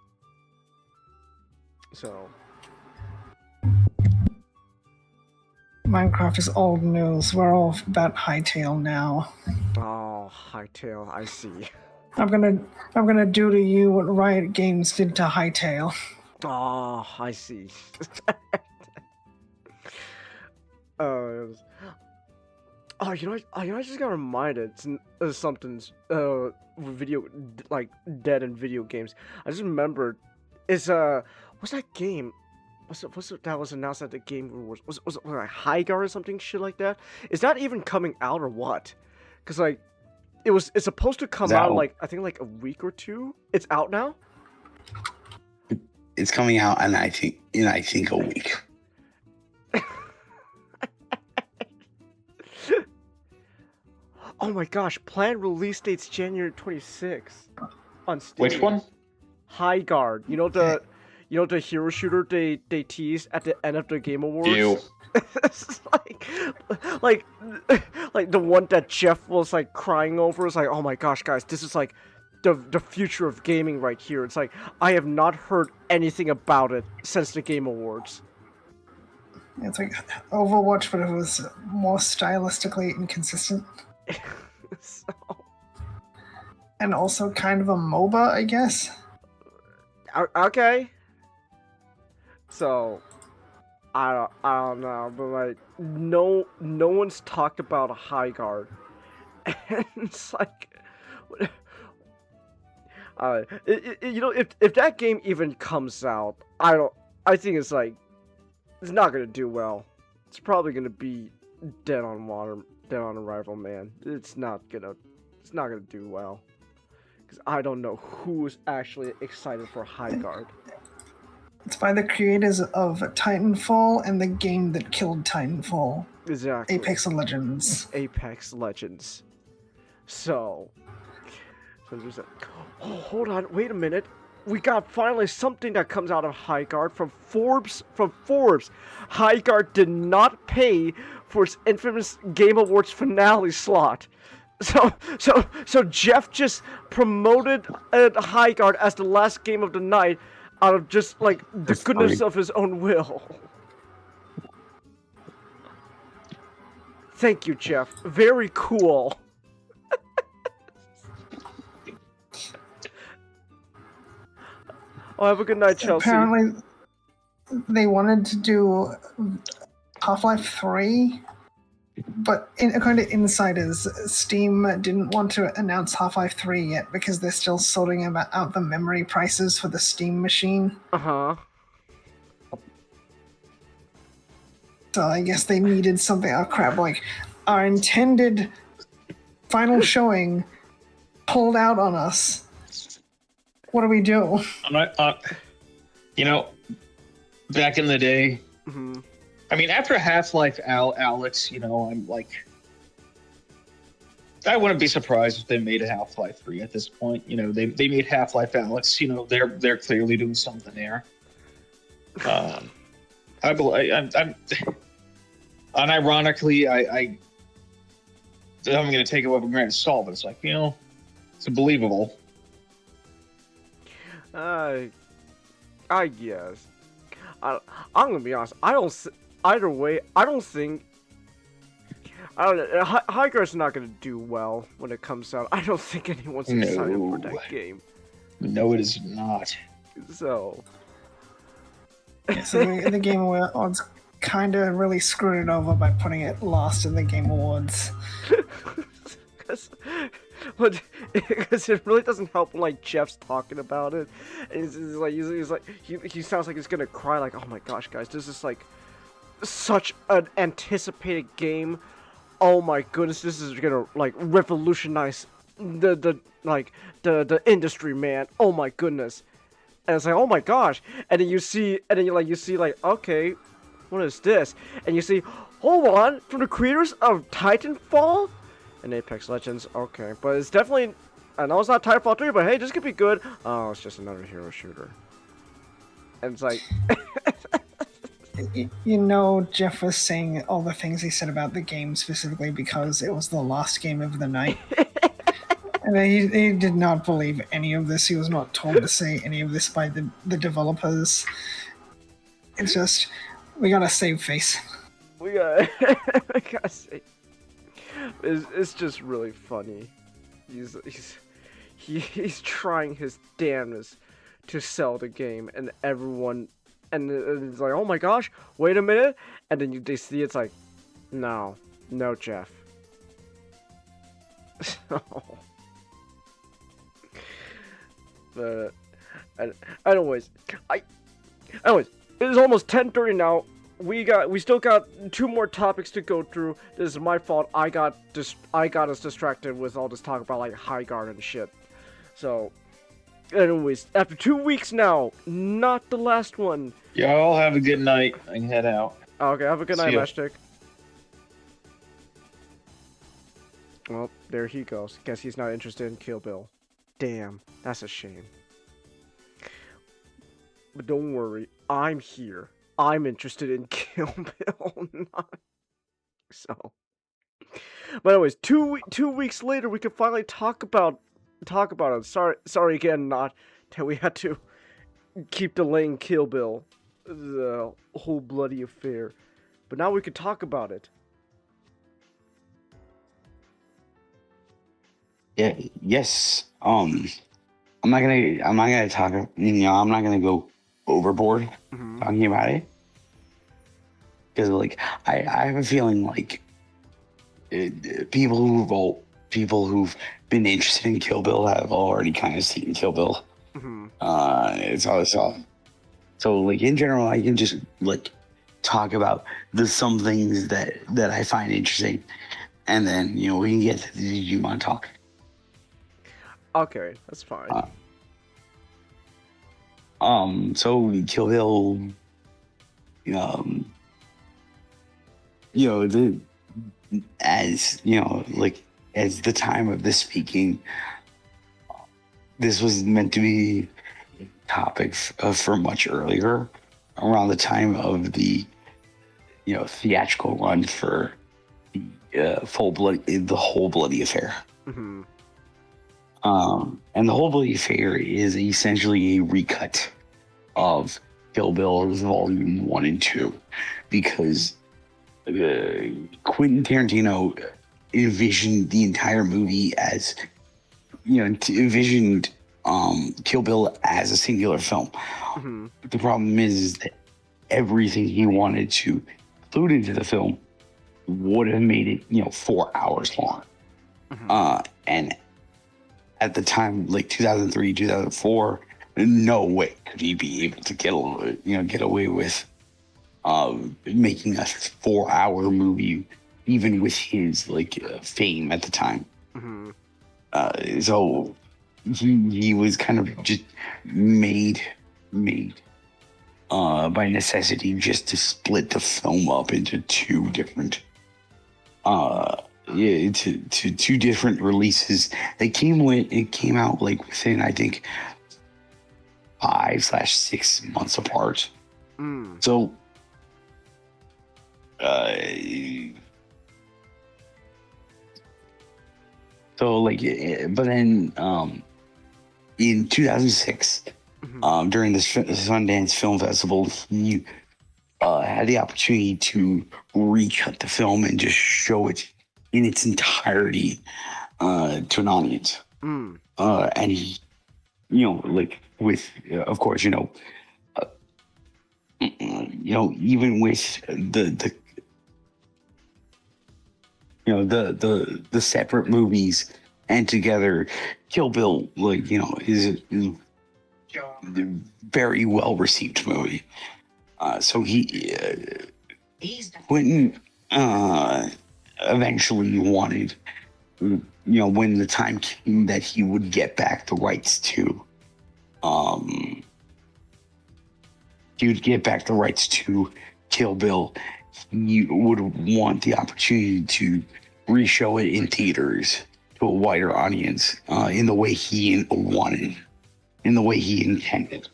So Minecraft is old news. We're all about Hightail now. Oh, Hightail, I see. I'm gonna do to you what Riot Games did to Hightail. Oh, I see. Oh, I just got reminded of something. Video like dead in video games. I just remembered. What's that game? What's it that was announced at the game was it like High Guard or something shit like that? Is that even coming out or what? Because like it's supposed to come out like I think like a week or two. It's out now. It's coming out, and I think a week. Oh my gosh! Planned release date's January 26th on Steam. Which one? High Guard. You know the hero shooter they teased at the end of the Game Awards. Ew. It's like the one that Jeff was like crying over. It's like, oh my gosh, guys, this is like the future of gaming right here. It's like I have not heard anything about it since the Game Awards. It's like Overwatch, but it was more stylistically inconsistent. And also kind of a MOBA, I guess. Okay. So, I don't know, but like no one's talked about a High Guard, and it's like, if that game even comes out, I think it's like it's not gonna do well. It's probably gonna be dead on arrival, man. It's not gonna do well. Because I don't know who's actually excited for High Guard. It's by the creators of Titanfall and the game that killed Titanfall. Exactly. Apex Legends. Apex Legends. So there's a... Oh, hold on, wait a minute. We got finally something that comes out of High Guard from Forbes. High Guard did not pay for its infamous Game Awards finale slot. So Jeff just promoted High Guard as the last game of the night out of just like the goodness of his own will. Thank you, Jeff. Very cool. Oh, have a good night, Chelsea. Apparently, they wanted to do Half-Life 3, but according to insiders, Steam didn't want to announce Half-Life 3 yet because they're still sorting out the memory prices for the Steam machine. Uh-huh. So I guess they needed something. Oh crap, like, our intended final showing pulled out on us. What do we do? Back in the day, Mm-hmm. I mean, after Half-Life Alex, I'm like, I wouldn't be surprised if they made a Half-Life 3 at this point. They made Half-Life Alex. They're clearly doing something there. I'm unironically, I'm going to take it with a grain of salt, but it's like, it's believable. I guess. I'm gonna be honest. Either way, I don't think. I don't know. High Guard's not gonna do well when it comes out. I don't think anyone's excited for that game. No, it is not. So. Yeah, so the Game Awards kind of really screwed it over by putting it last in the Game Awards. Because it really doesn't help when like Jeff's talking about it. And he sounds like he's gonna cry. Like, oh my gosh, guys, this is like such an anticipated game. Oh my goodness, this is gonna like revolutionize the industry, man. Oh my goodness. And it's like, oh my gosh. And then you see like, okay, what is this? And you see, hold on, from the creators of Titanfall and Apex Legends. Okay, but it's definitely, I know it's not Titanfall 3, but hey, this could be good. Oh, it's just another hero shooter. And it's like... Jeff was saying all the things he said about the game specifically because it was the last game of the night. And he did not believe any of this. He was not told to say any of this by the developers. It's just, we gotta save face. We gotta save. It's just really funny. He's trying his damnedest to sell the game, and everyone, and it's like, oh my gosh, wait a minute, and then they see it's like, no, Jeff. But anyways, it is almost 10:30 now. We still got 2 more topics to go through. This is my fault. I got us distracted with all this talk about like High Guard and shit. So, anyways, after 2 weeks now, not the last one. Y'all have a good night. I can head out. Okay, have a good night, ya. Matchstick. Well, there he goes. Guess he's not interested in Kill Bill. Damn, that's a shame. But don't worry, I'm here. I'm interested in Kill Bill. So, but anyways, two weeks later, we could finally talk about it. Sorry again, not that we had to keep delaying Kill Bill, the whole bloody affair. But now we could talk about it. Yeah. Yes. I'm not gonna talk. I'm not gonna go overboard talking about it, because like I have a feeling like people who've been interested in Kill Bill have already kind of seen Kill Bill. It's all so like in general, I can just like talk about some things that I find interesting, and then we can get to the Digimon talk. Okay, that's fine. So Kill Bill, as the time of this speaking, this was meant to be topics for much earlier, around the time of the theatrical run for the whole bloody affair. And the whole bloody affair is essentially a recut of Kill Bill Volume 1 and 2, because Quentin Tarantino envisioned the entire movie as, envisioned Kill Bill as a singular film. The problem is that everything he wanted to include into the film would have made it, 4 hours long. And at the time, like 2003, 2004, no way could he be able to get away with making a 4-hour movie, even with his fame at the time. So he was kind of just made by necessity, just to split the film up into 2 different to 2 different releases. It came out within, I think, 5/6 months apart. So but then in 2006, during the Sundance Film Festival, he had the opportunity to recut the film and just show it in its entirety to an audience. And he, with, of course, even with the separate movies and together, Kill Bill, is a very well received movie. So Quentin eventually wanted, when the time came that he would get back the rights to, Kill Bill, he would want the opportunity to re-show it in theaters to a wider audience, in the way he wanted, in the way he intended.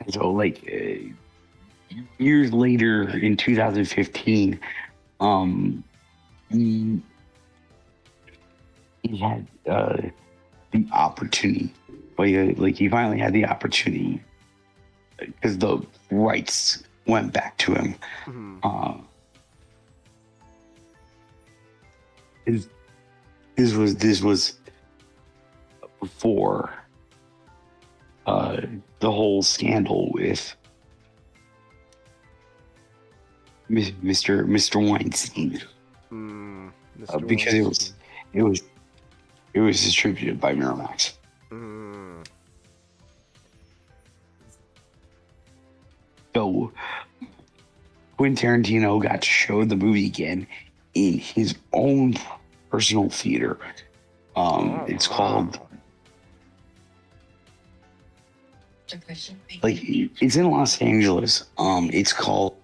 So years later, in 2015, he had the opportunity, he finally had the opportunity, because the rights went back to him. This was before the whole scandal with Mr. Weinstein, because it was distributed by Miramax. So Quentin Tarantino got to show the movie again in his own personal theater. It's called, like, it's in Los Angeles. It's called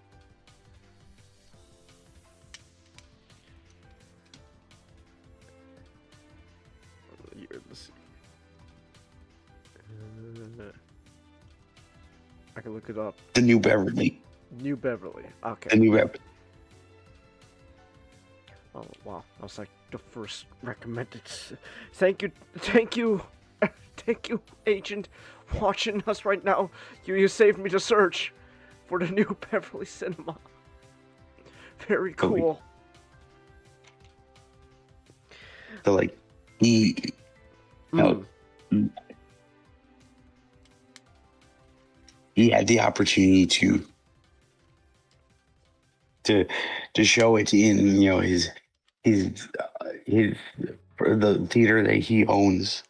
I can look it up. The New Beverly. New Beverly. Okay. The New Beverly. Oh wow, that was like the first recommended. Thank you, agent, watching us right now. You saved me the search for the New Beverly Cinema. Very cool. So like he, he had the opportunity to show it in his the theater that he owns.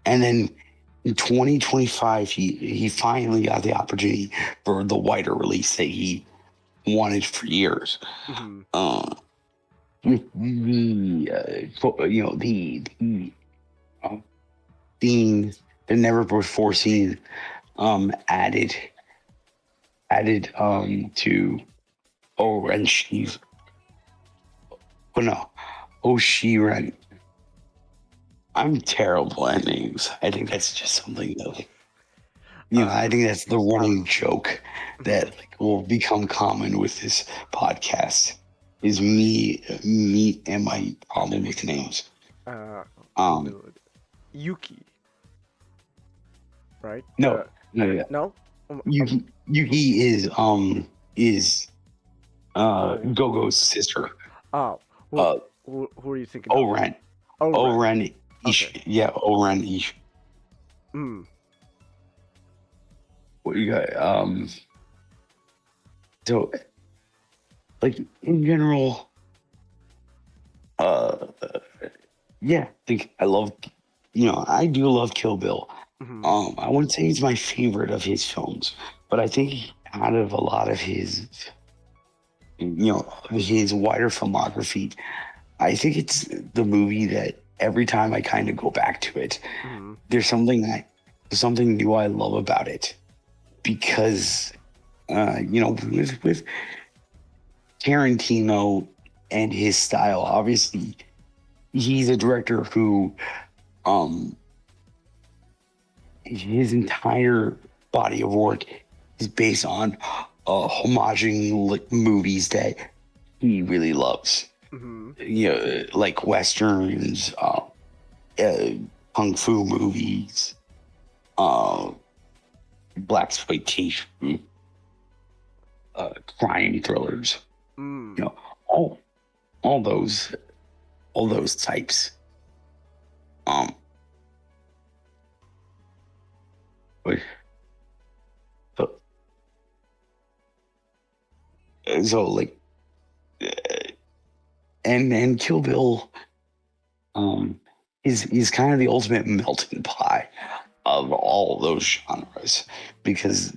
And then in 2025 he finally got the opportunity for the wider release that he wanted for years. With the never before seen added to Orange. Oshiren. I'm terrible at names. I think that's just something that, I think that's the running joke that will become common with this podcast. Is me and my problem with names. Yuki. Right? No. No? Yuki is Gogo's sister. Oh. Who are you thinking? Oren. Oren. Okay. Yeah, Oren Ish. What you got? So, like, in general, yeah, like, I love, I do love Kill Bill. I wouldn't say it's my favorite of his films, but I think out of a lot of his, his wider filmography, I think it's the movie that every time I kind of go back to it, there's something new I love about it, because, with Tarantino and his style, obviously he's a director who, his entire body of work is based on homaging movies that he really loves. Like westerns, kung fu movies, blaxploitation, crime thrillers. All those types. So like, and Kill Bill, is kind of the ultimate melting pot of all those genres, because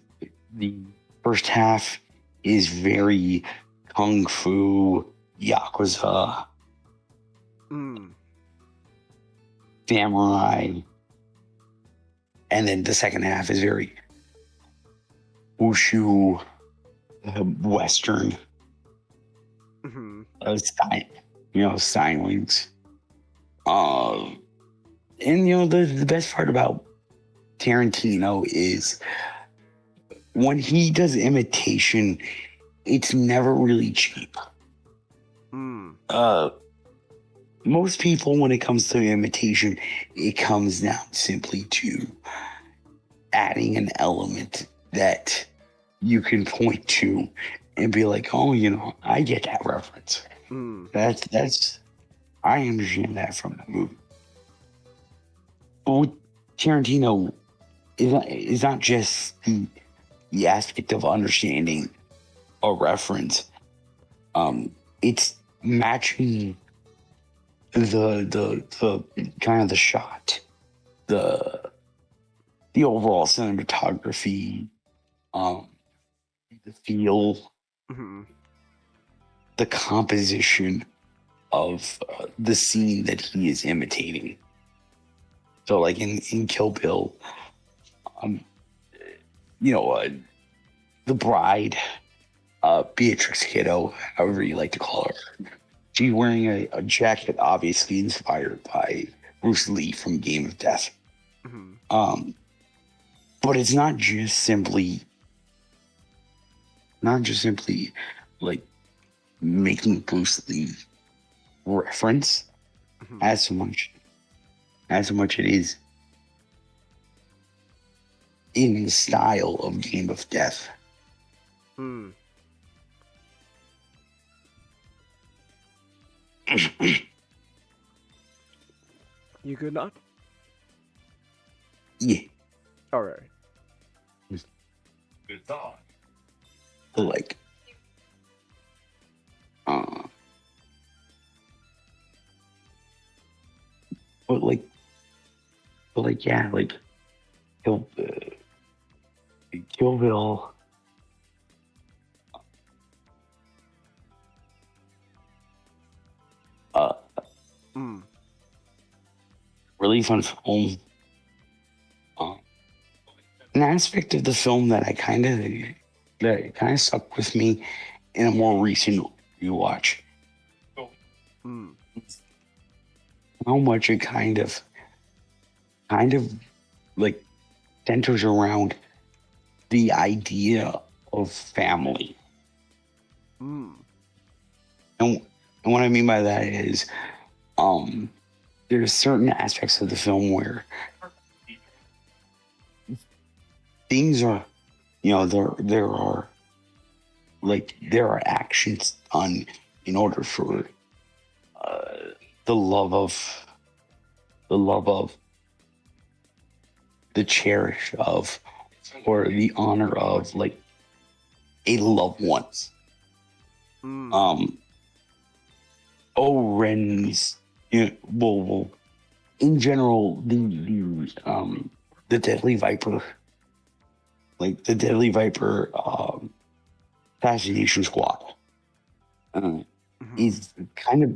the first half is very kung fu, yakuza, samurai, and then the second half is very wushu, western, stylings. And the best part about Tarantino is when he does imitation, it's never really cheap. Most people, when it comes to imitation, it comes down simply to adding an element that you can point to and be like, oh, I get that reference. I understand that from the movie. with Tarantino is not just the aspect of understanding a reference. It's matching the kind of the shot, the overall cinematography, the feel, the composition of the scene that he is imitating. So, like in Kill Bill, the bride, Beatrix Kiddo, however you like to call her, she's wearing a jacket obviously inspired by Bruce Lee from Game of Death. But it's not just simply like making Bruce Lee reference as so much it is in the style of Game of Death. You good not? Yeah. All right. Good thought. Like, yeah, like Kill Bill. Relief on film. An aspect of the film that kind of stuck with me in a more recent rewatch. How much it kind of like centers around the idea of family. And what I mean by that is, there's certain aspects of the film where things are, there are actions done in order for the love of, the cherish of, or the honor of, like, a loved one. Oren's, well, in general, the Deadly Viper, like the Deadly Viper assassination squad, is kind of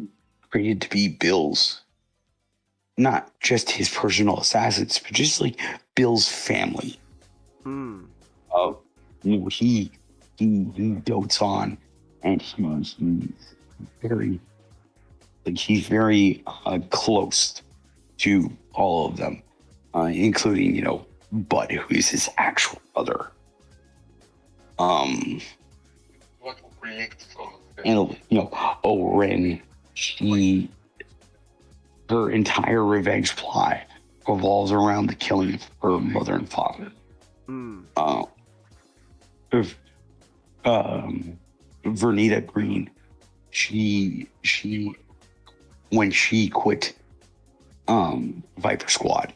created to be Bill's, not just his personal assassins, but just like Bill's family. He dotes on, and he's very close to all of them, including Bud, who is his actual brother. And Oren, her entire revenge plot revolves around the killing of her mother and father. Vernita Green, she when she quit Viper Squad,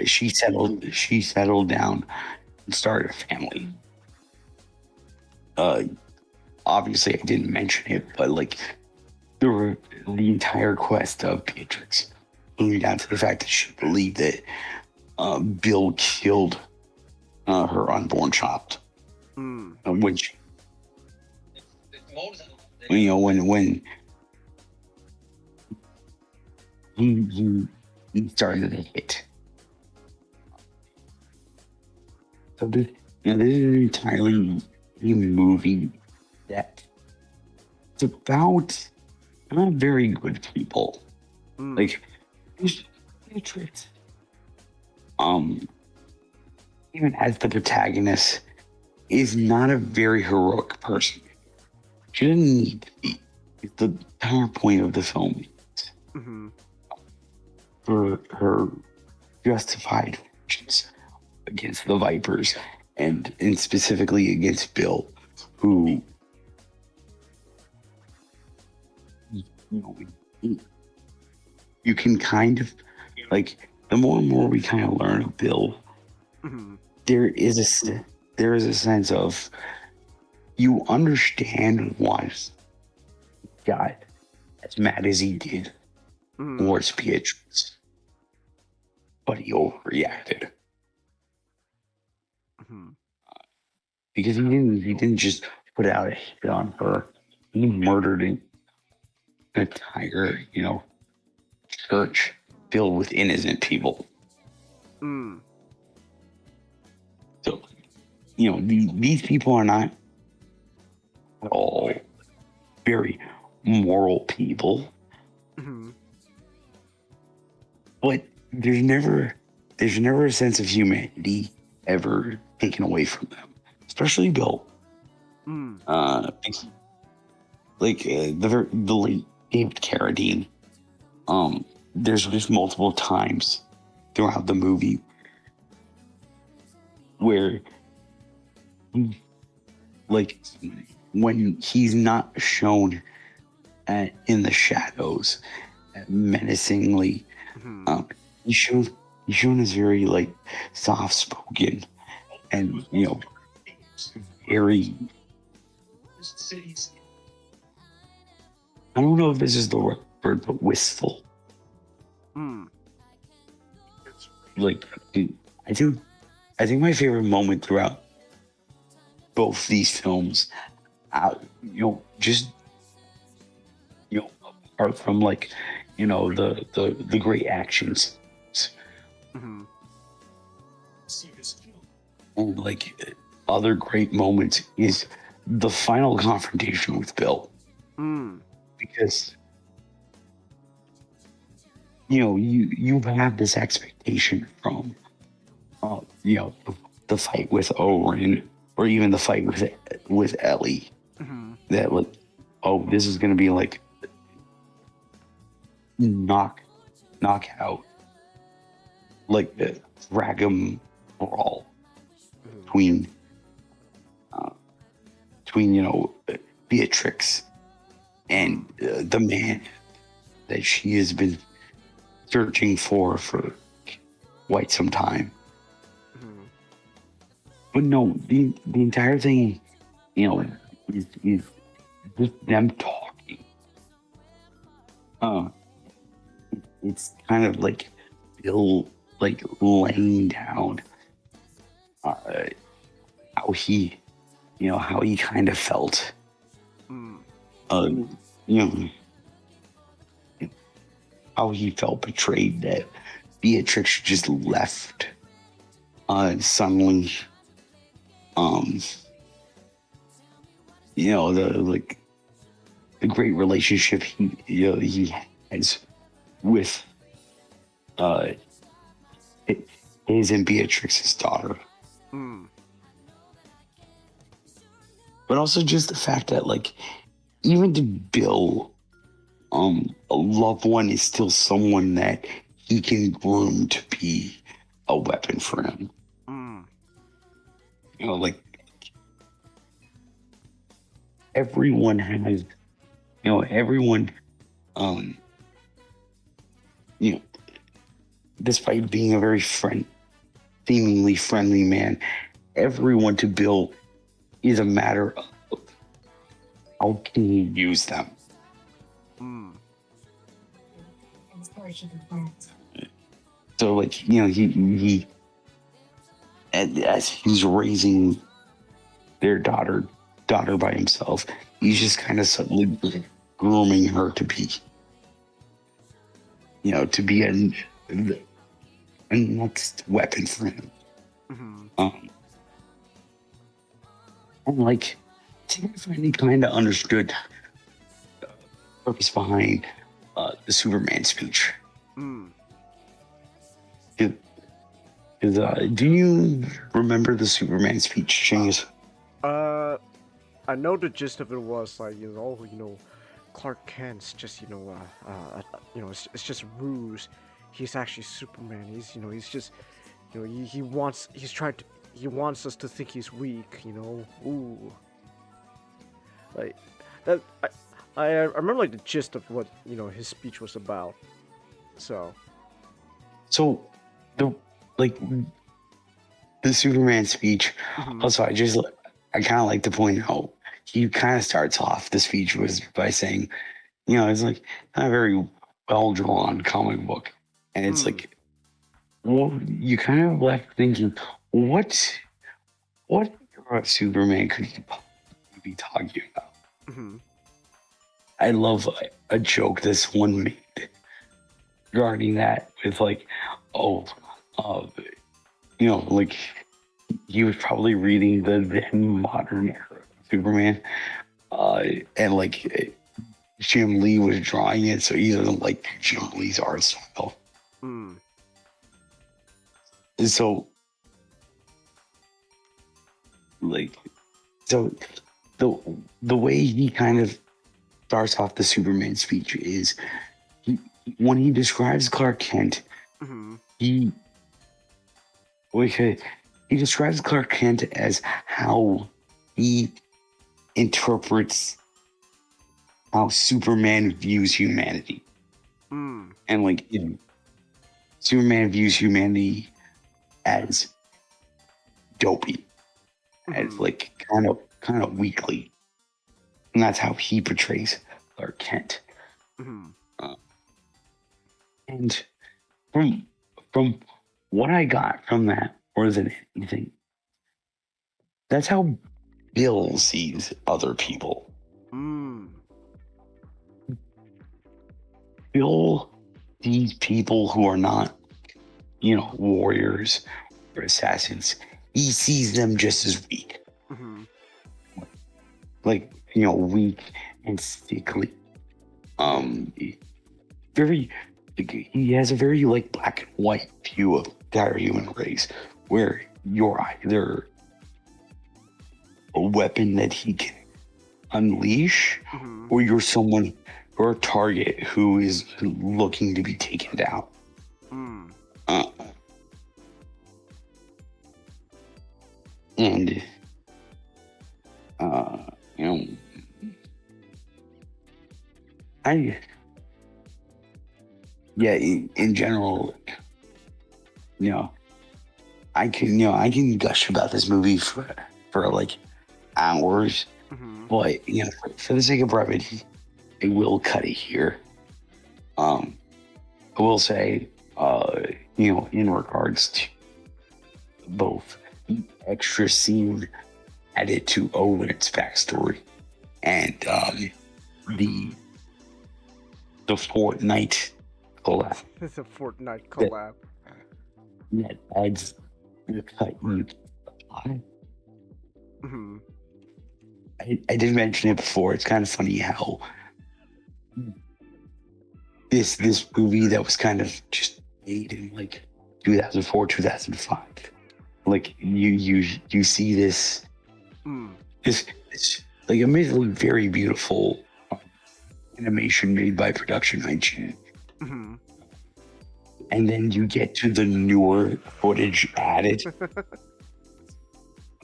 she settled down and started a family. Obviously I didn't mention it, but like the entire quest of Beatrix moving down to the fact that she believed that Bill killed her unborn child. When she, when he started to hit. So this is an entirely new movie that it's about not very good people. Like Beatrix, even as the protagonist, is not a very heroic person. She doesn't need to be. It's the entire point of the film for her justified vengeance against the Vipers, and specifically against Bill, who you can kind of like the more and more we kind of learn of Bill, there is a sense of you understand why he got as mad as he did towards Beatrice, but he overreacted because he didn't just put out a hit on her. He murdered an entire church filled with innocent people. So, these people are not at all very moral people. But there's never a sense of humanity ever taken away from them, especially Bill. The late David Carradine. There's just multiple times throughout the movie where, when he's not shown in the shadows menacingly, he's shown as very soft spoken and very. I don't know if this is the right word, but wistful. I think my favorite moment throughout both these films, apart from the great actions, and other great moments, is the final confrontation with Bill, because you have this expectation from the fight with Oren, or even the fight with Ellie, that this is gonna be knockout, the rag'em brawl between Beatrix and the man that she has been searching for quite some time. But no, the entire thing, is just them talking. It's kind of Bill laying down how he kind of felt. How he felt betrayed that Beatrix just left suddenly. The great relationship he has with his and Beatrix's daughter. But also just the fact that even to Bill, a loved one is still someone that he can groom to be a weapon for him. Everyone has, despite being a very seemingly friendly man, everyone to Bill is a matter of how can he use them. So he as he's raising their daughter by himself, he's just kind of subtly grooming her to be a next weapon for him. And I finally kind of understood the purpose behind the Superman speech. Do you remember the Superman speech, Chingus? I know the gist of it was Clark Kent's just it's just a ruse. He's actually Superman. He's just he wants us to think he's weak. Ooh. That. I remember the gist of what his speech was about. So the like the Superman speech. Also, I kind of like to point out he kind of starts off the speech was by saying, it's like not a very well drawn comic book, and it's like, well, you kind of left thinking, what Superman could he possibly be talking about? I love a joke this one made regarding that with like, like he was probably reading the then modern era of Superman, and like Jim Lee was drawing it, so he doesn't like Jim Lee's art style. So, like, the way he kind of starts off the Superman speech is when he describes Clark Kent, he describes Clark Kent as how he interprets how Superman views humanity. And like Superman views humanity as dopey, as like kind of weakly. And that's how he portrays Clark Kent. And from what I got from that more than anything, that's how Bill sees other people. Bill sees people who are not, warriors or assassins. He sees them just as weak. Like, weak and sickly. He has a very like black and white view of the entire human race, where you're either a weapon that he can unleash, or you're someone or a target who is looking to be taken down. And in general, I can gush about this movie for like hours, but for the sake of brevity, I will cut it here. I will say, in regards to both the extra scene added to Owen's backstory and the Fortnite collab. It's a Fortnite collab. That adds the cut you apply. I did mention it before. It's kind of funny how this movie that was kind of just made in like 2004, 2005. Like you see this like admittedly very beautiful animation made by Production IG. And then you get to the newer footage added.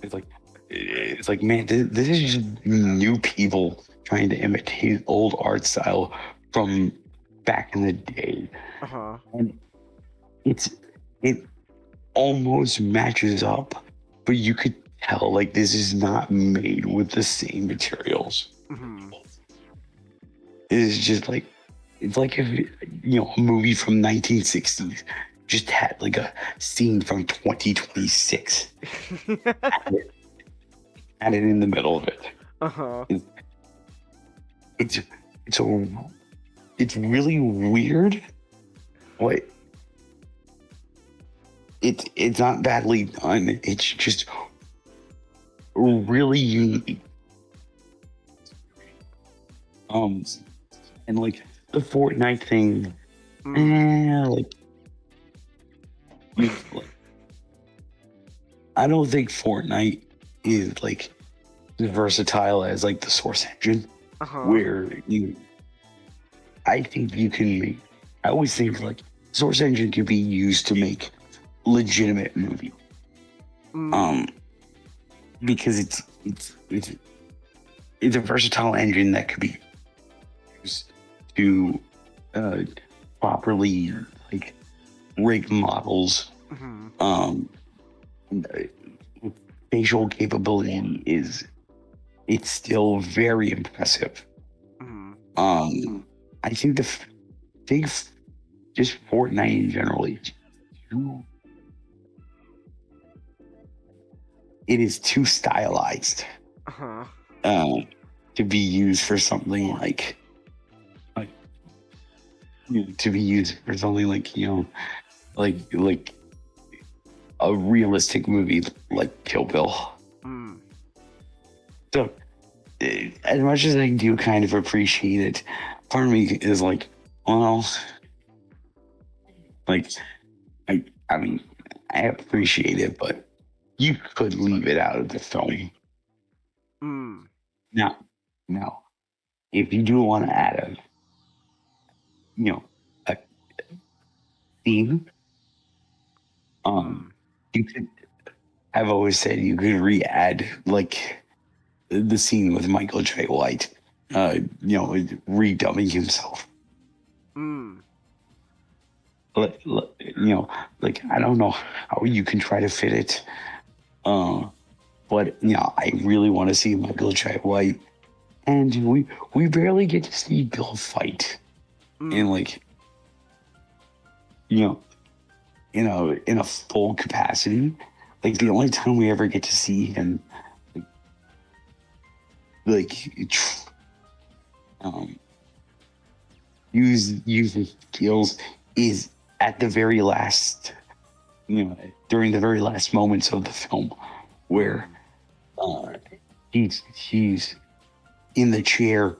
It's like, man, this is just new people trying to imitate old art style from back in the day. And it almost matches up, but you could tell like this is not made with the same materials. It's just like, it's like if a movie from 1960s just had like a scene from 2026 added in the middle of it. It's really weird. What? It's not badly done. It's just really unique. And like the Fortnite thing, I don't think Fortnite is like as versatile as like the Source Engine, where I think you can make. I always think like Source Engine can be used to make legitimate movie, because it's a versatile engine that could be used to properly like rig models Facial capability it's still very impressive. I think just Fortnite in general, it is too stylized to be used for something like to be used for something like a realistic movie like Kill Bill. So as much as I do kind of appreciate it, part of me is like, well, like I mean, I appreciate it, but you could leave it out of the film. Now, if you do want to add a theme, you could. I've always said you could re-add like the scene with Michael J. White, redubbing himself. Like I don't know how you can try to fit it, but I really want to see Michael J. White, and we barely get to see Bill fight, in like in a full capacity. Like the only time we ever get to see him use his skills is at the very last, during the very last moments of the film, where he's in the chair,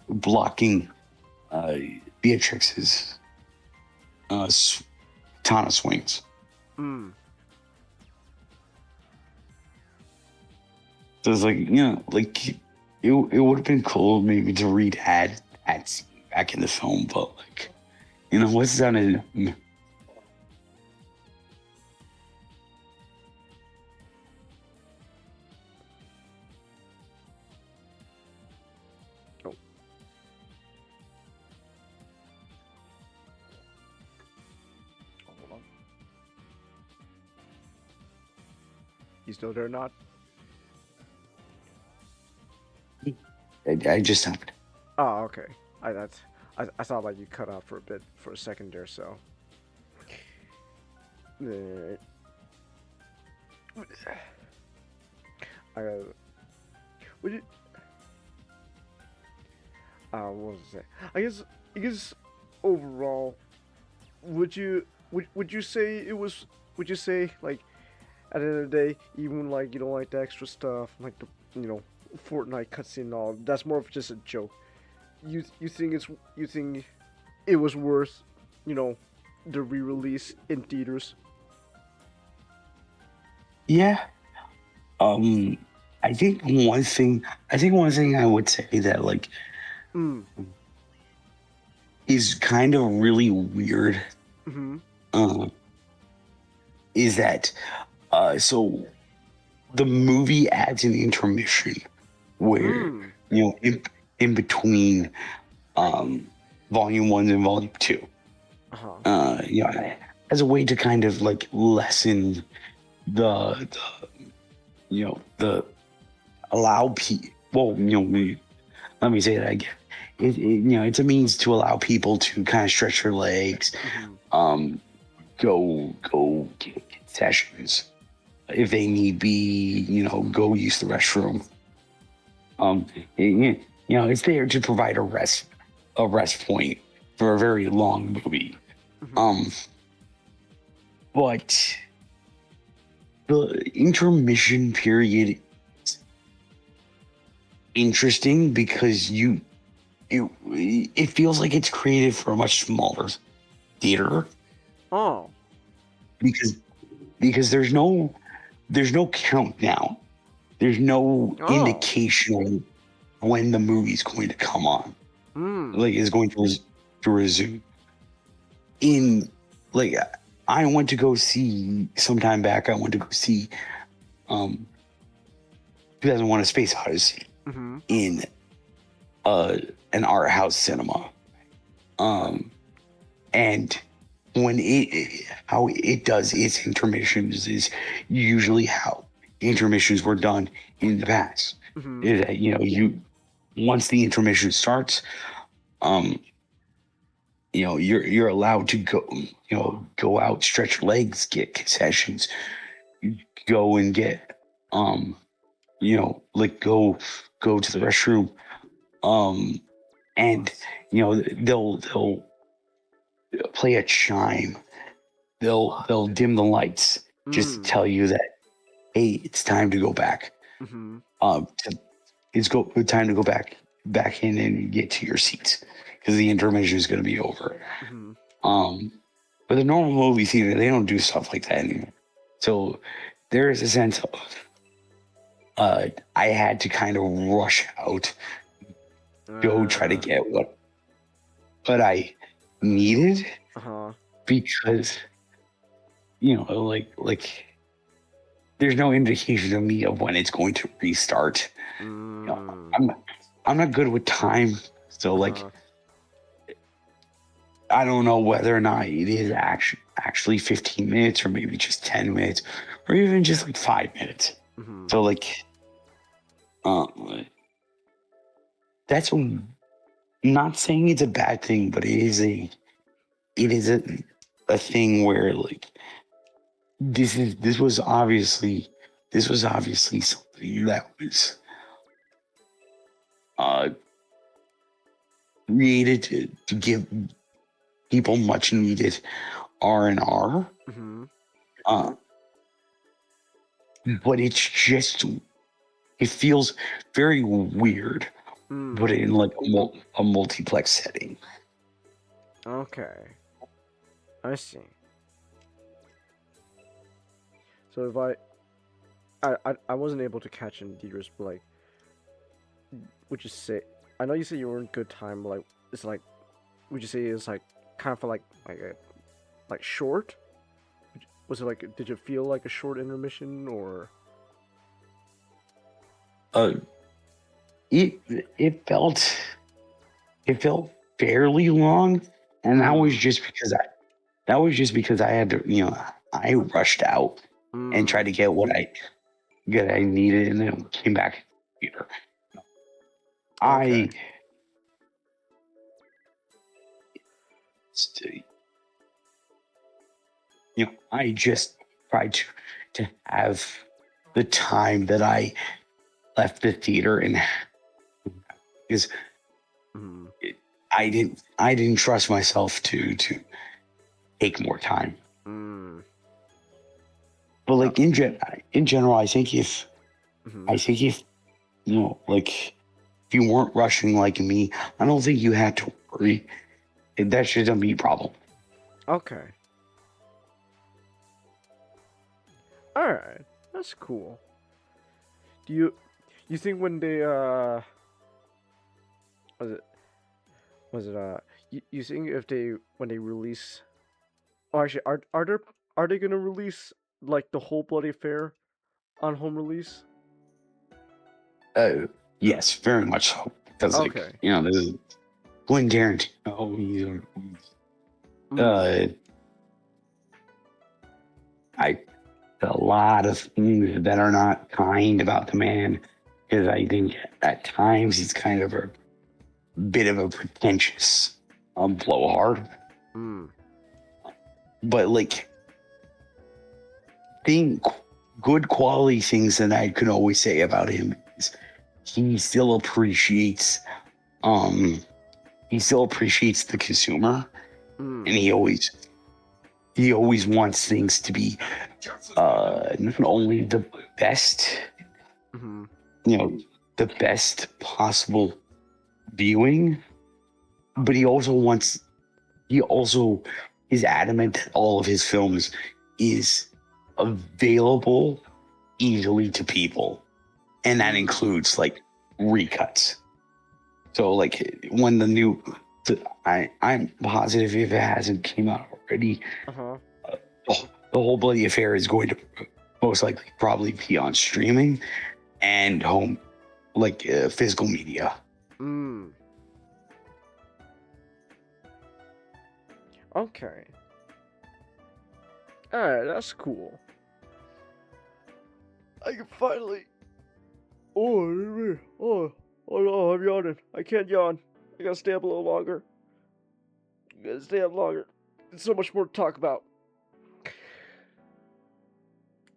blocking Beatrix's katana swings. So it's like, it would have been cool maybe to read add scene back in the film, but like, what's done in You still there or not? I just stopped. Oh, okay. I thought like you cut out for a second there, so. Would you? What was I say? I guess overall, would you say it was? Would you say like, at the end of the day, even like you don't like the extra stuff, like the Fortnite cutscene and all, that's more of just a joke. You think it was worth, the re-release in theaters? Yeah. I think one thing I would say that like is kind of really weird. Is that so the movie adds an intermission where in between volume 1 and volume 2, as a way to kind of like lessen the allow people. Well, let me say that again. It's a means to allow people to kind of stretch their legs, go get concessions if they need be, go use the restroom. It's there to provide a rest point for a very long movie. But the intermission period is interesting because it feels like it's created for a much smaller theater. Oh. Because there's no countdown. There's no indication of when the movie's going to come on. Like it's going to resume. I went to go see sometime back. I went to go see 2001: A Space Odyssey in an art house cinema, and when how it does its intermissions is usually how intermissions were done in the past. Is that, you once the intermission starts, you're allowed to go out, stretch your legs, get concessions, go and get like go to the restroom, and they'll play a chime, they'll dim the lights just to tell you that, hey, it's time to go back. It's time to go back in and get to your seats because the intermission is going to be over. But the normal movie theater, they don't do stuff like that anymore. So there is a sense of I had to kind of rush out, go try to get what I needed, because like there's no indication to me of when it's going to restart. I'm not good with time, so like I don't know whether or not it is actually 15 minutes or maybe just 10 minutes or even just like 5 minutes. So like that's not saying it's a bad thing, but it is a thing where like this was obviously something that was created to give people much needed R&R. But it feels very weird, but in like a multiplex setting. Okay, I see. So if I wasn't able to catch in Deidre's, but like, would you say, I know you said you were in good time, but like, it's like, would you say it's like kind of like short? Was it like, did it feel like a short intermission or? It felt fairly long, and that was just because I had to, I rushed out and tried to get what I needed, and then came back later. I just tried to have the time that I left the theater and because I didn't trust myself to take more time. But like in general, I think if like if you weren't rushing like me, I don't think you had to worry. That shouldn't be a problem. Okay. Alright, that's cool. Do you think when they you think if when they release, oh actually are they gonna release like the whole bloody affair on home release? Yes, very much so. Because like this is Glenn Tarantino. A lot of things that are not kind about the man, because I think at times he's kind of a bit of a pretentious blowhard. But like good quality things that I could always say about him is he still appreciates the consumer, and he always wants things to be not only the best, the best possible viewing, but he also is adamant that all of his films is available easily to people, and that includes like recuts. So like when I'm positive if it hasn't came out already, the whole bloody affair is going to most likely probably be on streaming and home, like physical media. Okay. Alright, that's cool. I can finally... Oh no, I'm yawning. I can't yawn. I gotta stay up a little longer. I gotta stay up longer. There's so much more to talk about.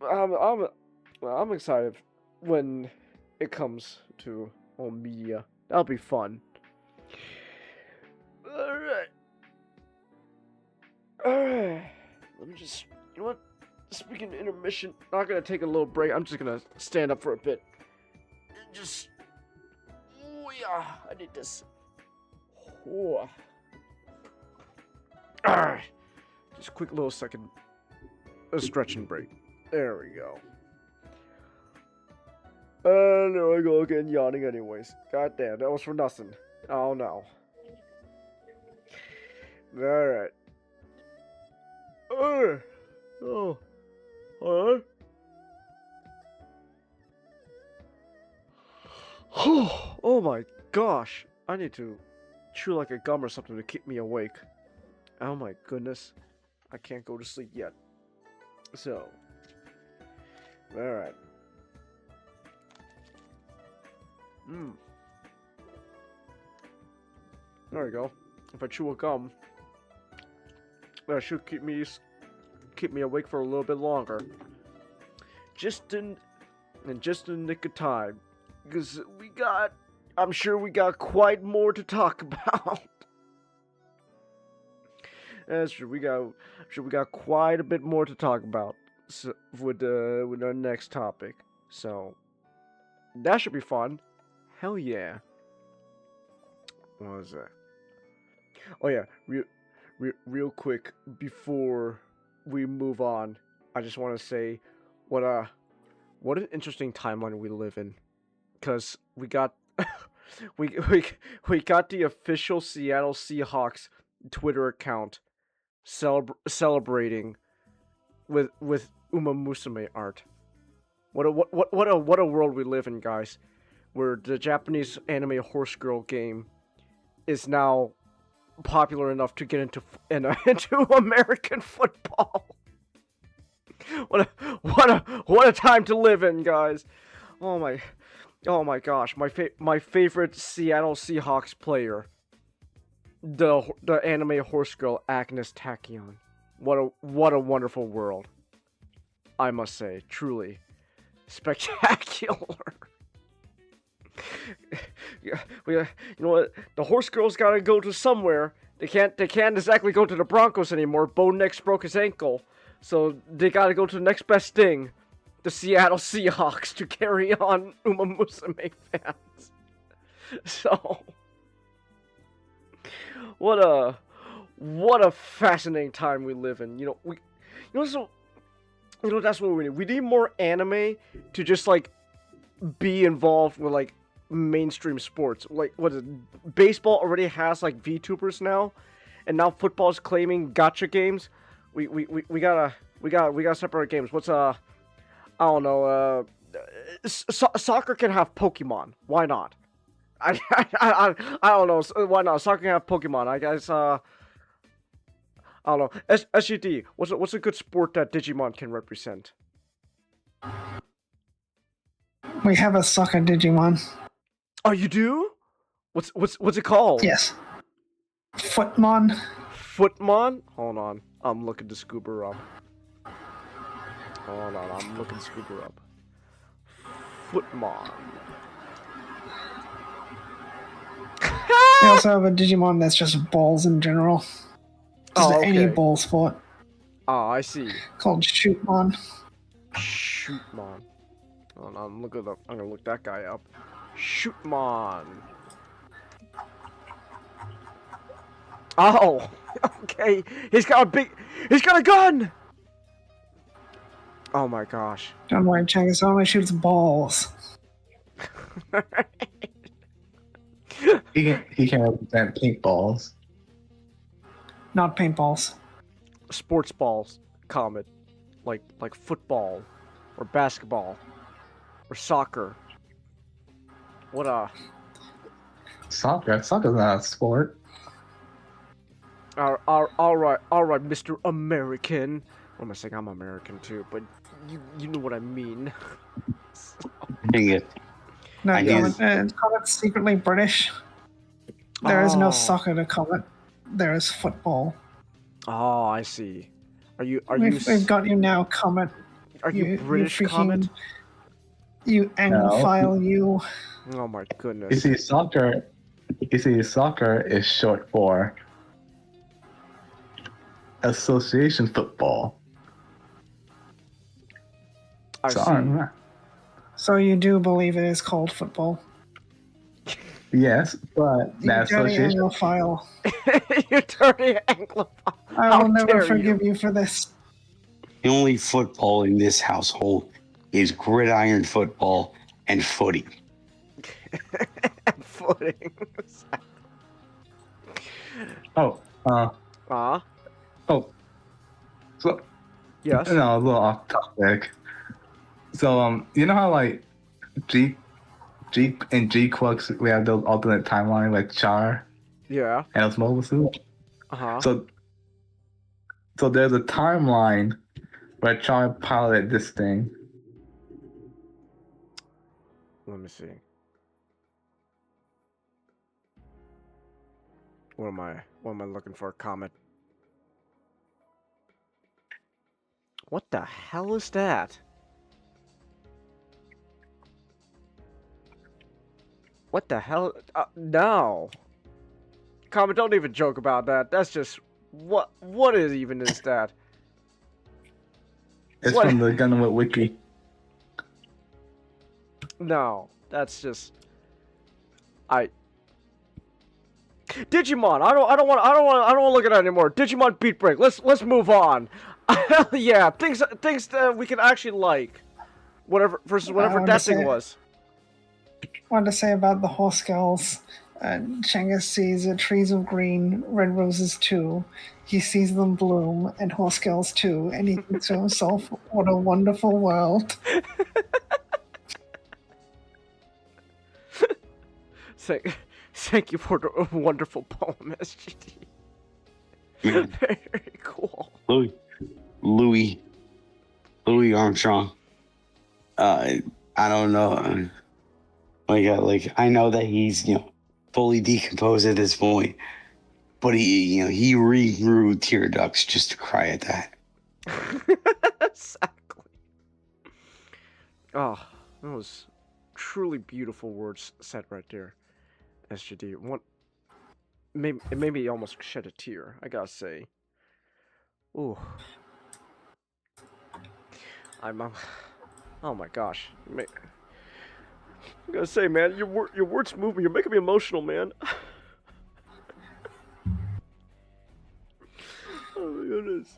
I'm excited when it comes to media. That'll be fun. Alright. Let me just, you know what? Speaking of intermission, not gonna take a little break. I'm just gonna stand up for a bit. Just, oh yeah, I need this. Oh. Alright. Just a quick little second, a stretching break. There we go. There I go again, yawning anyways. God damn, that was for nothing. Oh no. Alright. Oh. Alright. Oh my gosh. I need to chew like a gum or something to keep me awake. Oh my goodness. I can't go to sleep yet. So. Alright. There we go. If I chew a gum, that should keep me awake for a little bit longer. Just in the nick of time, because I'm sure we got quite more to talk about. That's true. We got quite a bit more to talk about with our next topic. So that should be fun. Hell yeah. What was that? Oh yeah, real quick before we move on, I just want to say what an interesting timeline we live in, because we got we got the official Seattle Seahawks Twitter account celebrating with Uma Musume art. What a world we live in, guys, where the Japanese anime horse girl game is now popular enough to get into American football. What a time to live in, guys. Oh my gosh, my favorite Seattle Seahawks player, the anime horse girl Agnes Tachyon. What a wonderful world. I must say, truly spectacular. Yeah, you know what? The horse girl's gotta go to somewhere. They can't exactly go to the Broncos anymore. Bo Nix broke his ankle, so they gotta go to the next best thing, the Seattle Seahawks, to carry on Uma Musume fans. So, what a fascinating time we live in. That's what we need. We need more anime to just like be involved with like mainstream sports. Like, what is it? Baseball already has like VTubers now, and now football's claiming gacha games. We gotta separate games. What's I don't know. Soccer can have Pokemon. Why not? I don't know. Why not? Soccer can have Pokemon. I guess I don't know. SGD. What's a good sport that Digimon can represent? We have a soccer Digimon. Oh, you do? What's it called? Yes. Footmon. Footmon? Hold on. I'm looking to scoop her up. Hold on. I'm looking to scoop her up. Footmon. We also have a Digimon that's just balls in general. Just any ball sport. Oh, I see. Called Shootmon. Shootmon. Hold on, I'm gonna look that guy up. Shootmon. Oh, okay. He's got a gun. Oh my gosh. Don't worry, Chang. Only shoots balls. He can represent pink balls. Not paintballs. Sports balls, Comet. Like football, or basketball, or soccer. What a... Soccer? Soccer's not a sport. Alright, Mr. American. What am I saying? I'm American too, but you know what I mean. Dang it. No, I guess- Comet's secretly British. There is no soccer to Comet. There is football. Oh, I see. We've got you now, Comet. Are you British, Comet? You Anglophile, you. Oh my goodness. You see, soccer is short for association football. I see. So you do believe it is called football? Yes, but You that dirty association. Anglophile. You dirty Anglophile. I will never forgive you for this. The only football in this household is gridiron football and footy. Footing. Oh, so yes. No, a little off topic. So you know how like G and G Quux we have those alternate timeline like Char Yeah. and its mobile suit. Uh-huh. So there's a timeline where Char piloted this thing. Let me see. What am I looking for? Comet. What the hell is that? What the hell? No. Comet, don't even joke about that. That's just what even is that? It's What? from the Gunwit wiki. No, that's just Digimon. I don't want to look at that anymore. Digimon Beat Break. Let's move on. Yeah, things that we can actually like. Whatever that thing was. Wanted to say about the horse girls. Chenga sees trees of green, red roses too. He sees them bloom, and horse girls too, and he thinks to himself, "What a wonderful world!" Thank you for the wonderful poem, SGD. Very cool. Louis Armstrong. I don't know. I know that he's fully decomposed at this point, but he regrew tear ducts just to cry at that. Exactly. Oh, that was truly beautiful words said right there, SGD. It made me almost shed a tear, I gotta say. Ooh. Oh my gosh. I gotta say, man, your words move me. You're making me emotional, man. Oh my goodness.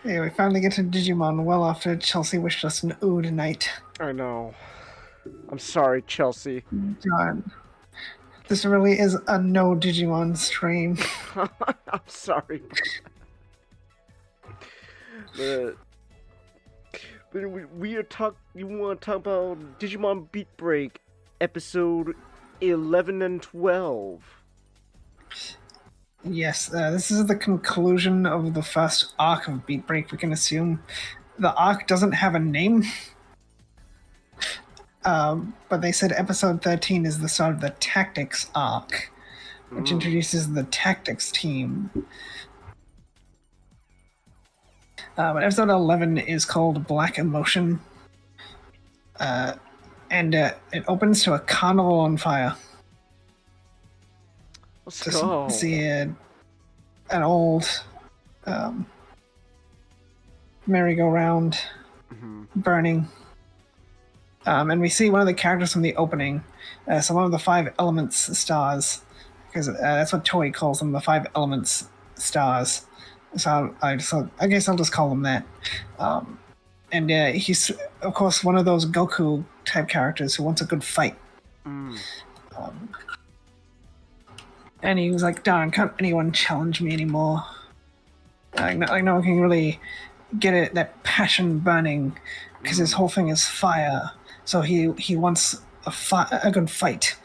Yeah, we finally get to Digimon well after Chelsea wished us an ooh tonight. I know. I'm sorry, Chelsea. God. This really is a no Digimon stream. I'm sorry. But we are you want to talk about Digimon Beat Break episode 11 and 12. Yes, this is the conclusion of the first arc of Beat Break. We can assume the arc doesn't have a name. But they said episode 13 is the start of the Tactics arc, which introduces the Tactics team. But episode 11 is called Black Emotion. And it opens to a carnival on fire. Let's go. See an old merry-go-round burning. And we see one of the characters from the opening, so one of the 5 elements stars, because that's what Toei calls them, the 5 elements stars. So I guess I'll just call them that. And he's, of course, one of those Goku type characters who wants a good fight. And he was like, darn, can't anyone challenge me anymore? Like no one can really get it, that passion burning, because his whole thing is fire. So he wants a good fight.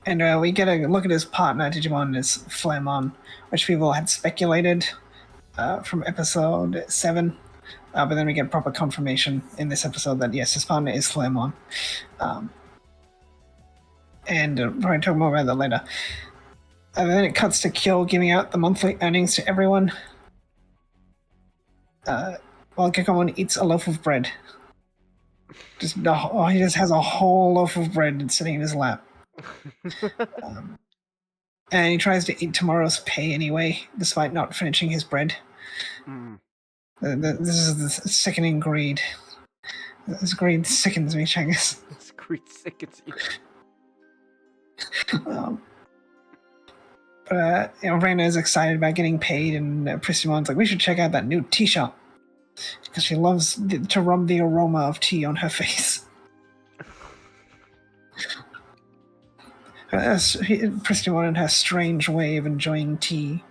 And we get a look at his partner, Digimon, is Flamon, which people had speculated from episode 7. But then we get proper confirmation in this episode that, yes, his partner is Flamon. And we're going to talk more about that later. And then it cuts to Kill giving out the monthly earnings to everyone. While Gekomon eats a loaf of bread. He just has a whole loaf of bread sitting in his lap. And he tries to eat tomorrow's pay anyway, despite not finishing his bread. This is the sickening greed. This greed sickens me, Changus. This greed sickens you. Reina is excited about getting paid, and Pristimon's like, we should check out that new tea shop. Because she loves to rub the aroma of tea on her face. Pristimon and her strange way of enjoying tea.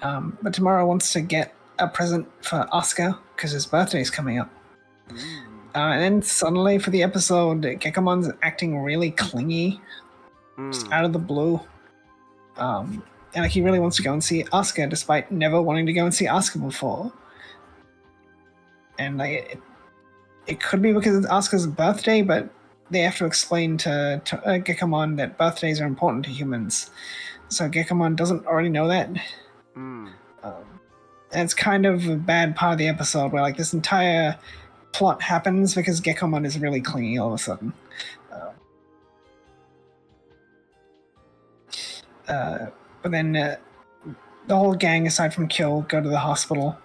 But tomorrow wants to get a present for Oscar because his birthday's coming up. And then suddenly for the episode, Gekomon's acting really clingy. Just out of the blue. And like he really wants to go and see Oscar despite never wanting to go and see Oscar before. And like it could be because it's Oscar's birthday, but they have to explain to Gekomon that birthdays are important to humans. So Gekomon doesn't already know that. And it's kind of a bad part of the episode where like this entire plot happens because Gekomon is really clingy all of a sudden. But then the whole gang, aside from Kill, go to the hospital.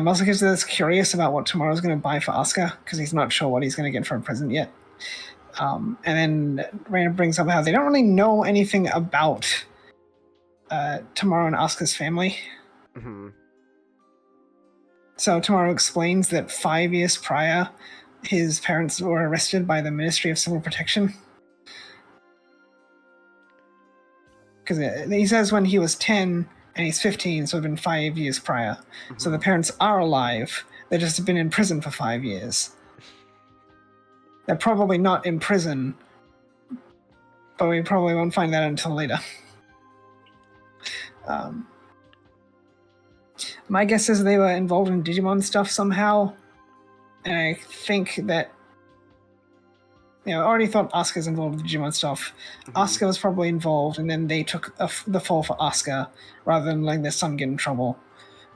Mostly because they're curious about what tomorrow's going to buy for Oscar, because he's not sure what he's going to get for a present yet. And then Reina brings up how they don't really know anything about Tomorrow and Oscar's family. So Tomorrow explains that 5 years prior, his parents were arrested by the Ministry of Civil Protection. Because he says when he was 10 and he's 15, so it's been 5 years prior. So the parents are alive. They just have been in prison for 5 years. They're probably not in prison, but we probably won't find that until later. My guess is they were involved in Digimon stuff somehow, and I think that I already thought Oscar's involved with Digimon stuff. Oscar was probably involved, and then they took the fall for Oscar rather than letting their son get in trouble.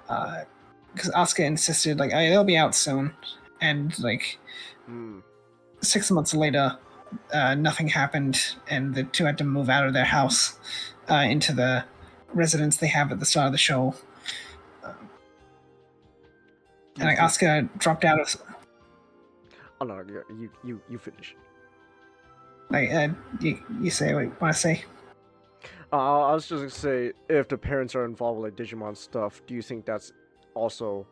Because Oscar insisted, like, they'll be out soon. And, 6 months later, nothing happened, and the two had to move out of their house into the residence they have at the start of the show. And Oscar dropped out of... Oh, no, you finish. You say what you want to say? I was just gonna say, if the parents are involved with Digimon stuff, do you think that's also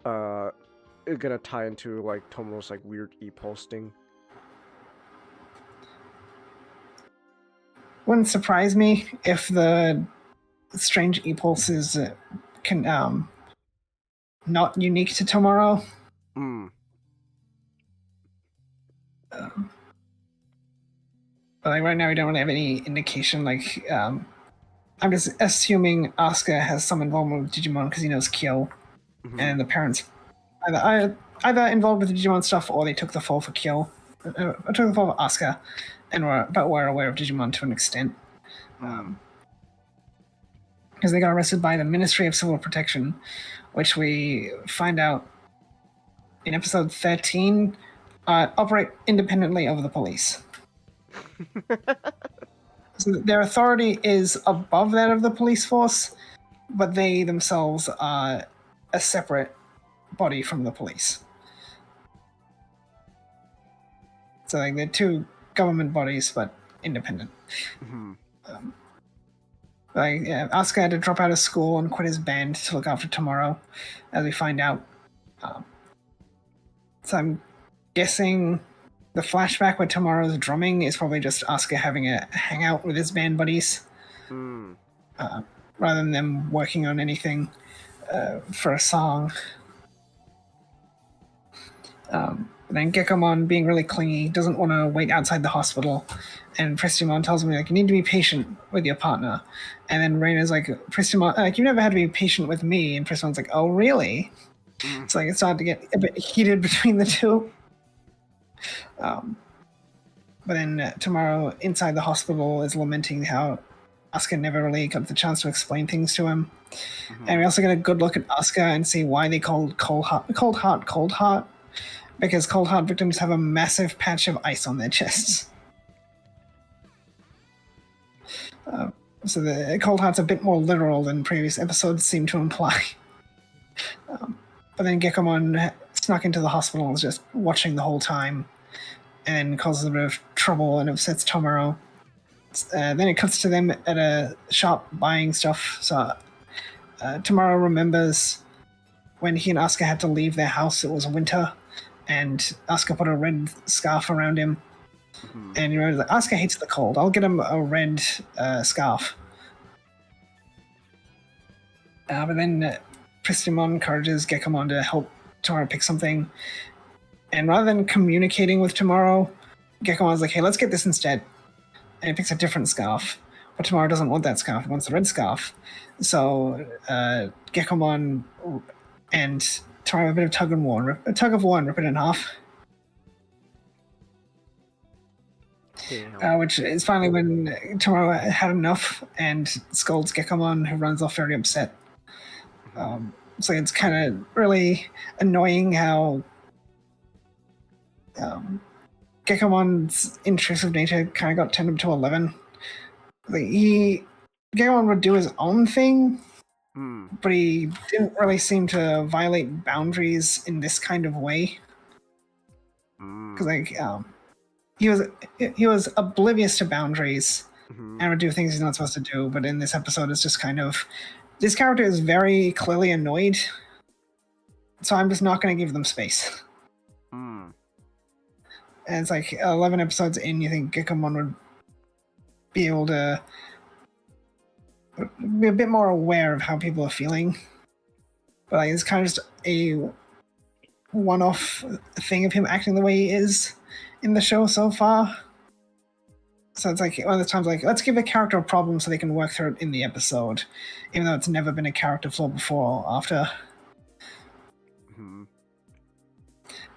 gonna tie into Tomoro's weird e-posting? Wouldn't surprise me if the strange e-pulses can not unique to Tomorrow. But right now we don't really have any indication. I'm just assuming Asuka has some involvement with Digimon because he knows Kyo, and the parents either involved with the Digimon stuff or they took the fall for Kyo, took the fall for Asuka, and were aware of Digimon to an extent. Because they got arrested by the Ministry of Civil Protection, which we find out in episode 13 operate independently of the police. So their authority is above that of the police force, but they themselves are a separate body from the police. So they're two government bodies, but independent. Asuka had to drop out of school and quit his band to look after Tomorrow, as we find out. So I'm guessing the flashback with Tomorrow's drumming is probably just Asuka having a hangout with his band buddies, rather than them working on anything for a song. And then Gekomon, being really clingy, doesn't want to wait outside the hospital. And Prestimon tells him, like, you need to be patient with your partner. And then Reina's like, Prestimon, like, you never had to be patient with me. And Prestimon's like, oh, really? It's like, it's hard to get a bit heated between the two. But then tomorrow, inside the hospital, is lamenting how Asuka never really got the chance to explain things to him. And we also get a good look at Asuka and see why they called Cold Heart. Because Cold Heart victims have a massive patch of ice on their chests. So the Cold Heart's a bit more literal than previous episodes seem to imply. But then Gekomon snuck into the hospital and is just watching the whole time, and then causes a bit of trouble and upsets Tomoro. Then it cuts to them at a shop buying stuff. So Tomoro remembers when he and Asuka had to leave their house. It was winter, and Asuka put a red scarf around him. And he remembers that Asuka hates the cold. I'll get him a red scarf. But then Prestimon encourages Gekomon to help Tomorrow pick something. And rather than communicating with Tomorrow, Gekomon's like, hey, let's get this instead. And he picks a different scarf. But Tomorrow doesn't want that scarf. He wants the red scarf. So Gekomon and Tomorrow have a bit of tug of war and rip it in half. Which is finally when Tomorrow had enough and scolds Gekomon, who runs off very upset. So it's kind of really annoying how Gekomon's intrusive nature kind of got turned up to 11. Like Gekomon would do his own thing, but he didn't really seem to violate boundaries in this kind of way. Because he was oblivious to boundaries and would do things he's not supposed to do. But in this episode, it's just kind of, this character is very clearly annoyed, so I'm just not going to give them space. And it's like 11 episodes in, you think Gekomon would be able to be a bit more aware of how people are feeling. But like, it's kind of just a one-off thing of him acting the way he is in the show so far. So it's like one of the times, like, let's give a character a problem so they can work through it in the episode, even though it's never been a character flaw before or after.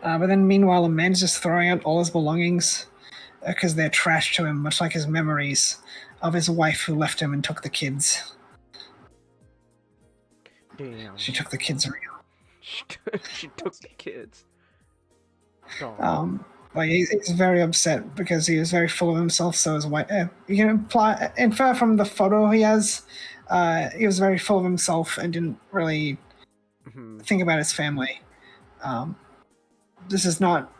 But then meanwhile, a man's just throwing out all his belongings because they're trash to him, much like his memories of his wife who left him and took the kids. Damn. She took the kids real. She took the kids. Like he's very upset because he was very full of himself. So his wife, you can infer from the photo he has, he was very full of himself and didn't really think about his family. This is not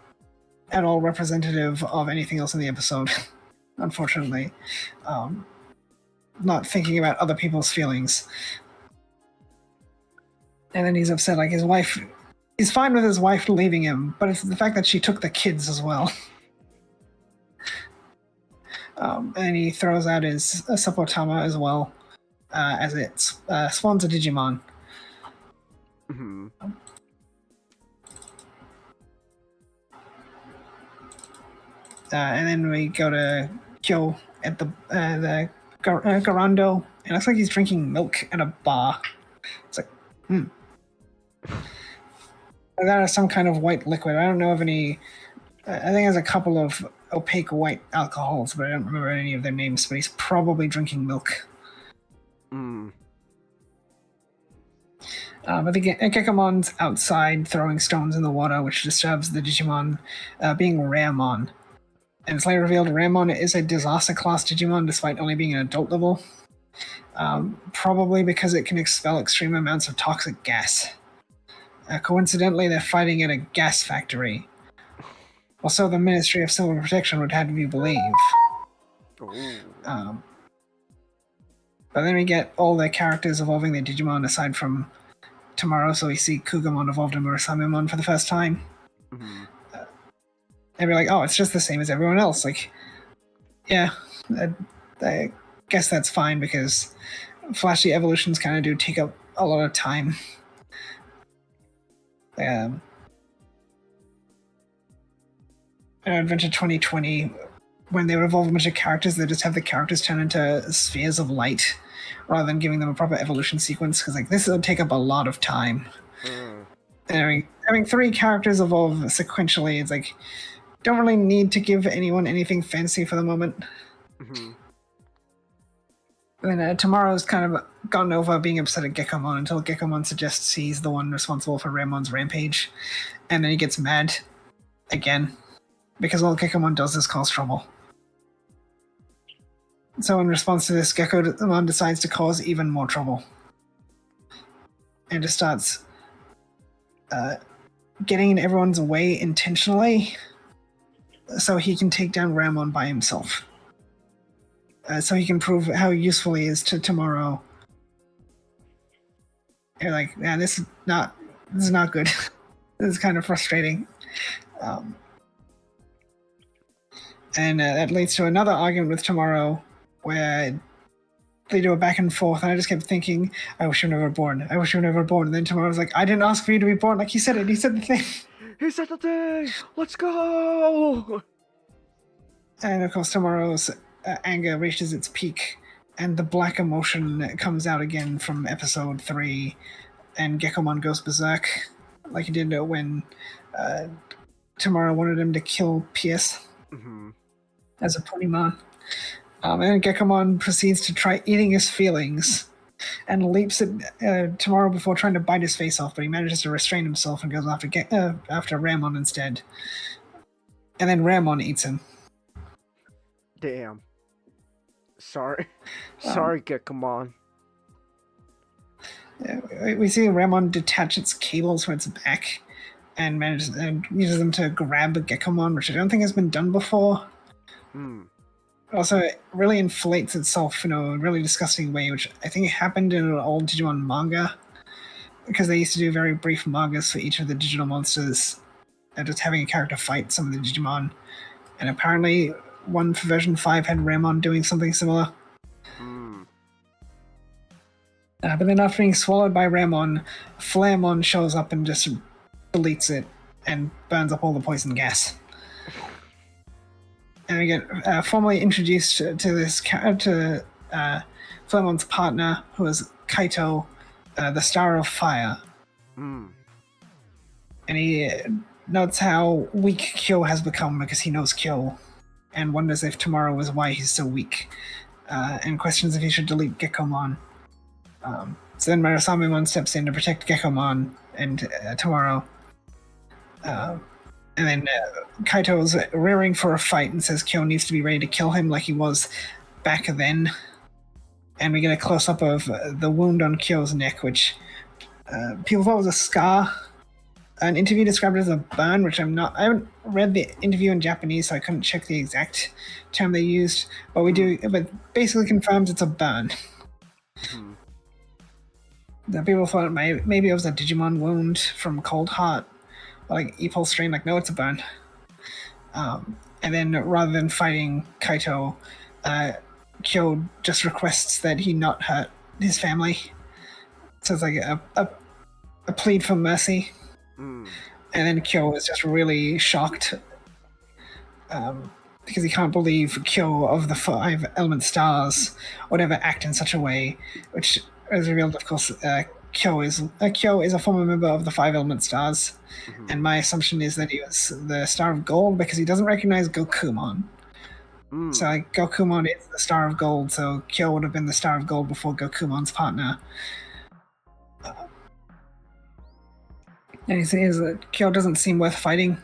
at all representative of anything else in the episode, unfortunately. Not thinking about other people's feelings. And then he's upset, like his wife. He's fine with his wife leaving him, but it's the fact that she took the kids as well. And he throws out his Sapotama as well, as it spawns a Digimon. And then we go to Kyo at the Garando. It looks like he's drinking milk at a bar. It's like, That is some kind of white liquid. I don't know of any. I think there's a couple of opaque white alcohols, but I don't remember any of their names. But he's probably drinking milk. But the Gekomon's outside throwing stones in the water, which disturbs the Digimon, being Raemon. And it's later revealed Raemon is a disaster class Digimon despite only being an adult level. Probably because it can expel extreme amounts of toxic gas. Coincidentally, they're fighting at a gas factory. Also, the Ministry of Civil Protection would have you believe. But then we get all the characters evolving their Digimon aside from Tomorrow, so we see Kugamon evolved in Murasamemon for the first time. And we're like, oh, it's just the same as everyone else. Like, yeah, I guess that's fine because flashy evolutions kind of do take up a lot of time. Adventure 2020, when they would evolve a bunch of characters, they just have the characters turn into spheres of light, rather than giving them a proper evolution sequence. Because like this would take up a lot of time. And having 3 characters evolve sequentially, it's like don't really need to give anyone anything fancy for the moment. And then Tomorrow's kind of gotten over being upset at Gekomon until Gekomon suggests he's the one responsible for Ramon's rampage. And then he gets mad again, because all Gekomon does is cause trouble. So in response to this, Gekomon decides to cause even more trouble. And just starts getting in everyone's way intentionally so he can take down Ramon by himself. So he can prove how useful he is to Tomorrow. You're like, man, this is not good. This is kind of frustrating. And that leads to another argument with Tomorrow, where they do a back and forth, and I just kept thinking, I wish you were never born. I wish you were never born. And then Tomorrow's like, I didn't ask for you to be born. Like, he said it. He said the thing. He said the thing. Let's go. And of course, Tomorrow's anger reaches its peak, and the black emotion comes out again from episode 3, and Gekomon goes berserk, like he did when Tomorrow wanted him to kill Pierce as a Ponymon. And Gekomon proceeds to try eating his feelings and leaps at Tomorrow before trying to bite his face off, but he manages to restrain himself and goes after Ramon instead. And then Ramon eats him. Damn. Sorry. Sorry, Gekomon. We see Ramon detach its cables from its back and uses them to grab Gekomon, which I don't think has been done before. Also, it really inflates itself in a really disgusting way, which I think happened in an old Digimon manga, because they used to do very brief mangas for each of the digital monsters, just having a character fight some of the Digimon. And apparently, one for version 5 had Ramon doing something similar. But then after being swallowed by Ramon, Flamon shows up and just deletes it and burns up all the poison gas. And we get formally introduced to this to Flamon's partner, who is Kaito, the Star of Fire. And he notes how weak Kyo has become because he knows Kyo, and wonders if Tomorrow is why he's so weak, and questions if he should delete Gekomon. So then Murasamemon steps in to protect Gekomon and Tomorrow. And then Kaito's rearing for a fight and says Kyo needs to be ready to kill him like he was back then. And we get a close-up of the wound on Kyo's neck, which people thought was a scar. An interview described it as a burn, which I haven't read the interview in Japanese, so I couldn't check the exact term they used. But basically confirms it's a burn. The people thought maybe it was a Digimon wound from Cold Heart, like E-Pulse strain. Like, no, it's a burn. And then rather than fighting Kaito, Kyo just requests that he not hurt his family. So it's like a plead for mercy. And then Kyo is just really shocked because he can't believe Kyo of the 5 element stars would ever act in such a way, which is revealed, of course. Kyo is a former member of the 5 element stars, and my assumption is that he was the Star of Gold because he doesn't recognize Gokumon. So like, Gokumon is the Star of Gold, so Kyo would have been the Star of Gold before Gokumon's partner. And he says that Kyo doesn't seem worth fighting.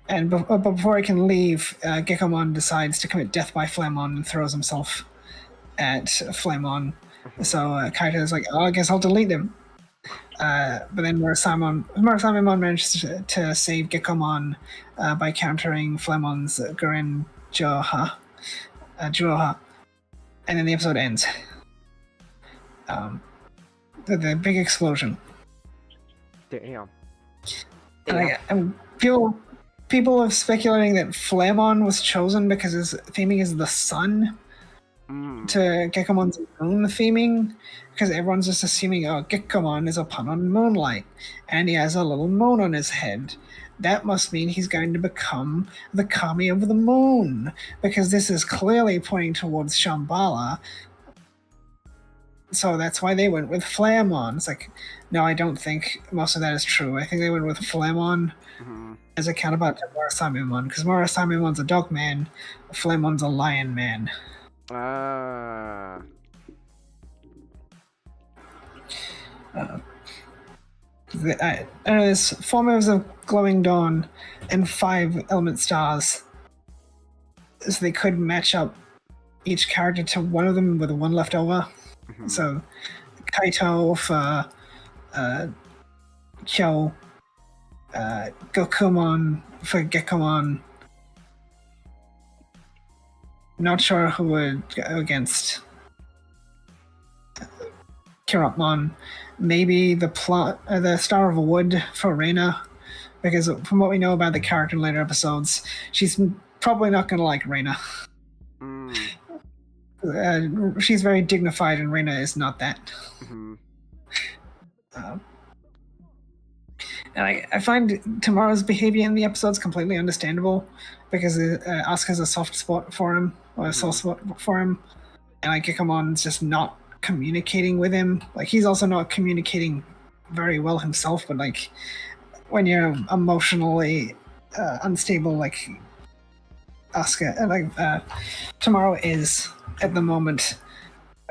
And but before he can leave, Gekomon decides to commit death by Flamon and throws himself at Flamon. So Kaito's like, oh, I guess I'll delete him. But then Murasamemon manages to save Gekomon by countering Flamon's Guren Juoha. And then the episode ends. The big explosion. Damn. People are speculating that Flamon was chosen because his theming is the sun. to Gekomon's moon theming, because everyone's just assuming, oh, Gekomon is a pun on moonlight, and he has a little moon on his head. That must mean he's going to become the kami of the moon, because this is clearly pointing towards Shambhala. So that's why they went with Flamon. It's like, no, I don't think most of that is true. I think they went with Flamon as a counterpart to Murasamemon, because Murasamenmon's a dog man, Flamon's a lion man. Ah. There's 4 moves of Glowing Dawn and 5 element stars. So they could match up each character to one of them with 1 left over. So Kaito for Kyo, Gokumon for Gekomon. Not sure who would go against Kirapmon. Maybe the Star of Wood for Reina, because from what we know about the character in later episodes, she's probably not going to like Reina. She's very dignified, and Reina is not that. And I find Tomorrow's behavior in the episodes completely understandable, because Asuka's a soft spot for him, or a soft spot for him, and like Gekamon's just not communicating with him. Like, he's also not communicating very well himself, but like when you're emotionally unstable, like Asuka, Tomorrow is at the moment.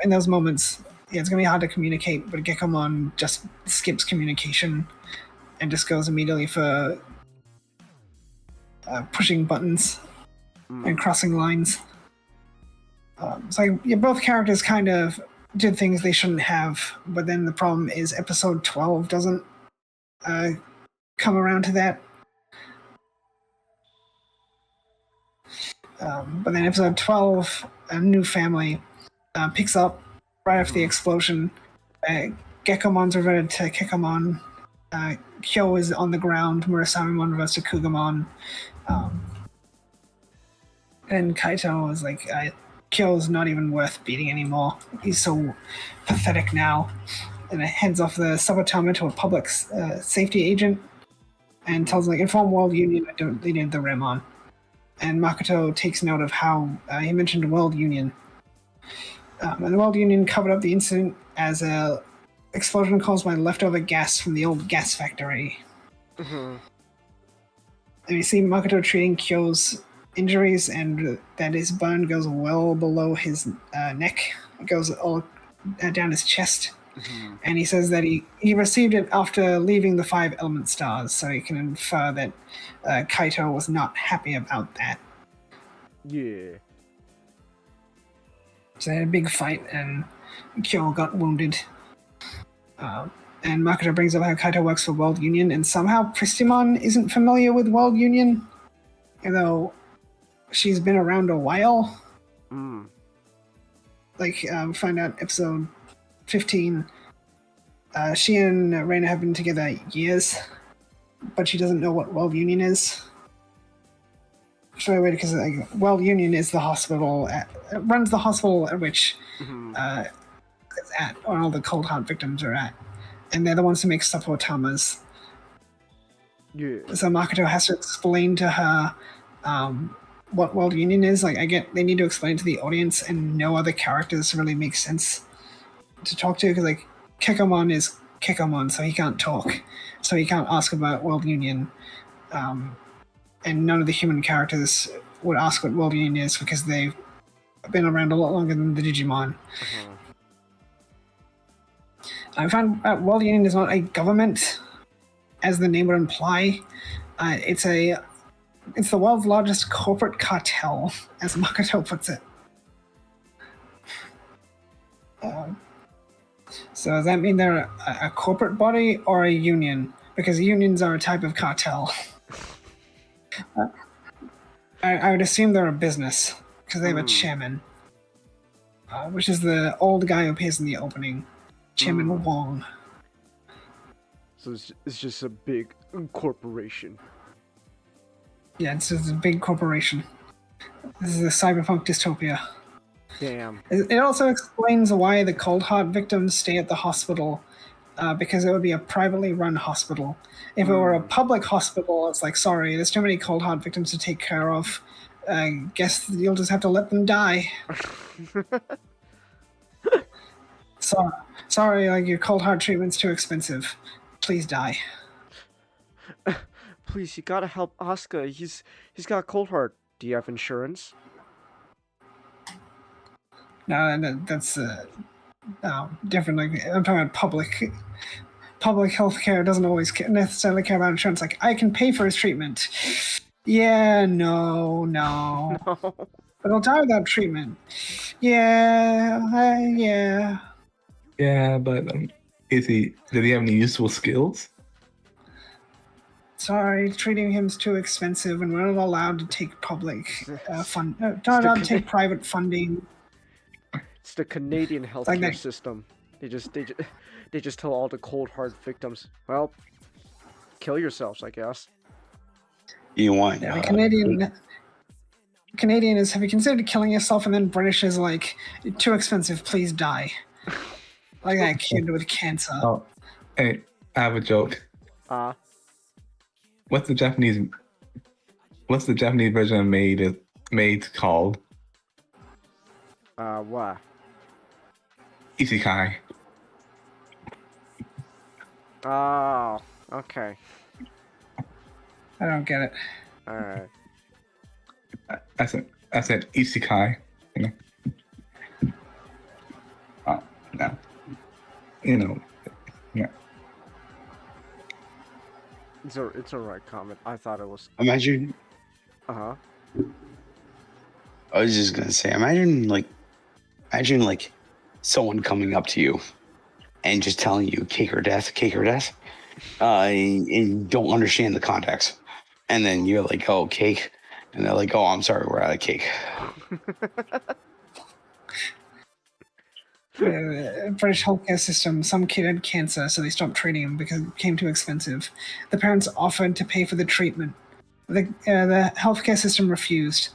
In those moments, yeah, it's gonna be hard to communicate, but Gekomon just skips communication and just goes immediately for pushing buttons and crossing lines. So yeah, both characters kind of did things they shouldn't have, but then the problem is episode 12 doesn't come around to that. But then episode 12, A New Family, picks up right after the explosion. Gekomon's reverted to Kekomon. Kyo is on the ground. Murasamemon reverts to Kugamon. And Kaito is like, Kyo's not even worth beating anymore. He's so pathetic now. And it heads off the Sabatama to a public safety agent and tells him, like, inform World Union I don't need the Remon. And Makoto takes note of how he mentioned World Union. And the World Union covered up the incident as a explosion caused by leftover gas from the old gas factory. And you see Makoto treating Kyo's injuries, and that his burn goes well below his neck. It goes all down his chest. And he says that he received it after leaving the 5 element stars, so you can infer that Kaito was not happy about that. Yeah. So they had a big fight, and Kyo got wounded. And Makoto brings up how Kaito works for World Union, and somehow Pristimon isn't familiar with World Union, although she's been around a while. Like, find out episode 15. She and Reina have been together years, but she doesn't know what World Union is. It's really weird, because like, World Union is the hospital, runs the hospital at which it's at, or all the cold heart victims are at. And they're the ones who make Sapotamas. Yeah. So Makoto has to explain to her what World Union is. Like, I get they need to explain to the audience, and no other characters really make sense to talk to, because like Kekomon is Kekomon, so he can't talk, so he can't ask about World Union, and none of the human characters would ask what World Union is, because they've been around a lot longer than the Digimon. I found World Union is not a government, as the name would imply. It's the world's largest corporate cartel, as Makoto puts it. So does that mean they're a corporate body or a union? Because unions are a type of cartel. I would assume they're a business, because they have a chairman, which is the old guy who appears in the opening, Chairman Wong. So it's just a big corporation. Yeah, it's just a big corporation. This is a cyberpunk dystopia. Damn. It also explains why the cold heart victims stay at the hospital, because it would be a privately run hospital. If it were a public hospital, it's like, sorry, there's too many cold heart victims to take care of. Guess you'll just have to let them die. Sorry, like your cold heart treatment's too expensive. Please die. Please, you gotta help Oscar. He's got a cold heart. Do you have insurance? No, that's no different. Like I'm talking about public healthcare doesn't always necessarily care about insurance. Like I can pay for his treatment. Yeah, no. But I'll die without treatment. Yeah. Yeah, but did he have any useful skills? Sorry, treating him's too expensive, and we're not allowed to take public not allowed to take private funding. It's the Canadian healthcare system. They just tell all the cold heart victims, well, kill yourselves, I guess. You want? Yeah, Canadian is, have you considered killing yourself? And then British is like, too expensive, please die. Like that kid with cancer. Oh, hey, I have a joke. What's the Japanese version of maid called? What? Isekai. Oh, okay. I don't get it. Alright. I said isekai. You know. Oh, no. You know. Yeah. It's a right comment. I thought it was. Imagine. I was just gonna say, imagine like someone coming up to you and just telling you cake or death, and you don't understand the context, and then you're like, oh, cake, and they're like, oh, I'm sorry, we're out of cake. British healthcare system, some kid had cancer, so they stopped treating him because it became too expensive. The parents offered to pay for the treatment. The healthcare system refused.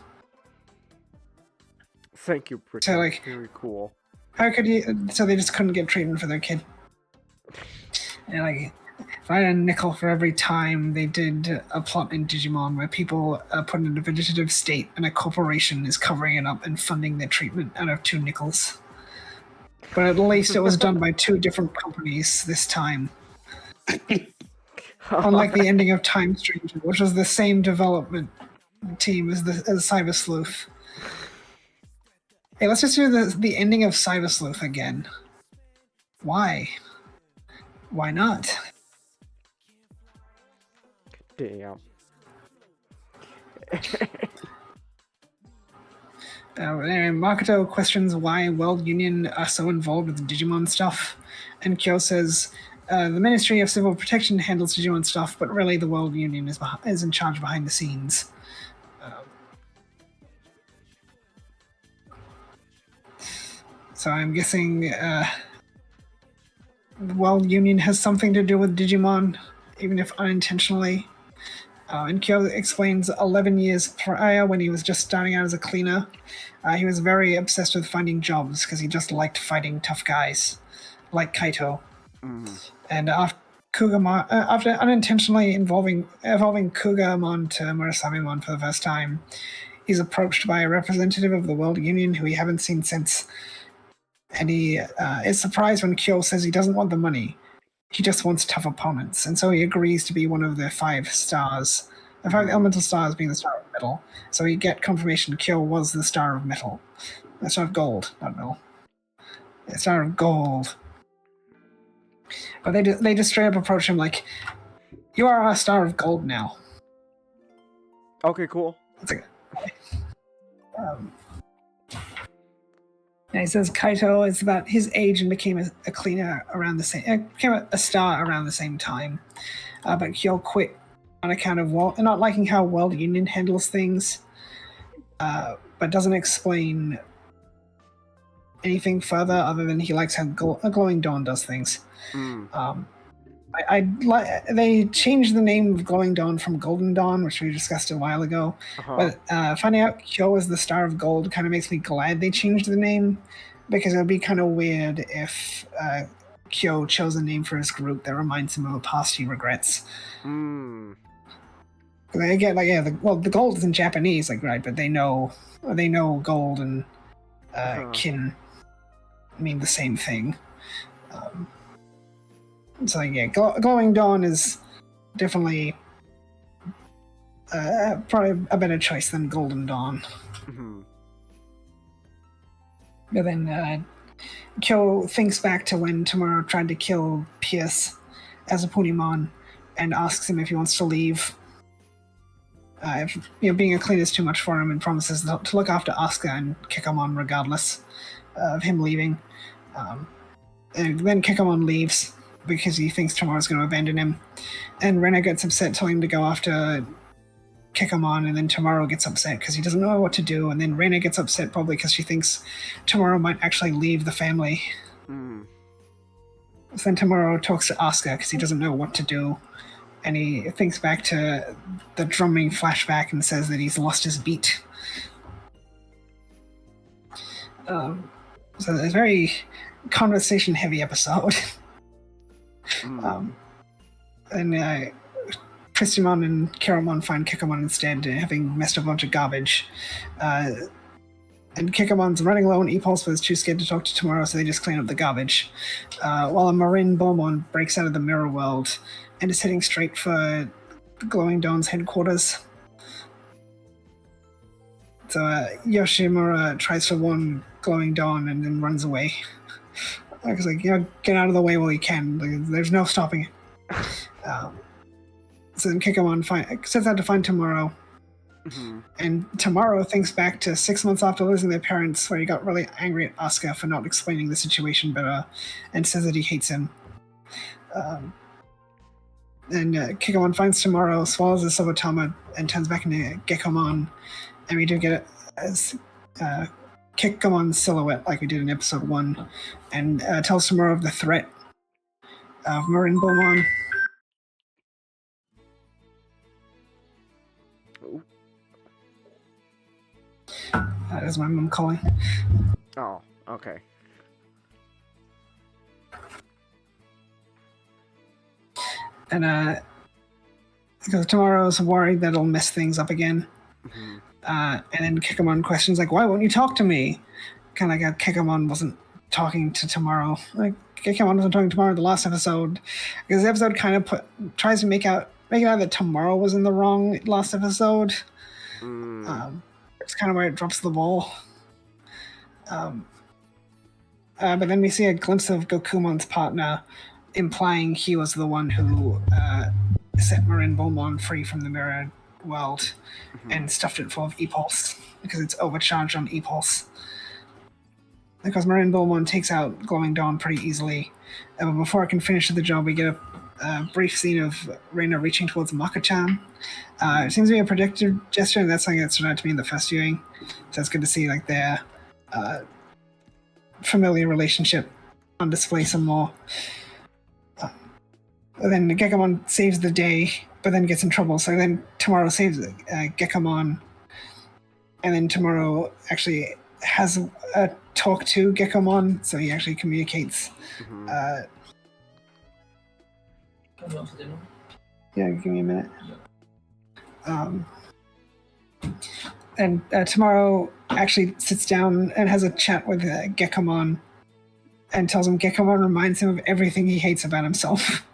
Thank you, British. So, like, very cool. How could you? So they just couldn't get treatment for their kid. And like, if I had a nickel for every time they did a plot in Digimon where people are put in a vegetative state and a corporation is covering it up and funding their treatment out of 2 nickels. But at least it was done by 2 different companies this time. Unlike the ending of Time Stranger, which was the same development team as Cyber Sleuth. Hey, let's just do the ending of Cyber Sleuth again. Why? Why not? Damn. Anyway, Makoto questions why World Union are so involved with Digimon stuff, and Kyo says the Ministry of Civil Protection handles Digimon stuff, but really the World Union is in charge behind the scenes. So I'm guessing the World Union has something to do with Digimon, even if unintentionally. And Kyo explains 11 years prior, when he was just starting out as a cleaner, he was very obsessed with finding jobs because he just liked fighting tough guys, like Kaito. And after unintentionally evolving Kugamon to Murasamimon for the first time, he's approached by a representative of the World Union who he haven't seen since. And he is surprised when Kyo says he doesn't want the money. He just wants tough opponents, and so he agrees to be one of the 5 stars. The 5 elemental stars being the Star of Metal. So we get confirmation Kyo was the Star of Metal. The Star of Gold, not Metal. The Star of Gold. But they just straight up approach him like, you are our Star of Gold now. Okay, cool. That's okay. And he says Kaito is about his age and became a cleaner around the same, became a star around the same time. But Kyo quit on account of not liking how World Union handles things, but doesn't explain anything further other than he likes how a Glowing Dawn does things. They changed the name of Glowing Dawn from Golden Dawn, which we discussed a while ago. But finding out Kyo is the Star of Gold kind of makes me glad they changed the name, because it would be kind of weird if Kyo chose a name for his group that reminds him of a past he regrets. They get the gold is in Japanese, right? But they know gold and kin mean the same thing. So yeah, Glowing Dawn is definitely probably a better choice than Golden Dawn. But then Kyo thinks back to when Tomorrow tried to kill Pierce as a Punimon and asks him if he wants to leave. If being a clean is too much for him, and promises to look after Asuka and Kikamon regardless of him leaving. And then Kikamon leaves because he thinks Tomorrow's going to abandon him. And Rena gets upset, telling him to go after Kikamon, and then Tomorrow gets upset because he doesn't know what to do. And then Rena gets upset probably because she thinks Tomorrow might actually leave the family. So then Tomorrow talks to Asuka because he doesn't know what to do. And he thinks back to the drumming flashback and says that he's lost his beat. So it's a very conversation-heavy episode. And Christimon and Kiramon find Kikamon instead, having messed up a bunch of garbage. And Kikamon's running low on E-Pulse, but is too scared to talk to Tomorrow, so they just clean up the garbage. While a Marin Beaumont breaks out of the mirror world and is heading straight for Glowing Dawn's headquarters. So Yoshimura tries to warn Glowing Dawn and then runs away. It's get out of the way while you can. There's no stopping it. So then Kikamon sets out to find Tomorrow. And Tomorrow thinks back to 6 months after losing their parents, where he got really angry at Asuka for not explaining the situation better, and says that he hates him. And Kikamon finds Tomorrow, swallows the Sobotama, and turns back into Gekomon. And we do get Kikamon's silhouette like we did in episode 1, and tells Tomorrow of the threat of Marin Beaumont. That is my mom calling. Oh, okay. And because Tomorrow's worried that it'll mess things up again. And then Kikamon questions why won't you talk to me? Kind of like Kikamon wasn't talking to Tomorrow. Kikamon wasn't talking to Tomorrow in the last episode, because the episode kind of tries to make it out that Tomorrow was in the wrong last episode. It's kind of where it drops the ball. But then we see a glimpse of Gokumon's partner, implying he was the one who set Marin Beaumont free from the mirror world and stuffed it full of E-Pulse because it's overcharged on E-Pulse. Because Marin Beaumont takes out Glowing Dawn pretty easily. But before I can finish the job, we get a brief scene of Reina reaching towards Mako-chan. It seems to be a predictive gesture, and that's something that stood out to me in the first viewing. So it's good to see their familiar relationship on display some more. And then Gekomon saves the day, but then gets in trouble. So then Tomorrow saves Gekomon, and then Tomorrow actually has a talk to Gekomon, so he actually communicates. Yeah, give me a minute. And Tomorrow actually sits down and has a chat with Gekomon and tells him Gekomon reminds him of everything he hates about himself.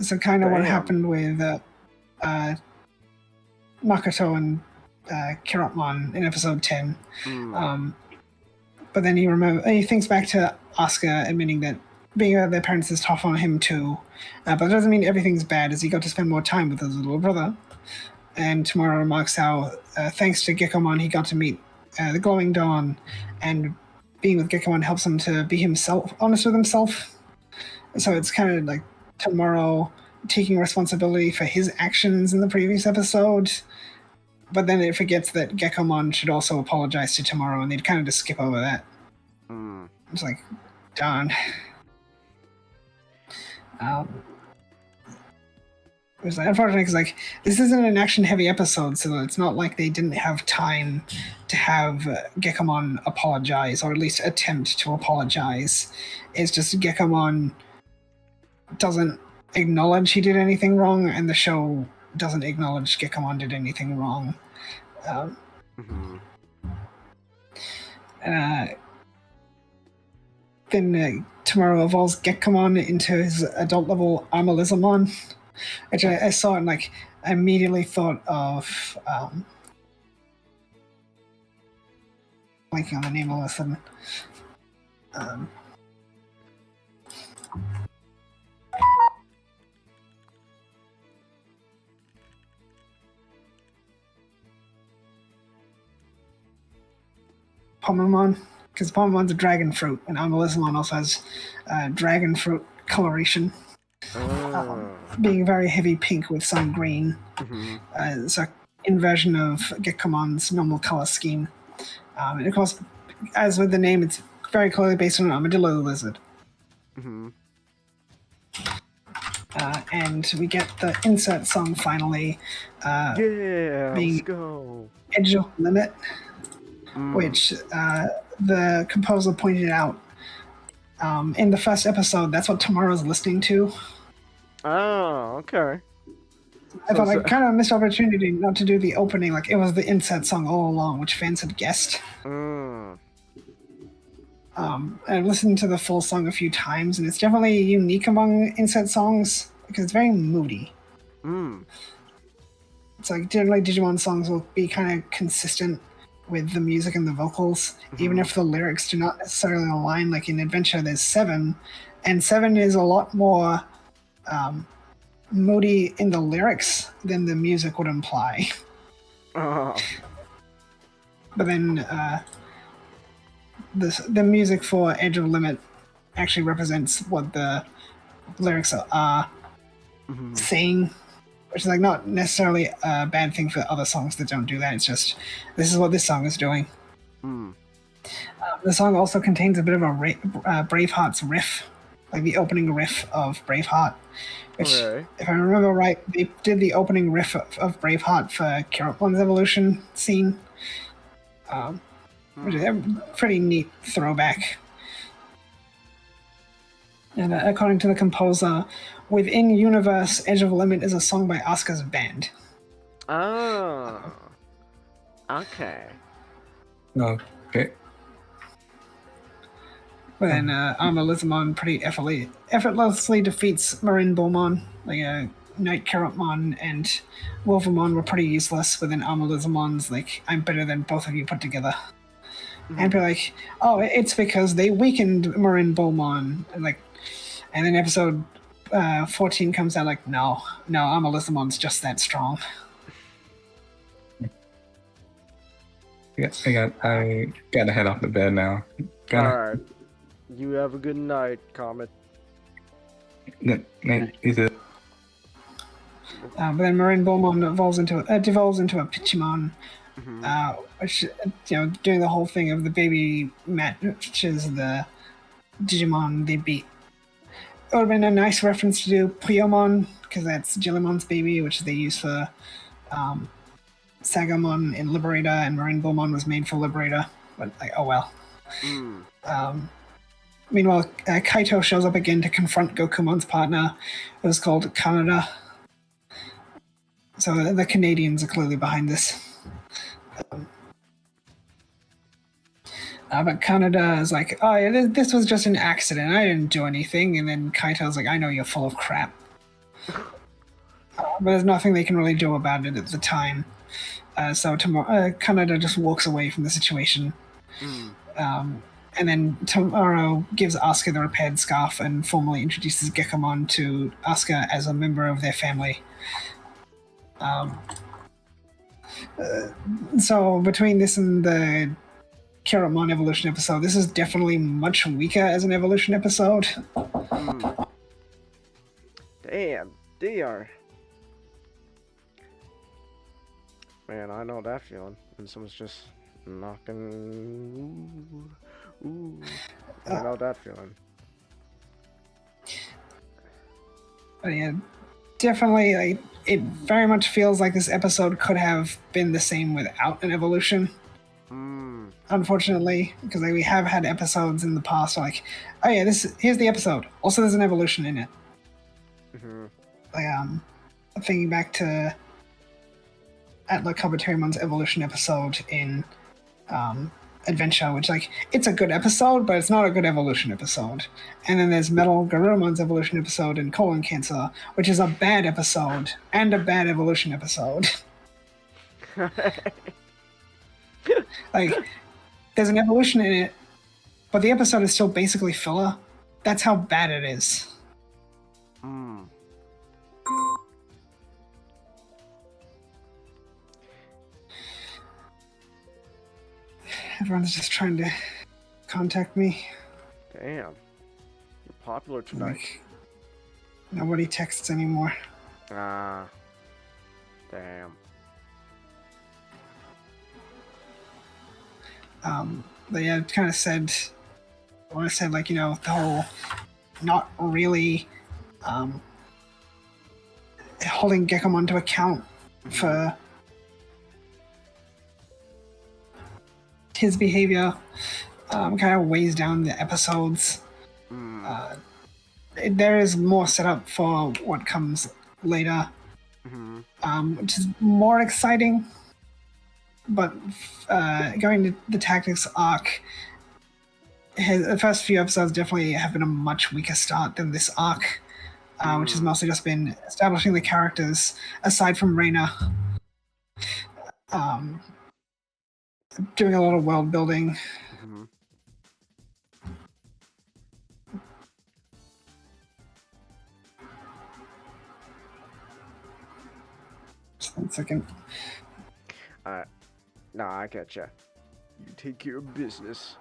So kind of what happened with Makoto and Kiratmon in episode 10. But then he thinks back to Asuka admitting that being their parents is tough on him too. But it doesn't mean everything's bad, as he got to spend more time with his little brother. And Tomorrow remarks how, thanks to Gekomon, he got to meet the Glowing Dawn, and being with Gekomon helps him to be honest with himself. So it's kind of like Tomorrow taking responsibility for his actions in the previous episode, but then it forgets that Gekomon should also apologize to Tomorrow, and they'd kind of just skip over that. It's darn. Which is unfortunate because like this isn't an action-heavy episode, so it's not like they didn't have time to have Gekomon apologize, or at least attempt to apologize. It's just Gekomon doesn't acknowledge he did anything wrong, and the show doesn't acknowledge Gekomon did anything wrong. Then tomorrow evolves Gekomon into his adult level Armalizamon, which I saw and like I immediately thought of blanking on the name all of a sudden. Pomamon, because Pomamon's a dragon fruit, and Armalizamon also has dragon fruit coloration. Being very heavy pink with some green. It's an inversion of Gekomon's normal color scheme. And of course, as with the name, it's very clearly based on an armadillo lizard. And we get the insert song finally. Let's go. Edge of Limit, which the composer pointed out in the first episode. That's what Tomorrow's listening to. Oh, okay. I thought I kind of missed opportunity not to do the opening, like it was the insert song all along, which fans had guessed. I've listened to the full song a few times, and it's definitely unique among insert songs because it's very moody. It's like generally Digimon songs will be kind of consistent with the music and the vocals, even if the lyrics do not necessarily align. Like in Adventure, there's 7, and 7 is a lot more moody in the lyrics than the music would imply. But then the music for Edge of Limit actually represents what the lyrics are saying, which is like not necessarily a bad thing for other songs that don't do that. It's just this is what this song is doing. The song also contains a bit of a Braveheart's riff, like the opening riff of Braveheart, which, if I remember right, they did the opening riff of Braveheart for Kirapon's evolution scene. Which is a pretty neat throwback. And according to the composer, within Universe, Edge of Limit is a song by Asuka's band. Oh. Okay. Okay. But then Armalizamon pretty effortlessly defeats Marin Beaumont. Like Knight Carrotmon and Wolvermon were pretty useless, but then Armalizamon's like, I'm better than both of you put together. And be like, oh, it's because they weakened Marin Beaumont. And then episode 14 comes out like, no, Armalizamon's just that strong. I gotta head off to bed now. Alright. You have a good night, Comet. Is it? But then Marin Beaumont devolves into a Pitchimon, which, doing the whole thing of the baby matches the Digimon they beat. It would have been a nice reference to do Priomon, because that's Jellymon's baby, which they use for Sagamon in Liberator, and Marin Beaumont was made for Liberator, but oh well. Meanwhile, Kaito shows up again to confront Gokumon's partner, who's called Kanada. So the Canadians are clearly behind this. But Kanada is like, oh, yeah, this was just an accident. I didn't do anything. And then Kaito's like, I know you're full of crap. But there's nothing they can really do about it at the time. So Kanada just walks away from the situation. And then Tomorrow gives Asuka the repaired scarf and formally introduces Gekomon to Asuka as a member of their family. So between this and the Carrotmon evolution episode, this is definitely much weaker as an evolution episode. Damn, they are. Man, I know that feeling when someone's just knocking. Ooh. I know that feeling. But then, Tomorrow gives Asuka the repaired scarf and formally introduces Gekomon to Asuka as a member of their family. So between this and the Carrotmon evolution episode, this is definitely much weaker as an evolution episode. Man, I know that feeling. But yeah, definitely, like, it very much feels like this episode could have been the same without an evolution. Unfortunately, because like, we have had episodes in the past like, oh yeah, here's the episode. Also, there's an evolution in it. Like thinking back to Atla Kabutarimon's evolution episode in Adventure, which like it's a good episode, but it's not a good evolution episode. And then there's Metal Garurumon's evolution episode in Colon Cancer, which is a bad episode and a bad evolution episode. Like, there's an evolution in it, but the episode is still basically filler. That's how bad it is. Everyone's just trying to contact me. Damn. You're popular tonight. Like, nobody texts anymore. Ah. Damn. But yeah, it kind of said, when I said, like, you know, the whole not really holding Gekomon to account for his behavior kind of weighs down the episodes. There is more setup for what comes later, which is more exciting. But going to the tactics arc, the first few episodes definitely have been a much weaker start than this arc, which has mostly just been establishing the characters, aside from Reina. Doing a lot of world building. Just 1 second. Nah, I getcha. You take care of business.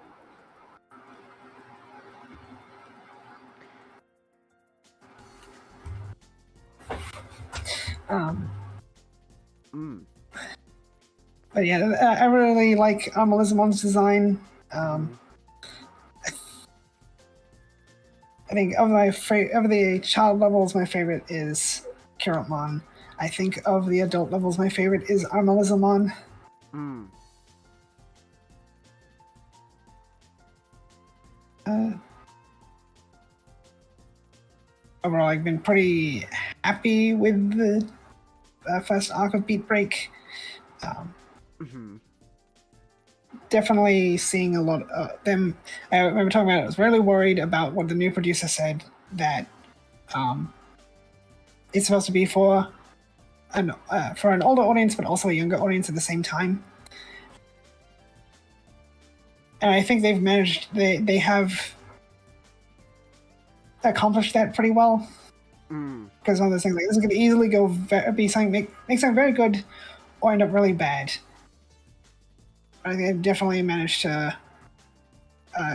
But yeah, I really like Melizamon's design. I think of the child levels, my favorite is Kirotmon. I think of the adult levels, my favorite is Armelizamon. Overall, I've been pretty happy with the first arc of Beat Break. Definitely seeing a lot of them. I remember talking about it. I was really worried about what the new producer said, that it's supposed to be for an older audience, but also a younger audience at the same time. And I think they've managed. They have accomplished that pretty well. Because one of those things, like, this is going to easily be something make something very good, or end up really bad. I think they've definitely managed to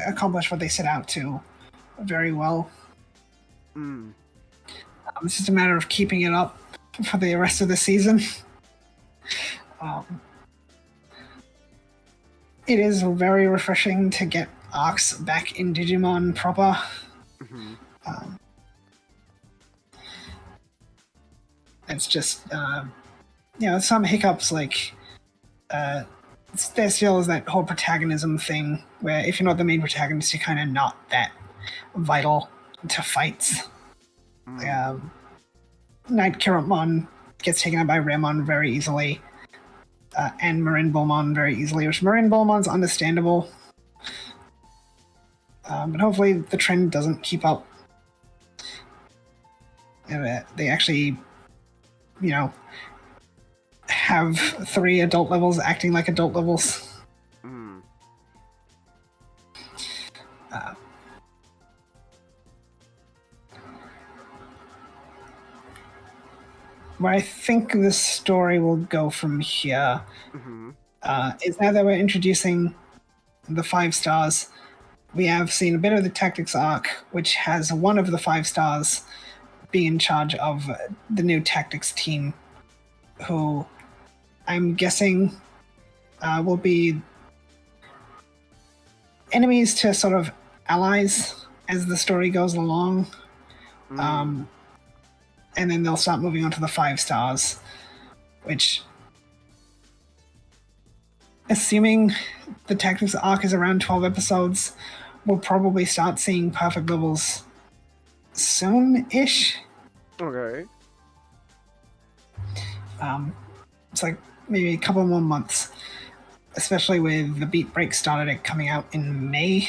accomplish what they set out to very well. It's just a matter of keeping it up for the rest of the season. It is very refreshing to get arcs back in Digimon proper. It's just, some hiccups, like, there still is that whole protagonism thing, where if you're not the main protagonist, you're kind of not that vital to fights. Knight Kirotmon gets taken out by Remon very easily, and Marin Bullmon very easily, which Marin Bullmon's understandable. But hopefully the trend doesn't keep up. They actually, have 3 adult levels acting like adult levels. Where I think the story will go from here is, now that we're introducing the 5 stars, we have seen a bit of the tactics arc, which has one of the 5 stars being in charge of the new tactics team, who I'm guessing will be enemies to sort of allies as the story goes along. and then they'll start moving on to the 5 stars, which, assuming the Tactics arc is around 12 episodes, we'll probably start seeing perfect levels soon-ish. Okay. It's like maybe a couple more months, especially with the Beat Break starter deck coming out in May.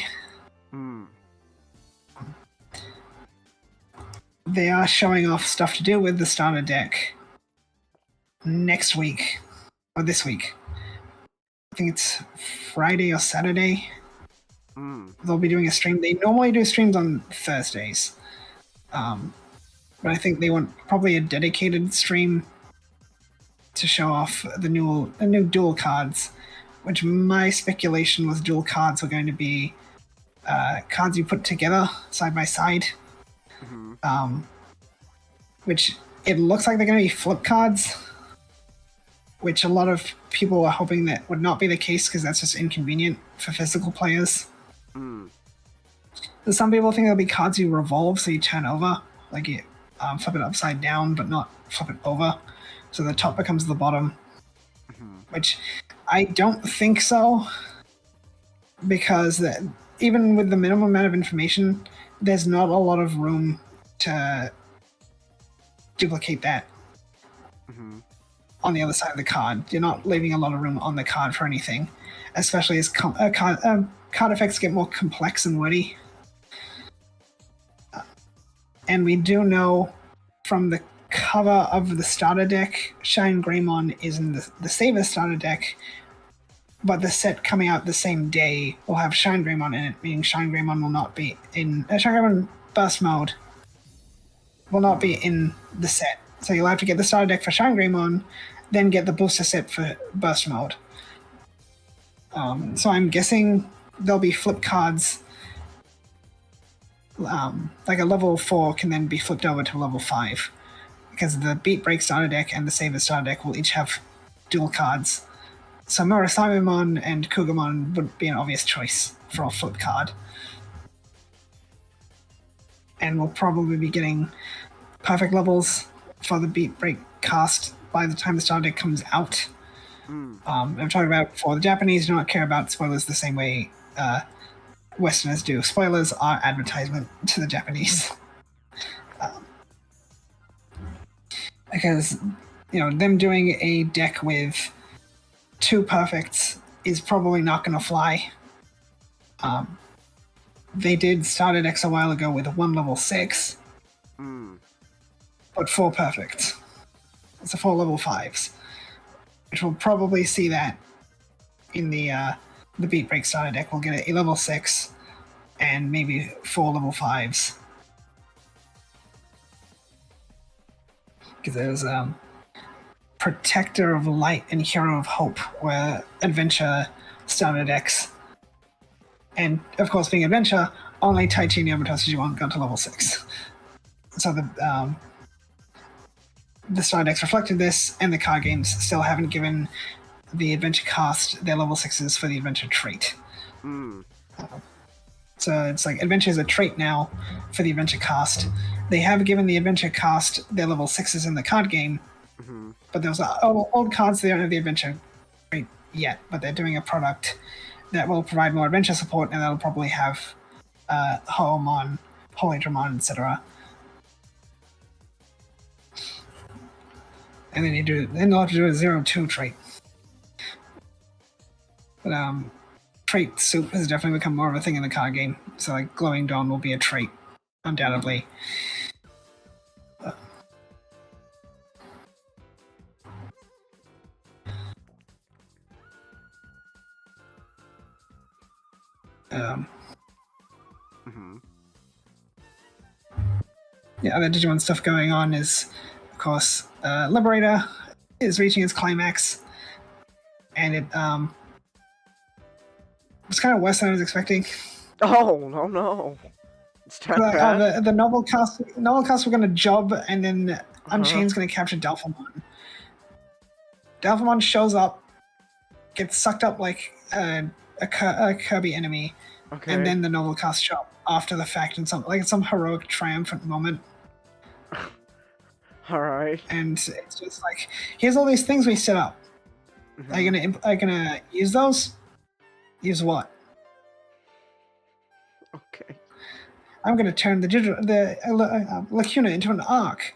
They are showing off stuff to do with the starter deck next week, or this week. I think it's Friday or Saturday. They'll be doing a stream. They normally do streams on Thursdays. But I think they want probably a dedicated stream to show off the new dual cards, which my speculation was dual cards were going to be cards you put together side by side. Which it looks like they're going to be flip cards, which a lot of people are hoping that would not be the case because that's just inconvenient for physical players. Some people think there'll be cards you revolve, so you turn over, like you flip it upside down, but not flip it over, so the top becomes the bottom. Which I don't think so, because even with the minimum amount of information, there's not a lot of room to duplicate that on the other side of the card. You're not leaving a lot of room on the card for anything, especially as card effects get more complex and wordy. And we do know from the cover of the starter deck, Shine Greymon is in the Saber starter deck, but the set coming out the same day will have Shine Greymon in it, meaning Shine Greymon will not be in... Shine Greymon Burst Mode will not be in the set. So you'll have to get the starter deck for Shine Greymon, then get the booster set for Burst Mode. So I'm guessing there'll be flip cards. Like a level 4 can then be flipped over to level 5. Because the Beat Break starter deck and the Saber starter deck will each have dual cards. So Murasamimon and Kugamon would be an obvious choice for a flip card. And we'll probably be getting perfect levels for the Beat Break cast by the time the starter deck comes out. I'm talking about for the Japanese do not care about spoilers the same way Westerners do. Spoilers are advertisement to the Japanese. Because, them doing a deck with 2 perfects is probably not going to fly. They did start a decks a while ago with 1 level 6, but 4 perfects. It's a 4 level 5s, which we'll probably see that in the Beat Break starter deck. We'll get a level 6 and maybe 4 level 5s. Because there's Protector of Light and Hero of Hope, where adventure starter decks. And of course, being adventure, only Taichi Yamato Sujimon got to level 6. So the starter decks reflected this, and the card games still haven't given the adventure cast their level 6s for the adventure trait. So it's like adventure is a trait now for the adventure cast. They have given the adventure cast their level 6s in the card game, but those are old cards. They don't have the adventure trait yet, but they're doing a product that will provide more adventure support, and that'll probably have Hoemon, Polydramon, etc. And then they'll have to do a 0-2 trait. But trait soup has definitely become more of a thing in the card game. So like Glowing Dawn will be a trait, undoubtedly. Yeah, other Digimon stuff going on is, of course, Liberator is reaching its climax, and it was kind of worse than I was expecting. Oh no! It's bad. The novel cast were going to job, and then Unchained's going to capture Delphamon. Delphamon shows up, gets sucked up like a Kirby enemy, and then the novel cast show up after the fact in some heroic triumphant moment. All right. And it's just like, here's all these things we set up. Mm-hmm. Are you gonna use those? Use what? Okay. I'm gonna turn the lacuna into an arc.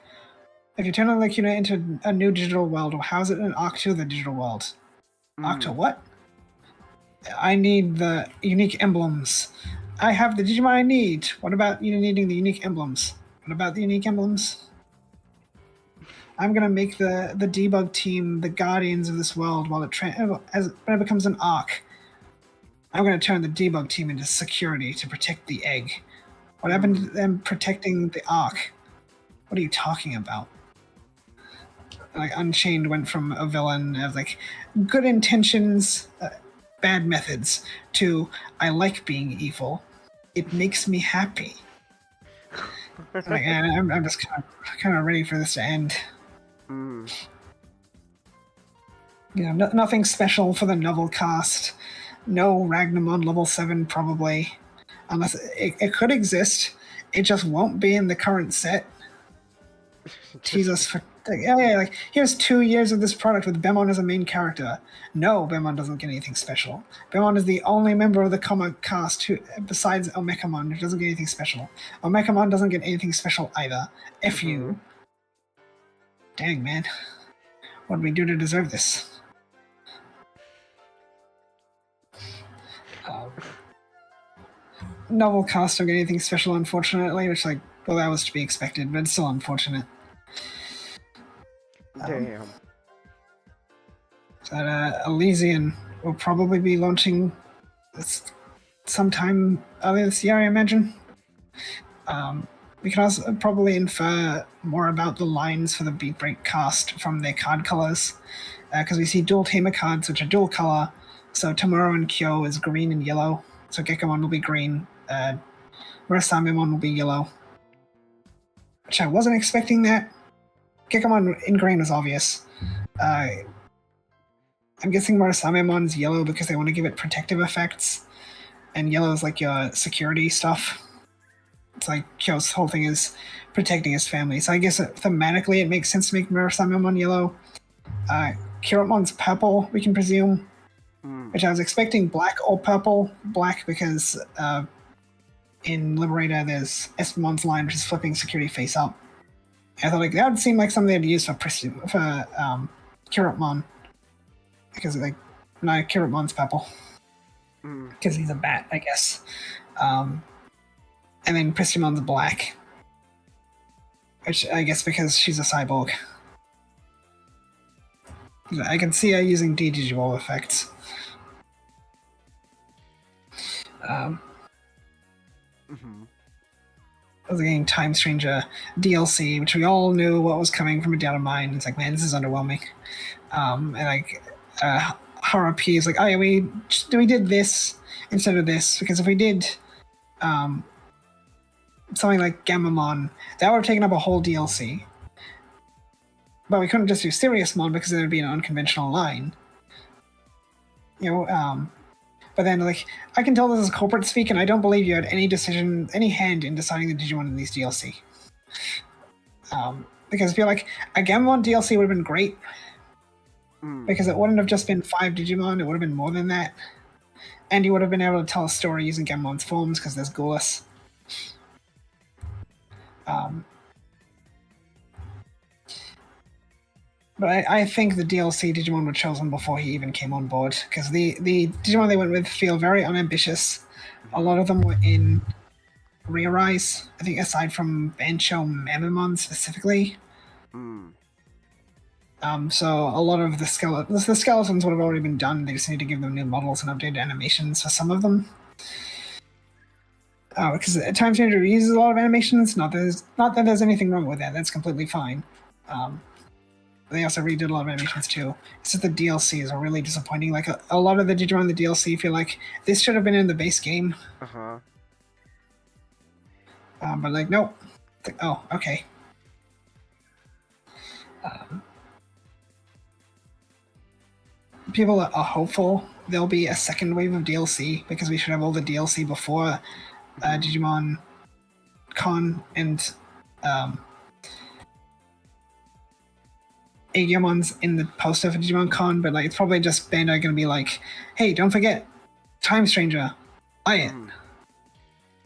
If you turn a lacuna into a new digital world, how is it an arc to the digital world? Arc to what? I need the unique emblems. I have the Digimon I need. What about you needing the unique emblems? What about the unique emblems? I'm gonna make the debug team the guardians of this world while when it becomes an arc. I'm gonna turn the debug team into security to protect the egg. What happened to them protecting the arc? What are you talking about? Like Unchained went from a villain of like good intentions, bad methods, to I like being evil. It makes me happy. Like, I'm just kind of ready for this to end. You know, nothing special for the novel cast. No Ragnamon level 7 probably, unless it could exist. It just won't be in the current set. Jesus, like here's 2 years of this product with Bemon as a main character. No, Bemon doesn't get anything special. Bemon is the only member of the comic cast who, besides Omekamon, who doesn't get anything special. Omekamon doesn't get anything special either. F you. Dang, man. What did we do to deserve this? Novel cast don't get anything special, unfortunately, which, like, well, that was to be expected, but it's still unfortunate. Damn. That Elysian will probably be launching sometime early this year, I imagine. We can also probably infer more about the lines for the Beat Break cast from their card colors, because we see dual Tamer cards, which are dual color. So Tomorrow and Kyo is green and yellow, so Gekamon will be green. Murasamemon will be yellow, which I wasn't expecting that. Gekamon in green was obvious. I'm guessing Murasamemon's yellow because they want to give it protective effects, and yellow is like your security stuff. It's like Kyo's whole thing is protecting his family, so I guess thematically it makes sense to make Murasamemon yellow. Kiromon's purple, we can presume, which I was expecting black or purple. Black because in Liberator there's Espemon's line, which is flipping security face up. I thought like that would seem like something they'd use for Kirotmon, because like Kirotmon's purple because he's a bat, I guess. And then Pristimon's black, which I guess because she's a cyborg. I can see her using D-Digivolve effects. I was getting Time Stranger DLC, which we all knew what was coming from a Down of Mine. It's like, man, this is underwhelming. And like, Hara P is like, oh yeah, we did this instead of this, because if we did something like Gamamon, that would have taken up a whole DLC. But we couldn't just do Sirius Mon because then it would be an unconventional line. You know, but then, like, I can tell this is corporate speak, and I don't believe you had any hand in deciding the Digimon in these DLC. Because I feel like a Gamamon DLC would have been great, because it wouldn't have just been 5 Digimon, it would have been more than that. And you would have been able to tell a story using Gamamon's forms, because there's Gulas. But I think the DLC Digimon were chosen before he even came on board, because the Digimon they went with feel very unambitious. A lot of them were in Rearise, I think, aside from Bancho Mamamon specifically. So a lot of the skeletons would have already been done. They just need to give them new models and updated animations for some of them. Because Time Changer uses a lot of animations. Not that there's anything wrong with that. That's completely fine. They also redid a lot of animations too. It's just the DLCs are really disappointing. Like a lot of the Digimon in the DLC feel like this should have been in the base game. But like, nope. Like, oh, okay. People are hopeful there'll be a second wave of DLC, because we should have all the DLC before Digimon Con, and Agiamon's in the poster for Digimon Con, but like it's probably just Bandai gonna be like, hey, don't forget, Time Stranger, buy it.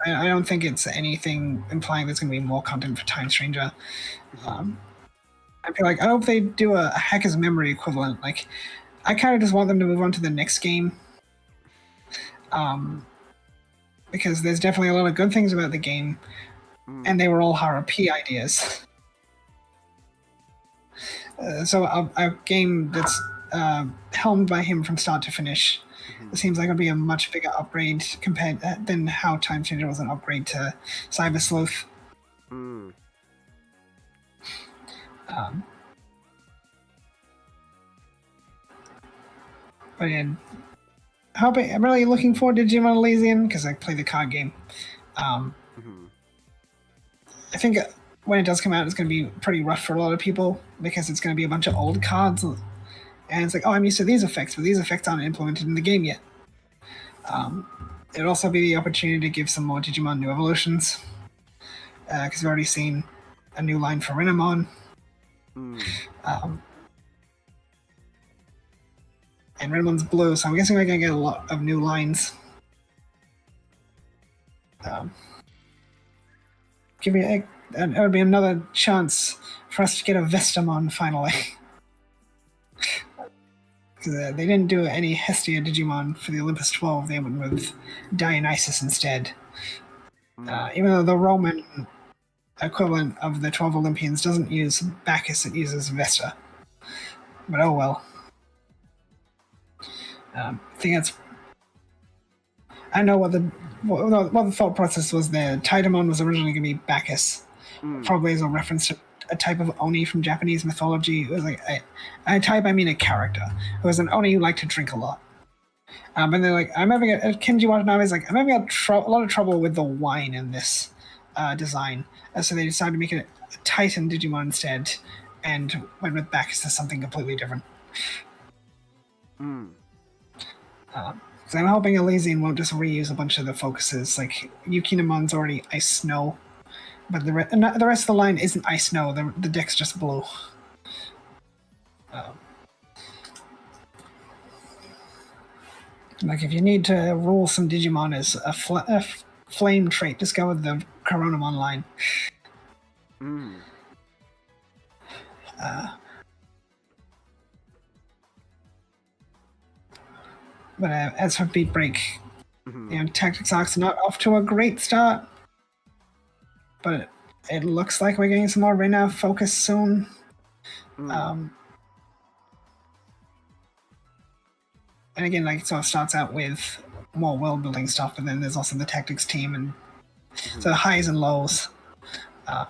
I don't think it's anything implying there's gonna be more content for Time Stranger. I feel like I hope they do a Hacker's Memory equivalent. Like, I kind of just want them to move on to the next game. Because there's definitely a lot of good things about the game, and they were all RP ideas. So a game that's helmed by him from start to finish, it seems like it'll be a much bigger upgrade compared than how Time Changer was an upgrade to Cyber Sleuth. But yeah, I'm really looking forward to Digimon Elysian because I play the card game. I think when it does come out, it's going to be pretty rough for a lot of people because it's going to be a bunch of old cards, and it's like, oh, I'm used to these effects, but these effects aren't implemented in the game yet. It'll also be the opportunity to give some more Digimon new evolutions because we've already seen a new line for Renamon. And Renamon's blue, so I'm guessing we're going to get a lot of new lines. It would be another chance for us to get a Vestamon finally. Because they didn't do any Hestia Digimon for the Olympus 12, they went with Dionysus instead. Even though the Roman equivalent of the 12 Olympians doesn't use Bacchus, it uses Vesta. But oh well. I think that's... I don't know what the thought process was there. Titamon was originally going to be Bacchus, probably as a reference to a type of Oni from Japanese mythology. It was like a type, I mean a character. It was an Oni who liked to drink a lot. And they're like, Kenji Watanabe's like, I'm having a lot of trouble with the wine in this design. So they decided to make it a Titan Digimon instead, and went with Bacchus as something completely different. So I'm hoping Elysian won't just reuse a bunch of the focuses. Like, Yukinamon's already Ice Snow, but the rest of the line isn't Ice Snow. The deck's just blue. Like, if you need to rule some Digimon as a flame trait, just go with the Coronamon line. But as for Beat Break, Tactics Arc's not off to a great start, but it looks like we're getting some more Rena focus soon. And again, like, so it starts out with more world building stuff, but then there's also the tactics team, and so highs and lows. I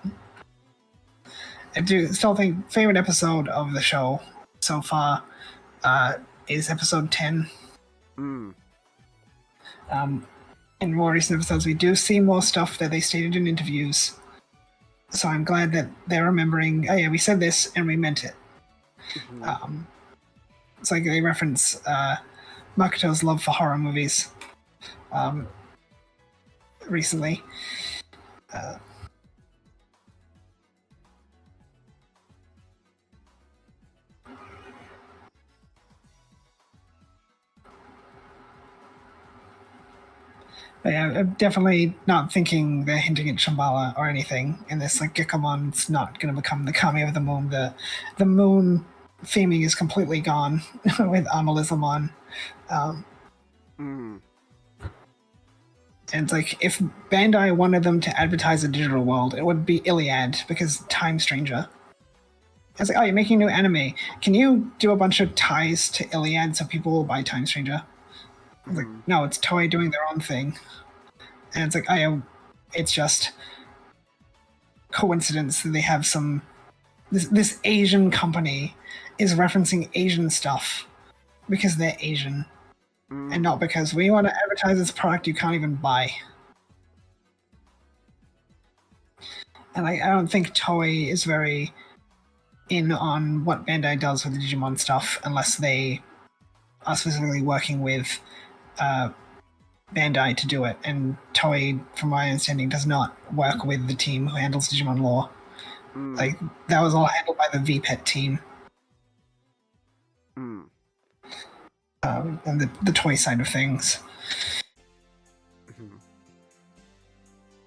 do still think favorite episode of the show so far is episode 10. In more recent episodes, we do see more stuff that they stated in interviews. So I'm glad that they're remembering, oh yeah, we said this and we meant it. It's like they reference Makoto's love for horror movies recently. I'm definitely not thinking they're hinting at Shambhala or anything in this. Like, Gekamon's not going to become the Kami of the Moon. The Moon theming is completely gone with Amelizamon. And it's like, if Bandai wanted them to advertise a digital world, it would be Iliad, because Time Stranger. It's like, oh, you're making a new anime. Can you do a bunch of ties to Iliad so people will buy Time Stranger? It's like, no, it's Toei doing their own thing. And it's like, it's just coincidence that they have some... This Asian company is referencing Asian stuff because they're Asian. And not because we want to advertise this product you can't even buy. And I don't think Toei is very in on what Bandai does with the Digimon stuff unless they are specifically working with Bandai to do it, and Toei, from my understanding, does not work with the team who handles Digimon lore. Like, that was all handled by the VPET team. Mm. And the toy side of things.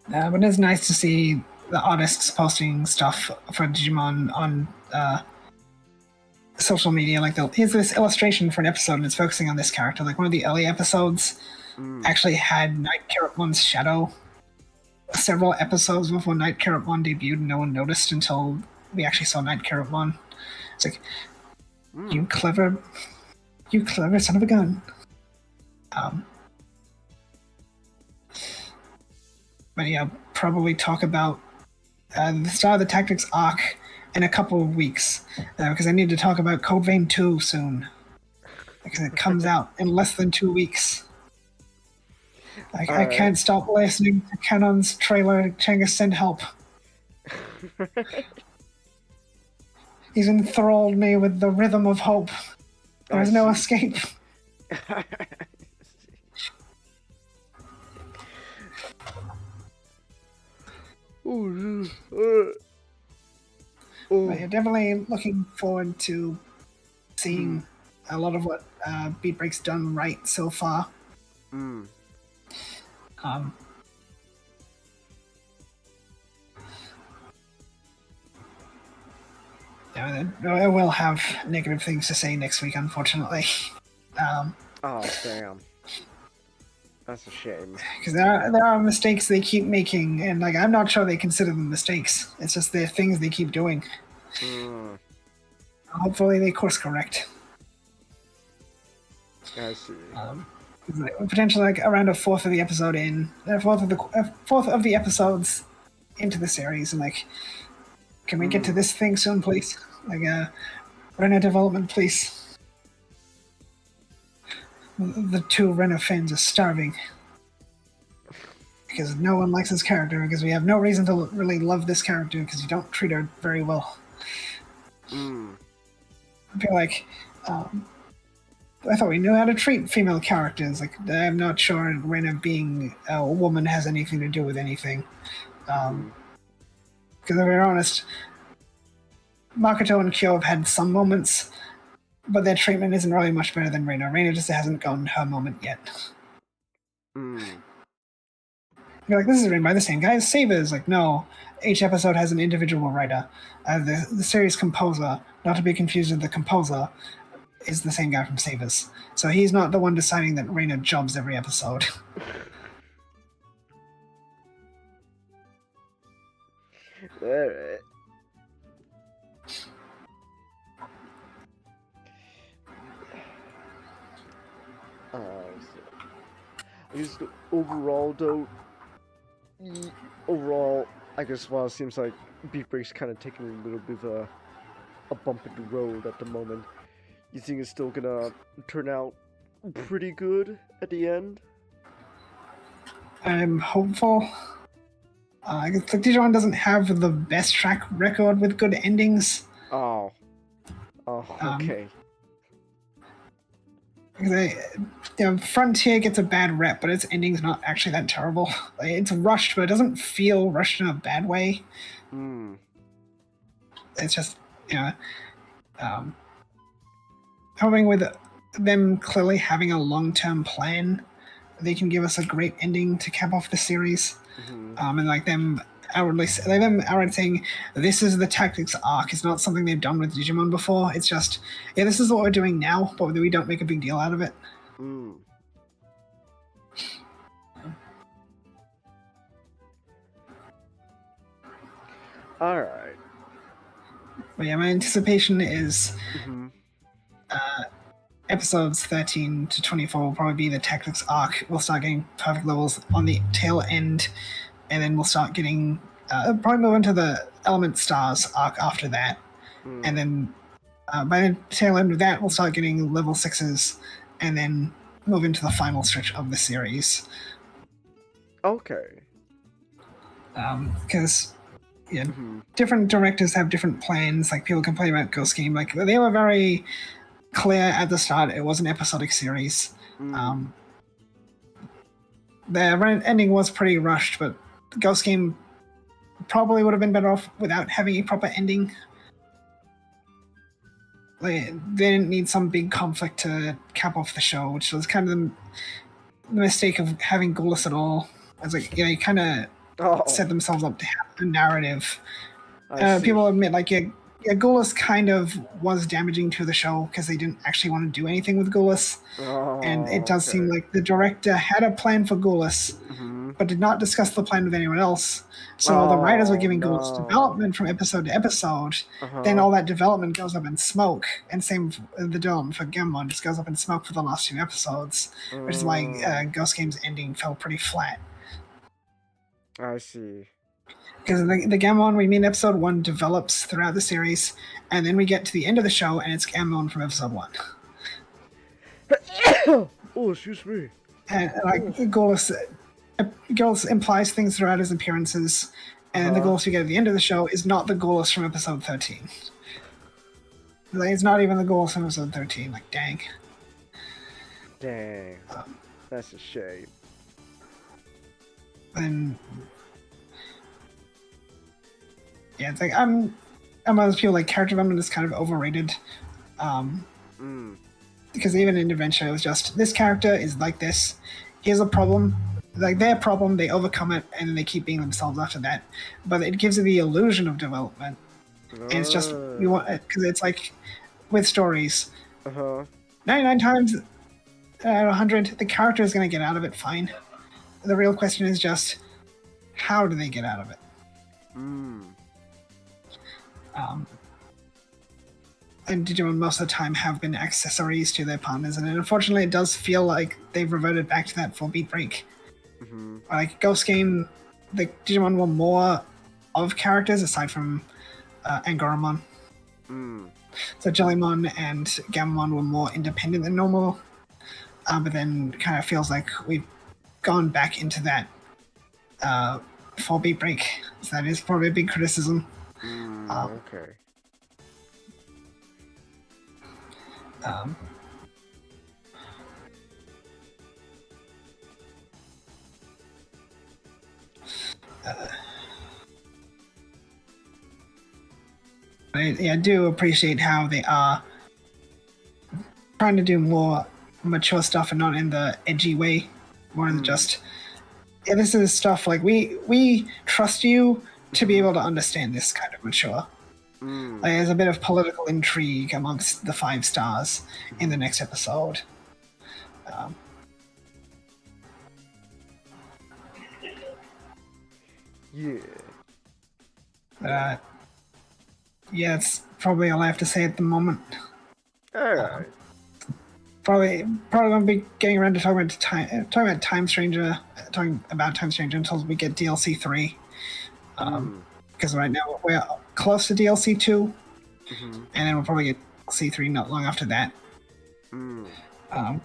But it's nice to see the artists posting stuff for Digimon on social media. Like, here's this illustration for an episode, and it's focusing on this character. Like, one of the early episodes actually had Night Carrotmon's shadow. Several episodes before Night Carrotmon debuted, no one noticed until we actually saw Night Carrotmon. It's like, you clever son of a gun. But yeah, probably talk about the start of the Tactics arc in a couple of weeks, because I need to talk about Code Vein 2 soon, because it comes out in less than 2 weeks. I can't stop listening to Canon's trailer, Changus Send Help. He's enthralled me with the rhythm of hope. There is no escape. But yeah, definitely looking forward to seeing a lot of what Beat Break's done right so far. Yeah, I will have negative things to say next week, unfortunately. Oh, damn. That's a shame. Because there are mistakes they keep making, and like I'm not sure they consider them mistakes. It's just they're things they keep doing. Hopefully they course correct. I see. Potentially like around a fourth of the episode in, fourth of the episodes into the series, and like, can we get to this thing soon, please? Like, Rena development, please. The two Rena fans are starving because no one likes this character, because we have no reason to really love this character because you don't treat her very well. I feel like I thought we knew how to treat female characters. Like, I'm not sure Rena being a woman has anything to do with anything. Because if we're honest, Makoto and Kyo have had some moments, but their treatment isn't really much better than Rena. Rena just hasn't gotten her moment yet. You're like, this is written by the same guy as Savers. Like, no, each episode has an individual writer. The series composer, not to be confused with the composer, is the same guy from Savers. So he's not the one deciding that Rena jobs every episode. Alright. I guess overall, though, I guess, well, it seems like Beat Break's kind of taking a little bit of a bump in the road at the moment. You think it's still gonna turn out pretty good at the end? I'm hopeful. I guess like Digimon doesn't have the best track record with good endings. Oh, okay. Frontier gets a bad rep, but its ending's not actually that terrible. Like, it's rushed, but it doesn't feel rushed in a bad way. It's just, hoping with them clearly having a long-term plan, they can give us a great ending to cap off the series. And like them outwardly saying, this is the Tactics arc. It's not something they've done with Digimon before. It's just, yeah, this is what we're doing now, but we don't make a big deal out of it. Alright. But yeah, my anticipation is episodes 13 to 24 will probably be the Tactics arc. We'll start getting perfect levels on the tail end, and then we'll start getting probably move into the Element Stars arc after that. And then by the tail end of that, we'll start getting level 6s, and then move into the final stretch of the series. Okay. Because different directors have different plans. Like, people complain about Ghost Game. Like, they were very clear at the start it was an episodic series. The ending was pretty rushed, but Ghost Game probably would have been better off without having a proper ending. they didn't need some big conflict to cap off the show, which was kind of the mistake of having Gulas at all. It's like, you kind of set themselves up to have a narrative. People admit, like, Gulas kind of was damaging to the show because they didn't actually want to do anything with Gulas. And it does seem like the director had a plan for Gulas, but did not discuss the plan with anyone else. So the writers were giving Gulas development from episode to episode. Then all that development goes up in smoke, and same the development for Gemmon just goes up in smoke for the last 2 episodes, which is why Ghost Game's ending fell pretty flat. I see. Because the Gammon we meet in episode 1 develops throughout the series, and then we get to the end of the show, and it's Gammon from episode 1. Oh, excuse me. And like Gulas implies things throughout his appearances, and the Gulas we get at the end of the show is not the Gulas from episode 13. Like, it's not even the Gulas from episode 13. Like, dang. Dang. That's a shame. And yeah, it's like I'm one of those people, like, character development is kind of overrated. Because even in Adventure, it was just, this character is like this. Here's a problem. Like, their problem, they overcome it, and then they keep being themselves after that. But it gives it the illusion of development. And it's just, we want it, because it's like, with stories, 99 times out of 100, the character is going to get out of it fine. The real question is just, how do they get out of it? And Digimon most of the time have been accessories to their partners, and unfortunately it does feel like they've reverted back to that for Beat Break. Like, Ghost Game, the Digimon were more of characters aside from Angoramon. So Jellymon and Gammamon were more independent than normal, but then kind of feels like we've gone back into that for Beat Break. So that is probably a big criticism. Okay. I do appreciate how they are trying to do more mature stuff and not in the edgy way, more than just, yeah, this is stuff like we trust you to be able to understand this kind of mature. Like, there's a bit of political intrigue amongst the 5 stars in the next episode. Yeah, it's probably all I have to say at the moment. Alright. Probably won't be getting around to talking about Time Stranger until we get DLC 3. Because right now we're close to DLC 2, and then we'll probably get DLC 3 not long after that. And I'll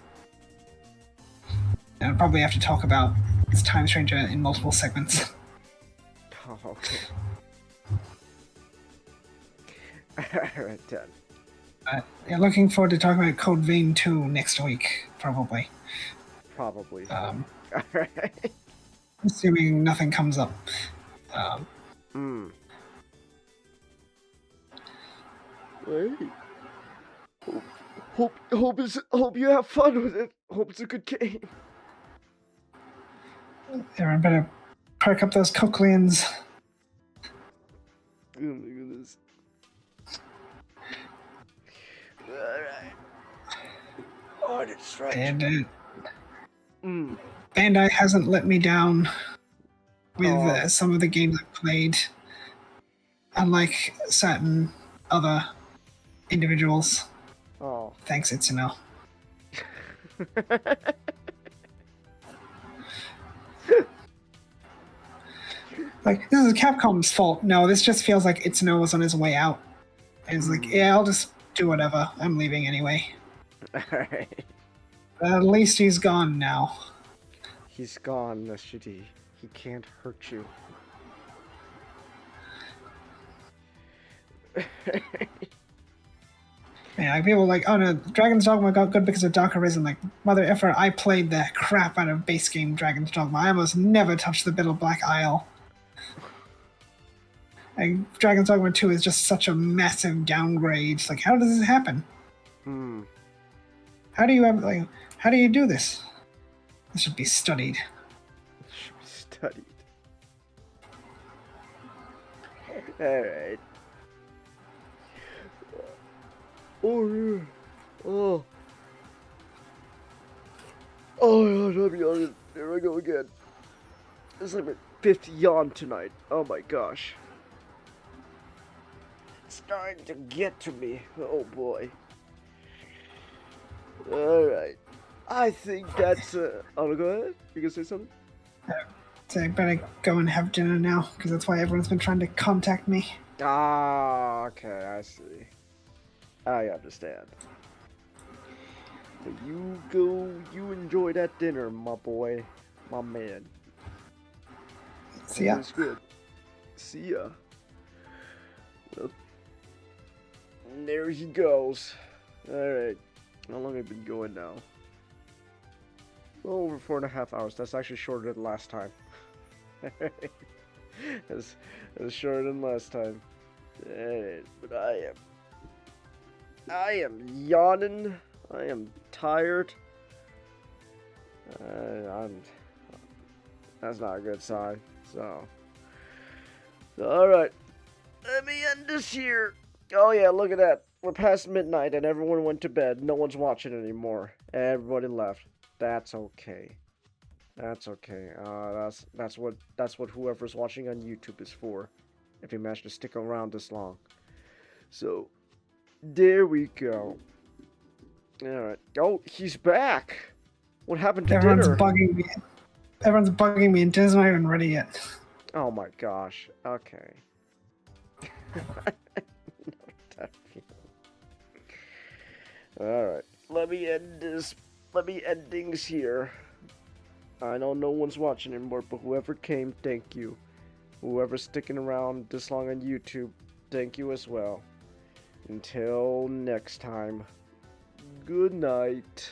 probably have to talk about this Time Stranger in multiple segments. Oh, okay. Alright, done. Yeah, looking forward to talking about Code Vein 2 next week, probably. Alright. Assuming nothing comes up. Hey. Hope you have fun with it. Hope it's a good game. Everyone better perk up those cochleans. Oh my goodness. Alright. Oh, it's right. And Bandai hasn't let me down with some of the games I've played, unlike certain other individuals. Oh. Thanks, Itsuno. Like, this is Capcom's fault. No, this just feels like Itsuno was on his way out. And it's like, yeah, I'll just do whatever. I'm leaving anyway. Alright. At least he's gone now. He's gone, Shitty. He can't hurt you. Yeah, like, people are like, oh no, Dragon's Dogma got good because of Dark Arisen. Like, mother effer, I played the crap out of base game Dragon's Dogma. I almost never touched the Bitter Black Isle. Like, Dragon's Dogma 2 is just such a massive downgrade. It's like, how does this happen? How do you do this? This should be studied. Studied. Alright. Oh, yeah. Oh. Oh, God, I'll be honest. There I go again. It's like my 5th yawn tonight. Oh my gosh. It's starting to get to me. Oh boy. Alright. I think that's oh, go ahead. You can say something? So I better go and have dinner now, because that's why everyone's been trying to contact me. Ah, okay, I see. I understand. But you go, you enjoy that dinner, my boy, my man. See ya. That's good. See ya. Well, there he goes. Alright. How long have I been going now? Well, over 4.5 hours. That's actually shorter than last time. That's shorter than last time. Alright, but I am yawning. I am tired. That's not a good sign. So alright. Let me end this here. Oh yeah, look at that. We're past midnight and everyone went to bed. No one's watching anymore. Everybody left. That's okay. That's okay. That's what whoever's watching on YouTube is for. If you manage to stick around this long. So there we go. Alright. Oh, he's back. What happened to Everyone's dinner? bugging me. Everyone's bugging me and dinner's not even ready yet. Oh my gosh. Okay. Alright. Let me end things here. I know no one's watching anymore, but whoever came, thank you. Whoever's sticking around this long on YouTube, thank you as well. Until next time, good night.